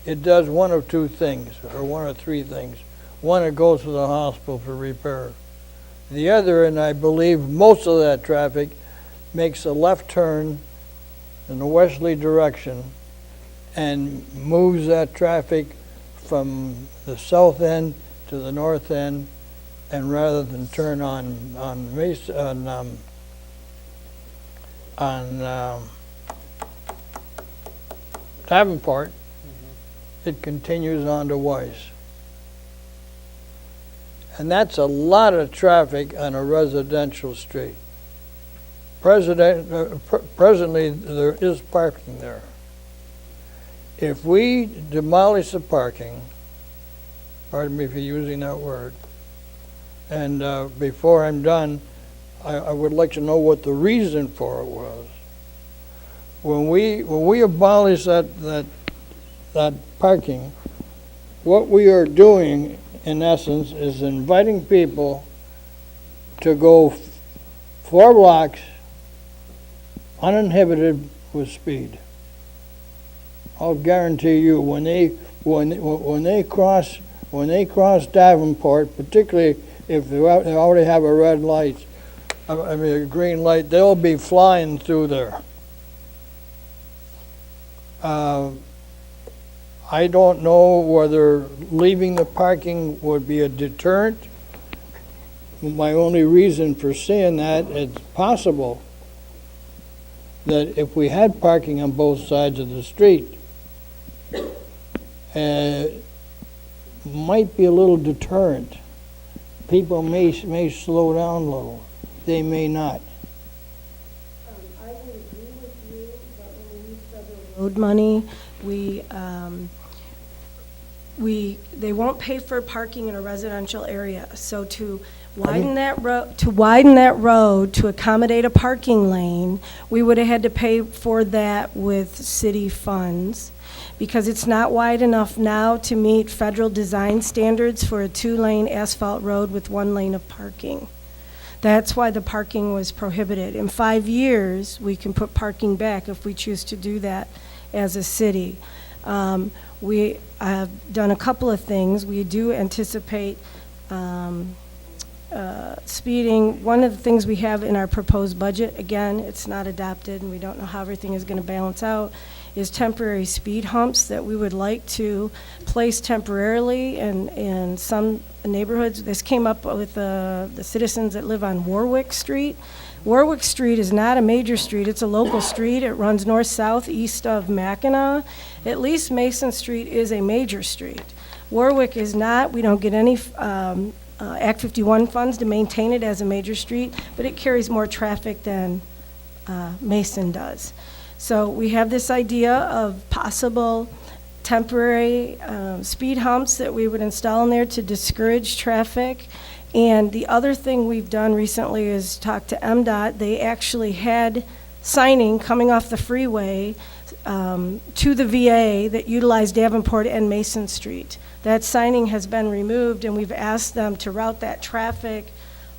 It does one of two things, or one of three things. One, it goes to the hospital for repair. The other, and I believe most of that traffic, makes a left turn in the westerly direction and moves that traffic from the south end to the north end, and rather than turn on Davenport, it continues on to Weiss. And that's a lot of traffic on a residential street. Presently, there is parking there. If we demolish the parking, pardon me for using that word, and before I'm done, I would like to know what the reason for it was. When we abolish that parking, what we are doing, in essence, is inviting people to go 4 blocks uninhibited with speed. I'll guarantee you, when they cross Davenport, particularly if they already have a red light, a green light, they'll be flying through there. I don't know whether leaving the parking would be a deterrent. My only reason for saying that, it's possible that if we had parking on both sides of the street, might be a little deterrent. People may slow down a little. They may not. I would agree with you, but when we use federal road money, they won't pay for parking in a residential area. So to widen that road to accommodate a parking lane, we would have had to pay for that with city funds, because it's not wide enough now to meet federal design standards for a 2-lane asphalt road with 1 lane of parking. That's why the parking was prohibited. In 5 years, we can put parking back if we choose to do that as a city. We have done a couple of things. We do anticipate speeding. One of the things we have in our proposed budget, again, it's not adopted and we don't know how everything is going to balance out, is temporary speed humps that we would like to place temporarily in some neighborhoods. This came up with the citizens that live on Warwick Street. Warwick Street is not a major street, it's a local street. It runs north-south east of Mackinac. At least Mason Street is a major street. Warwick is not. We don't get any Act 51 funds to maintain it as a major street, but it carries more traffic than Mason does. So we have this idea of possible temporary speed humps that we would install in there to discourage traffic. And the other thing we've done recently is talk to MDOT. They actually had signing coming off the freeway to the VA that utilized Davenport and Mason Street. That signing has been removed, and we've asked them to route that traffic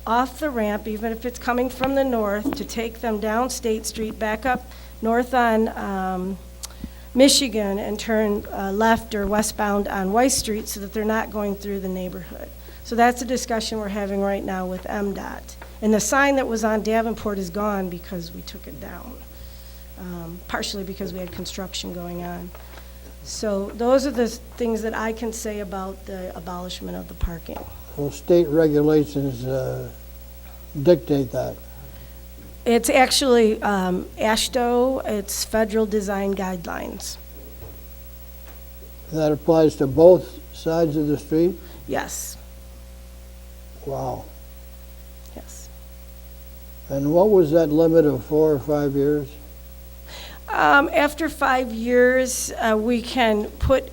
off the ramp, even if it's coming from the north, to take them down State Street, back up north on Michigan, and turn left or westbound on Weiss Street so that they're not going through the neighborhood. So that's a discussion we're having right now with MDOT. And the sign that was on Davenport is gone because we took it down, partially because we had construction going on. So those are the things that I can say about the abolishment of the parking. Well, state regulations dictate that. It's actually AASHTO, it's federal design guidelines. That applies to both sides of the street? Yes. Wow. Yes. And what was that limit of 4 or 5 years? After 5 years, we can put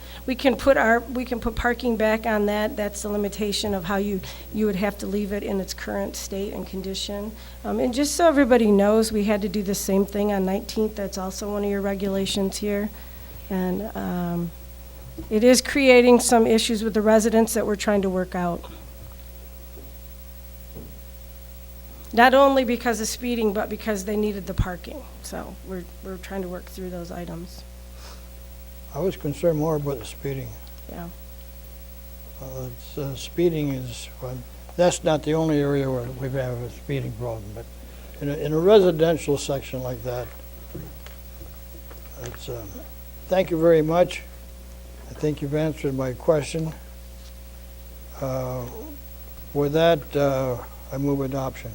parking back on that. That's the limitation of how you would have to leave it in its current state and condition. And just so everybody knows, we had to do the same thing on 19th. That's also one of your regulations here. And it is creating some issues with the residents that we're trying to work out. Not only because of speeding, but because they needed the parking. So we're trying to work through those items. I was concerned more about the speeding. Yeah. Speeding is, that's not the only area where we have a speeding problem, but in a residential section like that, it's, thank you very much. I think you've answered my question. With that, I move adoption.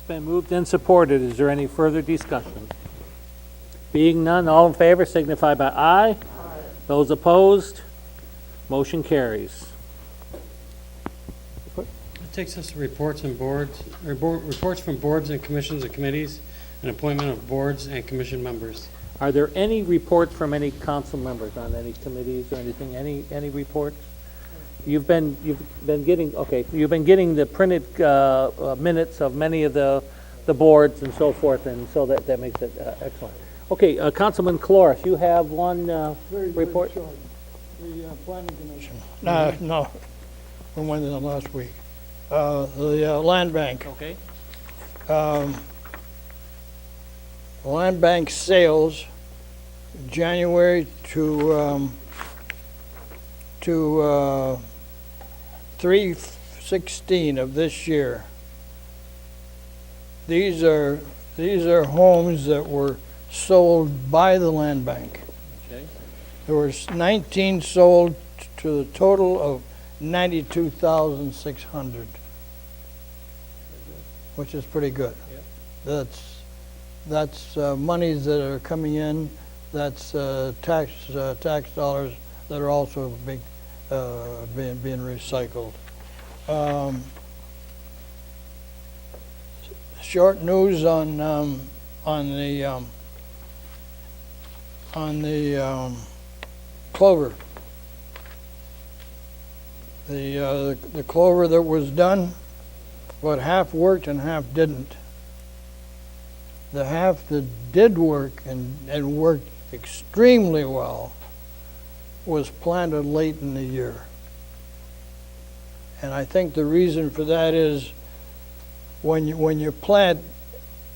Been moved and supported. Is there any further discussion? Being none, all in favor signify by aye. Those opposed, motion carries. It takes us to reports and boards, or reports from boards and commissions and committees, and appointment of boards and commission members. Are there any reports from any council members on any committees or anything? Any reports? You've been getting the printed minutes of many of the boards and so forth, and so that makes it excellent. Okay, Councilman Cloris, you have one report. Very short. The planning commission. No, from one of the last week. The land bank. Okay. Land bank sales, January to 3/16 of this year. These are homes that were sold by the land bank. Okay. There was 19 sold to the total of 92,600, which is pretty good. Yep. That's monies that are coming in. That's tax dollars that are also being recycled. Short news on the clover. The clover that was done, about half worked and half didn't. The half that did work and worked extremely well was planted late in the year. And I think the reason for that is when you plant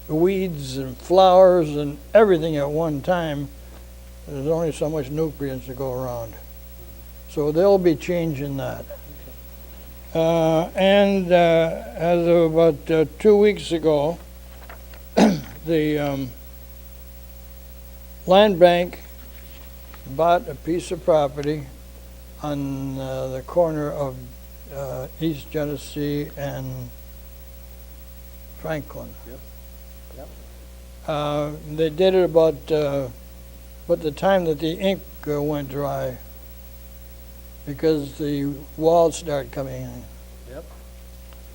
weeds and flowers and everything at one time, there's only so much nutrients to go around. So they'll be changing that. As of about 2 weeks ago, the land bank bought a piece of property on the corner of East Genesee and Franklin. They did it about the time that the ink went dry, because the walls started coming in. Yep.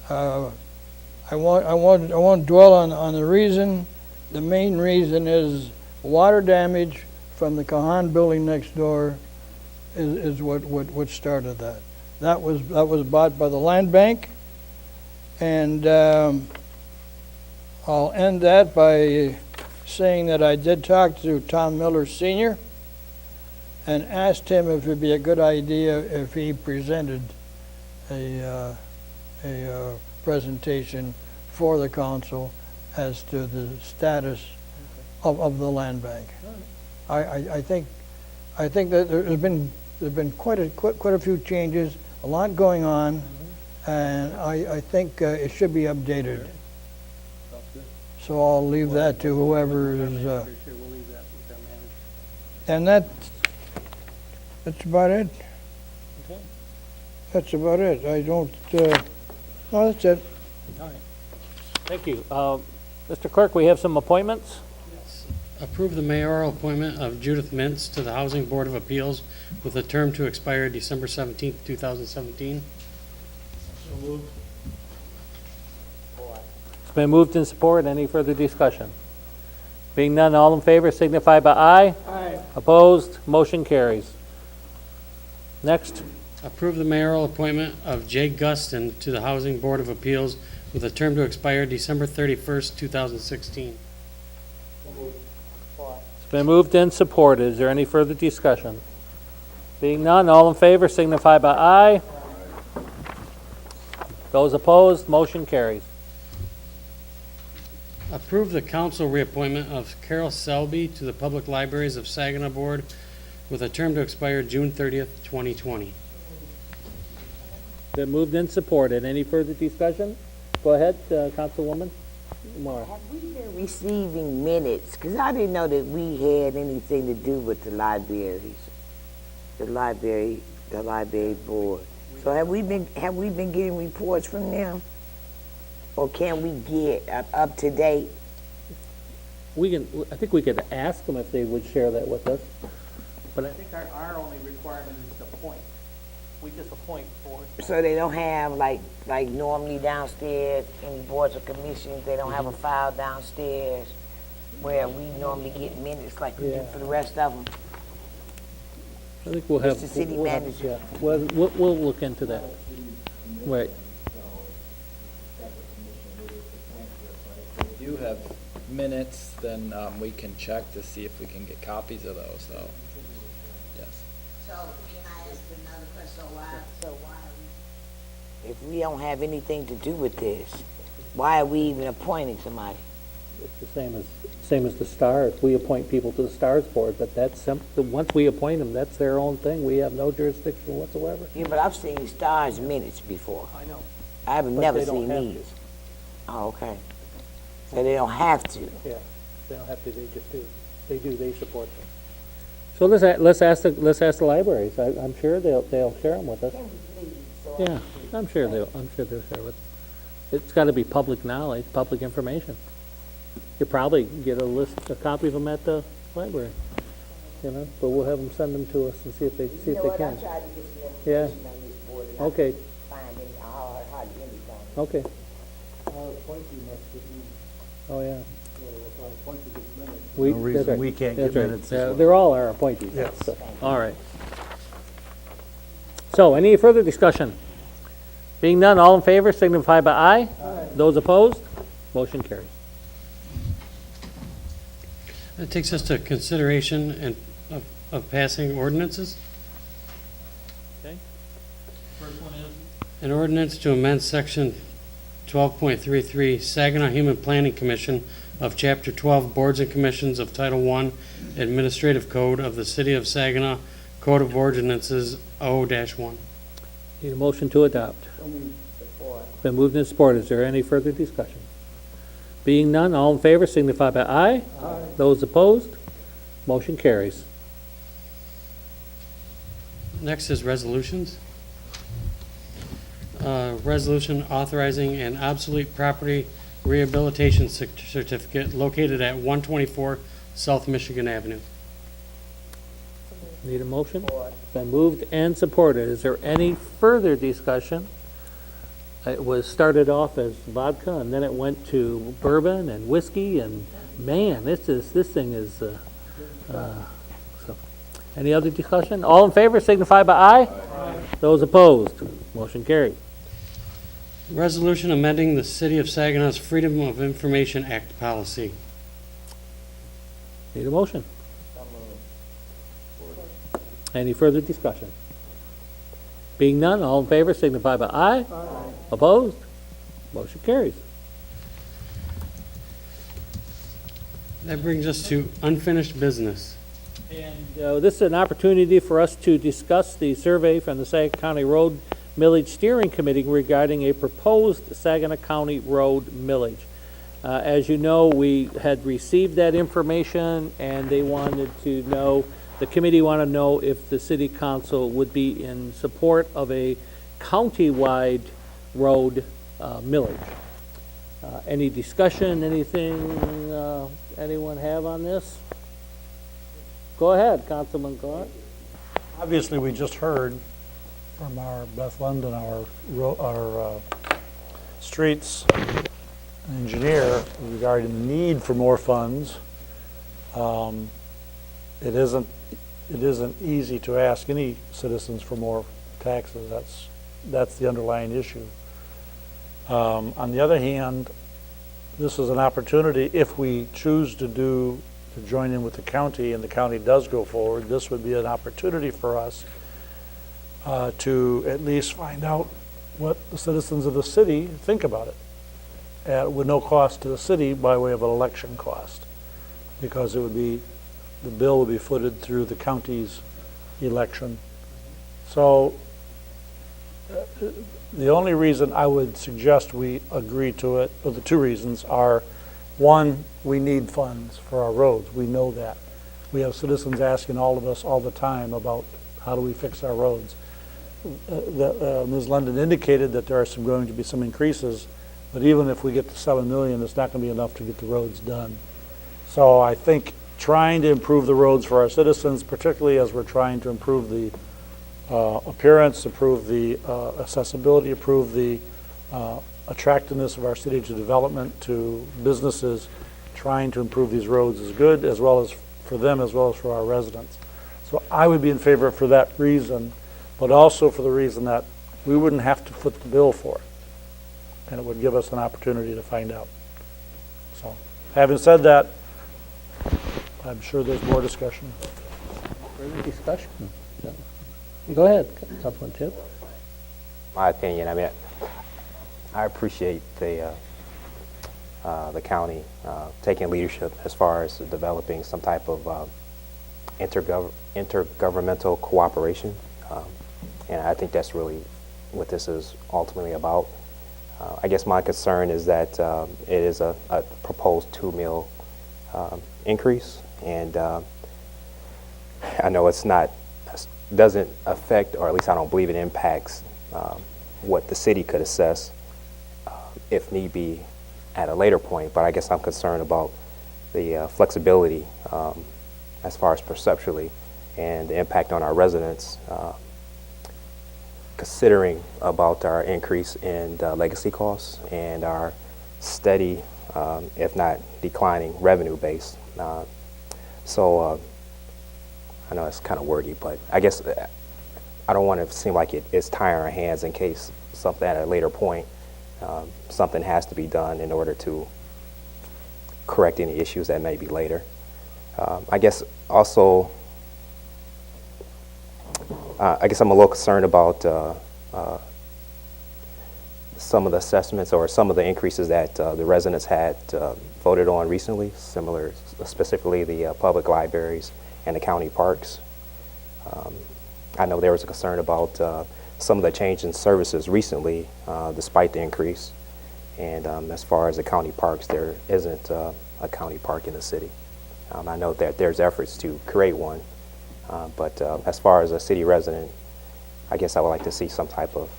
I won't dwell on the reason. The main reason is water damage from the Kahan building next door is what started that. That was bought by the land bank, and I'll end that by saying that I did talk to Tom Miller Sr. and asked him if it'd be a good idea if he presented a presentation for the council as to the status of the land bank. I think that there's been quite a few changes, a lot going on, and I think it should be updated. So I'll leave that to whoever is. And that's about it. Okay. That's about it. I don't. No, that's it. All right. Thank you. Mr. Clerk, we have some appointments. Approve the mayoral appointment of Judith Mintz to the Housing Board of Appeals with a term to expire December 17th, 2017. So moved. It's been moved and supported. Any further discussion? Being none, all in favor signify by aye. Aye. Opposed? Motion carries. Next. Approve the mayoral appointment of Jay Guston to the Housing Board of Appeals with a term to expire December 31st, 2016. It's been moved and supported. Is there any further discussion? Being none, all in favor signify by aye. Those opposed, motion carries. Approve the council reappointment of Carol Selby to the Public Libraries of Saginaw Board with a term to expire June 30th, 2020. Been moved and supported. Any further discussion? Go ahead, Councilwoman Moore. Have we been receiving minutes? Because I didn't know that we had anything to do with the libraries, the library board. So have we been getting reports from them? Or can we get up to date? I think we could ask them if they would share that with us. But I think our only requirement is to appoint. We just appoint board. So they don't have, like normally downstairs, any boards or commissions, they don't have a file downstairs where we normally get minutes like we do for the rest of them? I think we'll have. Mr. City Manager. We'll look into that. Right. If you have minutes, then we can check to see if we can get copies of those, though. Yes. So can I ask another question? Why if we don't have anything to do with this, why are we even appointing somebody? It's the same as the Stars. We appoint people to the Stars board, but that's once we appoint them, that's their own thing. We have no jurisdiction whatsoever. Yeah, but I've seen Stars minutes before. I know. I've But never they don't seen have these. Oh, okay. So they don't have to. Yeah, they don't have to. They just do. They do. They support them. So let's ask the libraries. I'm sure they'll share them with us. Yeah, I'm sure they'll share with. It's got to be public knowledge, public information. You probably get a copy of them at the library, but we'll have them send them to us and see if they can. I tried to get some Yeah. information on this board and Okay. I couldn't find any, hardly anything. Okay. Oh yeah. No reason we can't that's get right. minutes as Yeah, well. they're all our appointees. Yes. So, all right. So, any further discussion? Being none, all in favor signify by aye. Aye. Those opposed, motion carries. That takes us to consideration and of passing ordinances. Okay. First one is an ordinance to amend section 12.33 Saginaw Human Planning Commission of Chapter 12 Boards and Commissions of Title I Administrative Code of the City of Saginaw Code of Ordinances O-1. Need a motion to adopt. Been moved and supported. Is there any further discussion? Being none, all in favor signify by aye. Aye. Those opposed, motion carries. Next is resolutions. Resolution authorizing an obsolete property rehabilitation certificate located at 124 South Michigan Avenue. Need a motion? Been moved and supported. Is there any further discussion? It was started off as vodka, and then it went to bourbon and whiskey, and man, this thing is. So, any other discussion? All in favor, signify by aye. Aye. Those opposed, motion carried. Resolution amending the City of Saginaw's Freedom of Information Act policy. Need a motion? Any further discussion? Being none, all in favor signify by aye. Aye. Opposed? Motion carries. That brings us to unfinished business. And this is an opportunity for us to discuss the survey from the Saginaw County Road Millage Steering Committee regarding a proposed Saginaw County Road millage. As you know, we had received that information, and they wanted to know, the committee wanted to know if the city council would be in support of a county-wide road millage. Any discussion, anything anyone have on this? Go ahead, Councilman Clark. Obviously, we just heard from our Beth London, our streets engineer, regarding the need for more funds. It isn't easy to ask any citizens for more taxes. That's the underlying issue. On the other hand, this is an opportunity, if we choose to join in with the county and the county does go forward, this would be an opportunity for us to at least find out what the citizens of the city think about it, with no cost to the city by way of an election cost, because the bill would be footed through the county's election. So the only reason I would suggest we agree to it, or the two reasons are, one, we need funds for our roads. We know that. We have citizens asking all of us all the time about how do we fix our roads. Ms. London indicated that there are going to be some increases, but even if we get to 7 million, it's not going to be enough to get the roads done. So I think trying to improve the roads for our citizens, particularly as we're trying to improve the appearance, improve the accessibility, improve the attractiveness of our city to development, to businesses, trying to improve these roads is good, as well as for them, as well as for our residents. So I would be in favor for that reason, but also for the reason that we wouldn't have to foot the bill for it, and it would give us an opportunity to find out. So, having said that, I'm sure there's more discussion. Further discussion? No. Go ahead, Councilman Tip. My opinion, I mean, I appreciate the county taking leadership as far as developing some type of intergovernmental cooperation, and I think that's really what this is ultimately about. I guess my concern is that it is a proposed 2 mil increase, and I know doesn't affect, or at least I don't believe it impacts what the city could assess if need be at a later point, but I guess I'm concerned about the flexibility as far as perceptually and the impact on our residents, considering about our increase in legacy costs and our steady, if not declining, revenue base. So I know it's kind of wordy, but I guess I don't want to seem like it's tying our hands in case something at a later point, something has to be done in order to correct any issues that may be later. I guess also, I guess I'm a little concerned about some of the assessments or some of the increases that the residents had voted on recently, specifically the public libraries and the county parks. I know there was a concern about some of the change in services recently, despite the increase. And as far as the county parks, there isn't a county park in the city. I know that there's efforts to create one, but as far as a city resident, I guess I would like to see some type of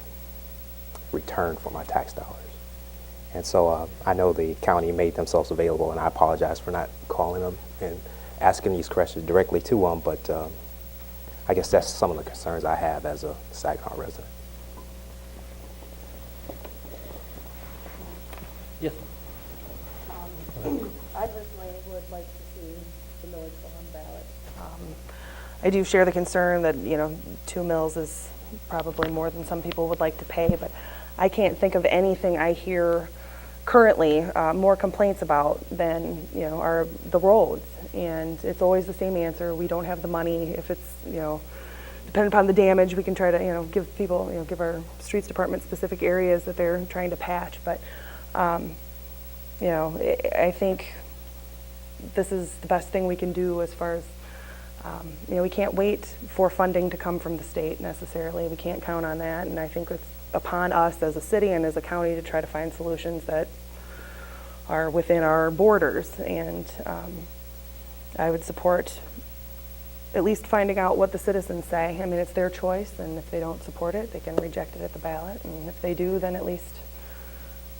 return for my tax dollars. And so I know the county made themselves available, and I apologize for not calling them and asking these questions directly to them, but I guess that's some of the concerns I have as a Saginaw resident. Yes. I personally would like to see the millage go on ballot. I do share the concern that, 2 mills is probably more than some people would like to pay, but I can't think of anything I hear currently more complaints about than, are the roads. And it's always the same answer. We don't have the money. If it's, depending upon the damage, we can try to, give people, give our streets department specific areas that they're trying to patch. But, I think this is the best thing we can do as far as, we can't wait for funding to come from the state necessarily. We can't count on that. And I think it's upon us as a city and as a county to try to find solutions that are within our borders. And I would support at least finding out what the citizens say. I mean, it's their choice, and if they don't support it, they can reject it at the ballot. And if they do, then at least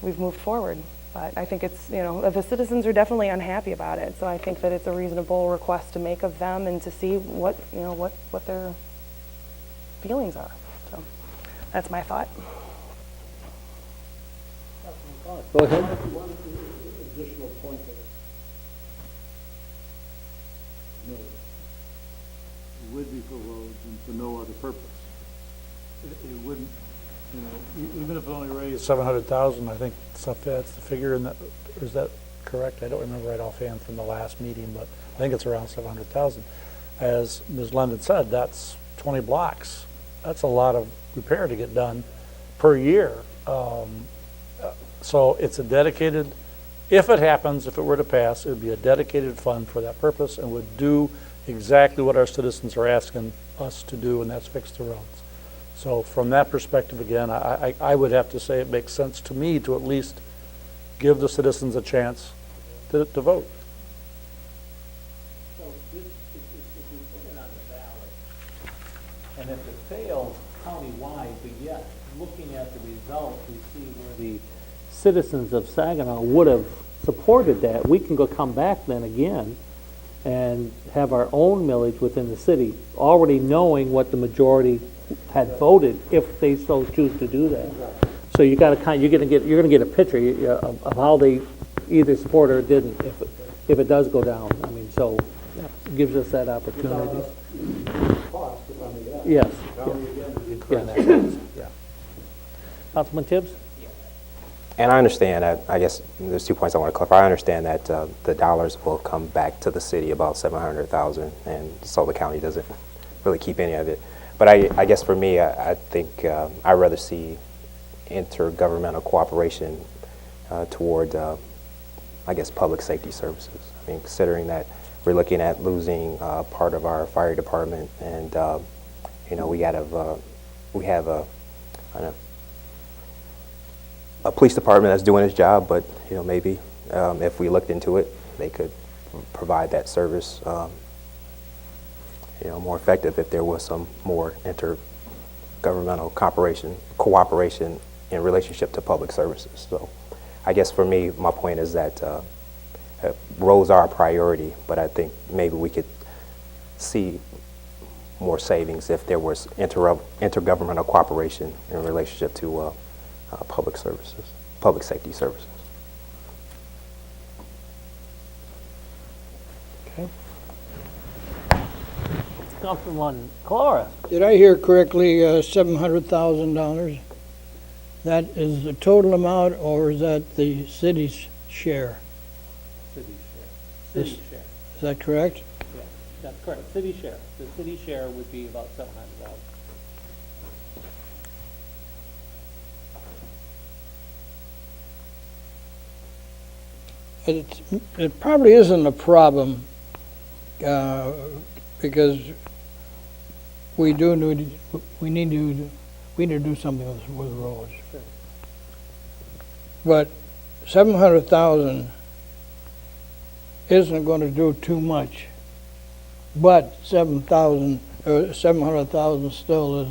we've moved forward. But I think it's, the citizens are definitely unhappy about it. So I think that it's a reasonable request to make of them and to see what, what their feelings are. So that's my thought. Go ahead. One additional point that it would be for roads and for no other purpose. It wouldn't, even if it only raised 700,000, I think that's the figure. In that, or is that correct? I don't remember right offhand from the last meeting, but I think it's around 700,000. As Ms. London said, that's 20 blocks. That's a lot of repair to get done per year. So it's a dedicated, if it happens, if it were to pass, it would be a dedicated fund for that purpose and would do exactly what our citizens are asking us to do, and that's fix the roads. So from that perspective, again, I would have to say it makes sense to me to at least give the citizens a chance to vote. So if we put it on the ballot, and if it fails countywide, but yet looking at the results, we see where the citizens of Saginaw would have supported that, we can come back then again and have our own millage within the city, already knowing what the majority had voted, if they so choose to do that. So you got to you're going to get a picture of how they either support or didn't if it does go down. I mean, so it gives us that opportunity. Yes. Yeah. Councilman Tibbs? And I understand that, I guess there's 2 points I want to clarify. I understand that the dollars will come back to the city, about 700,000, and so the county doesn't really keep any of it. But I guess for me, I think I'd rather see intergovernmental cooperation toward, I guess, public safety services. I mean, considering that we're looking at losing part of our fire department, and we have a police department that's doing its job, but maybe if we looked into it, they could provide that service more effective if there was some more intergovernmental cooperation in relationship to public services. So I guess for me, my point is that roads are a priority, but I think maybe we could see more savings if there was intergovernmental cooperation in relationship to public services, public safety services. Okay. Councilman Cloris. Did I hear correctly, $700,000? That is the total amount, or is that the city's share? City share. This- City share. Is that correct? Yeah, that's correct. City share. The city share would be about 700,000. It probably isn't a problem, because we need to do something with roads. But 700,000 isn't going to do too much. But 700,000 still is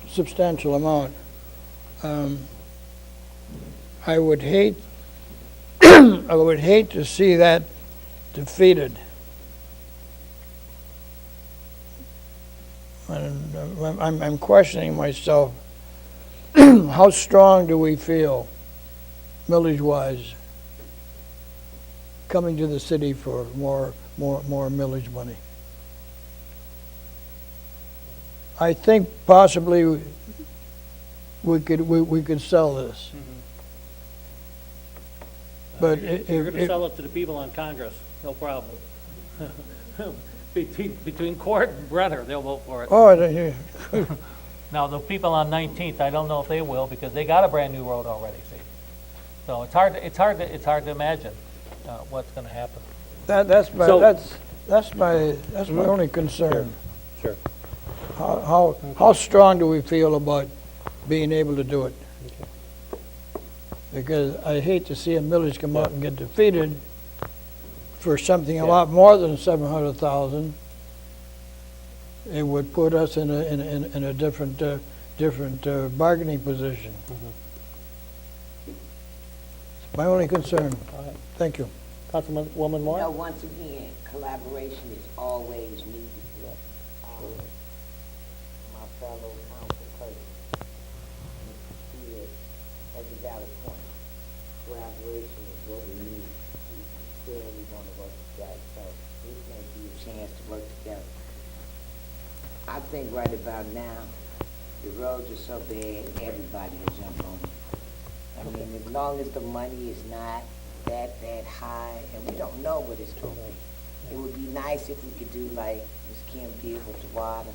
a substantial amount. I would hate to see that defeated. And I'm questioning myself. How strong do we feel, millage-wise, coming to the city for more millage money? I think possibly we could sell this. But You're going to sell it to the people on Congress, no problem. Between Court and Brenner, they'll vote for it. Oh, Now, the people on 19th, I don't know if they will, because they got a brand-new road already, see? So it's hard to imagine what's going to happen. that's my only concern. Sure. How strong do we feel about being able to do it? Because I hate to see a millage come out and get defeated for something a lot more than 700,000. It would put us in a different bargaining position. It's my only concern. Thank you. Councilwoman Moore? You know, once again, collaboration is always needed. My fellow council person, here, has a valid point. Collaboration is what we need. Every one of us has got, so this may be a chance to work together. I think right about now, the roads are so bad, everybody will jump on it. I mean, as long as the money is not that high, and we don't know what it's going to be. It would be nice if we could do like Ms. Kim did with the water,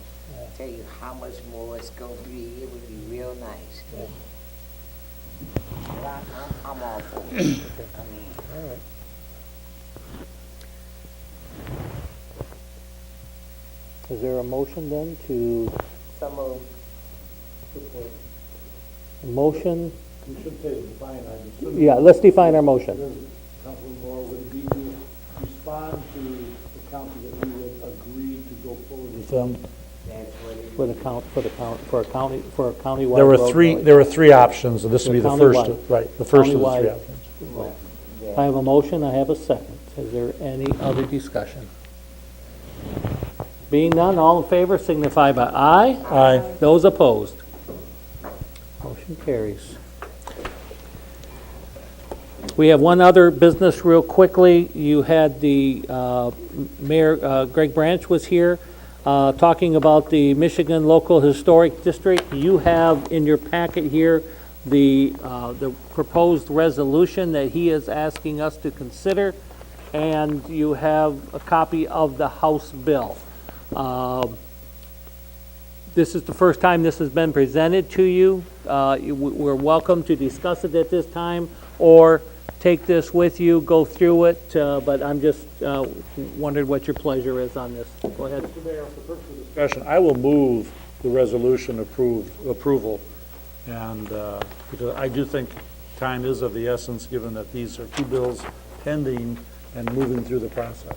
tell you how much more it's going to be. It would be real nice. But I'm all for it. I mean, All right. Is there a motion then to, some of motion? We should say define, I'm assuming. Yeah, let's define our motion. Councilman Moore, would it be to respond to the council that we would agree to go forward with them? For a countywide There were road three. millage. There were three options, and this would be the first. Countywide. Right, the first of the three Countywide. options. I have a motion, I have a second. Is there any other discussion? Being none, all in favor signify by aye. Aye. Those opposed? Motion carries. We have one other business real quickly. You had the Mayor Greg Branch was here talking about the Michigan Local Historic District. You have in your packet here the proposed resolution that he is asking us to consider, and you have a copy of the House bill. This is the first time this has been presented to you. We're welcome to discuss it at this time, or take this with you, go through it, but I'm just wondering what your pleasure is on this. Go ahead. Mr. Mayor, for purpose of discussion, I will move the resolution approval, and because I do think time is of the essence, given that these are two bills pending and moving through the process.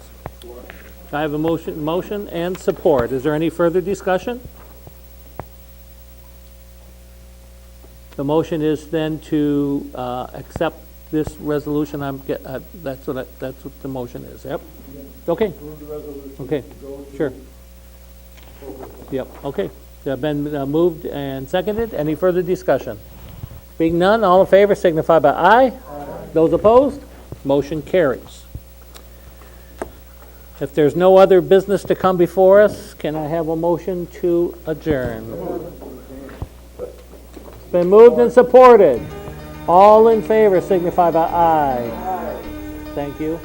I have a motion and support. Is there any further discussion? The motion is then to accept this resolution. That's what the motion is. Yep. Okay. Okay. Sure. Yep. Okay. They have been moved and seconded. Any further discussion? Being none, all in favor signify by aye. Those opposed, motion carries. If there's no other business to come before us, can I have a motion to adjourn? It's been moved and supported. All in favor signify by aye. Thank you.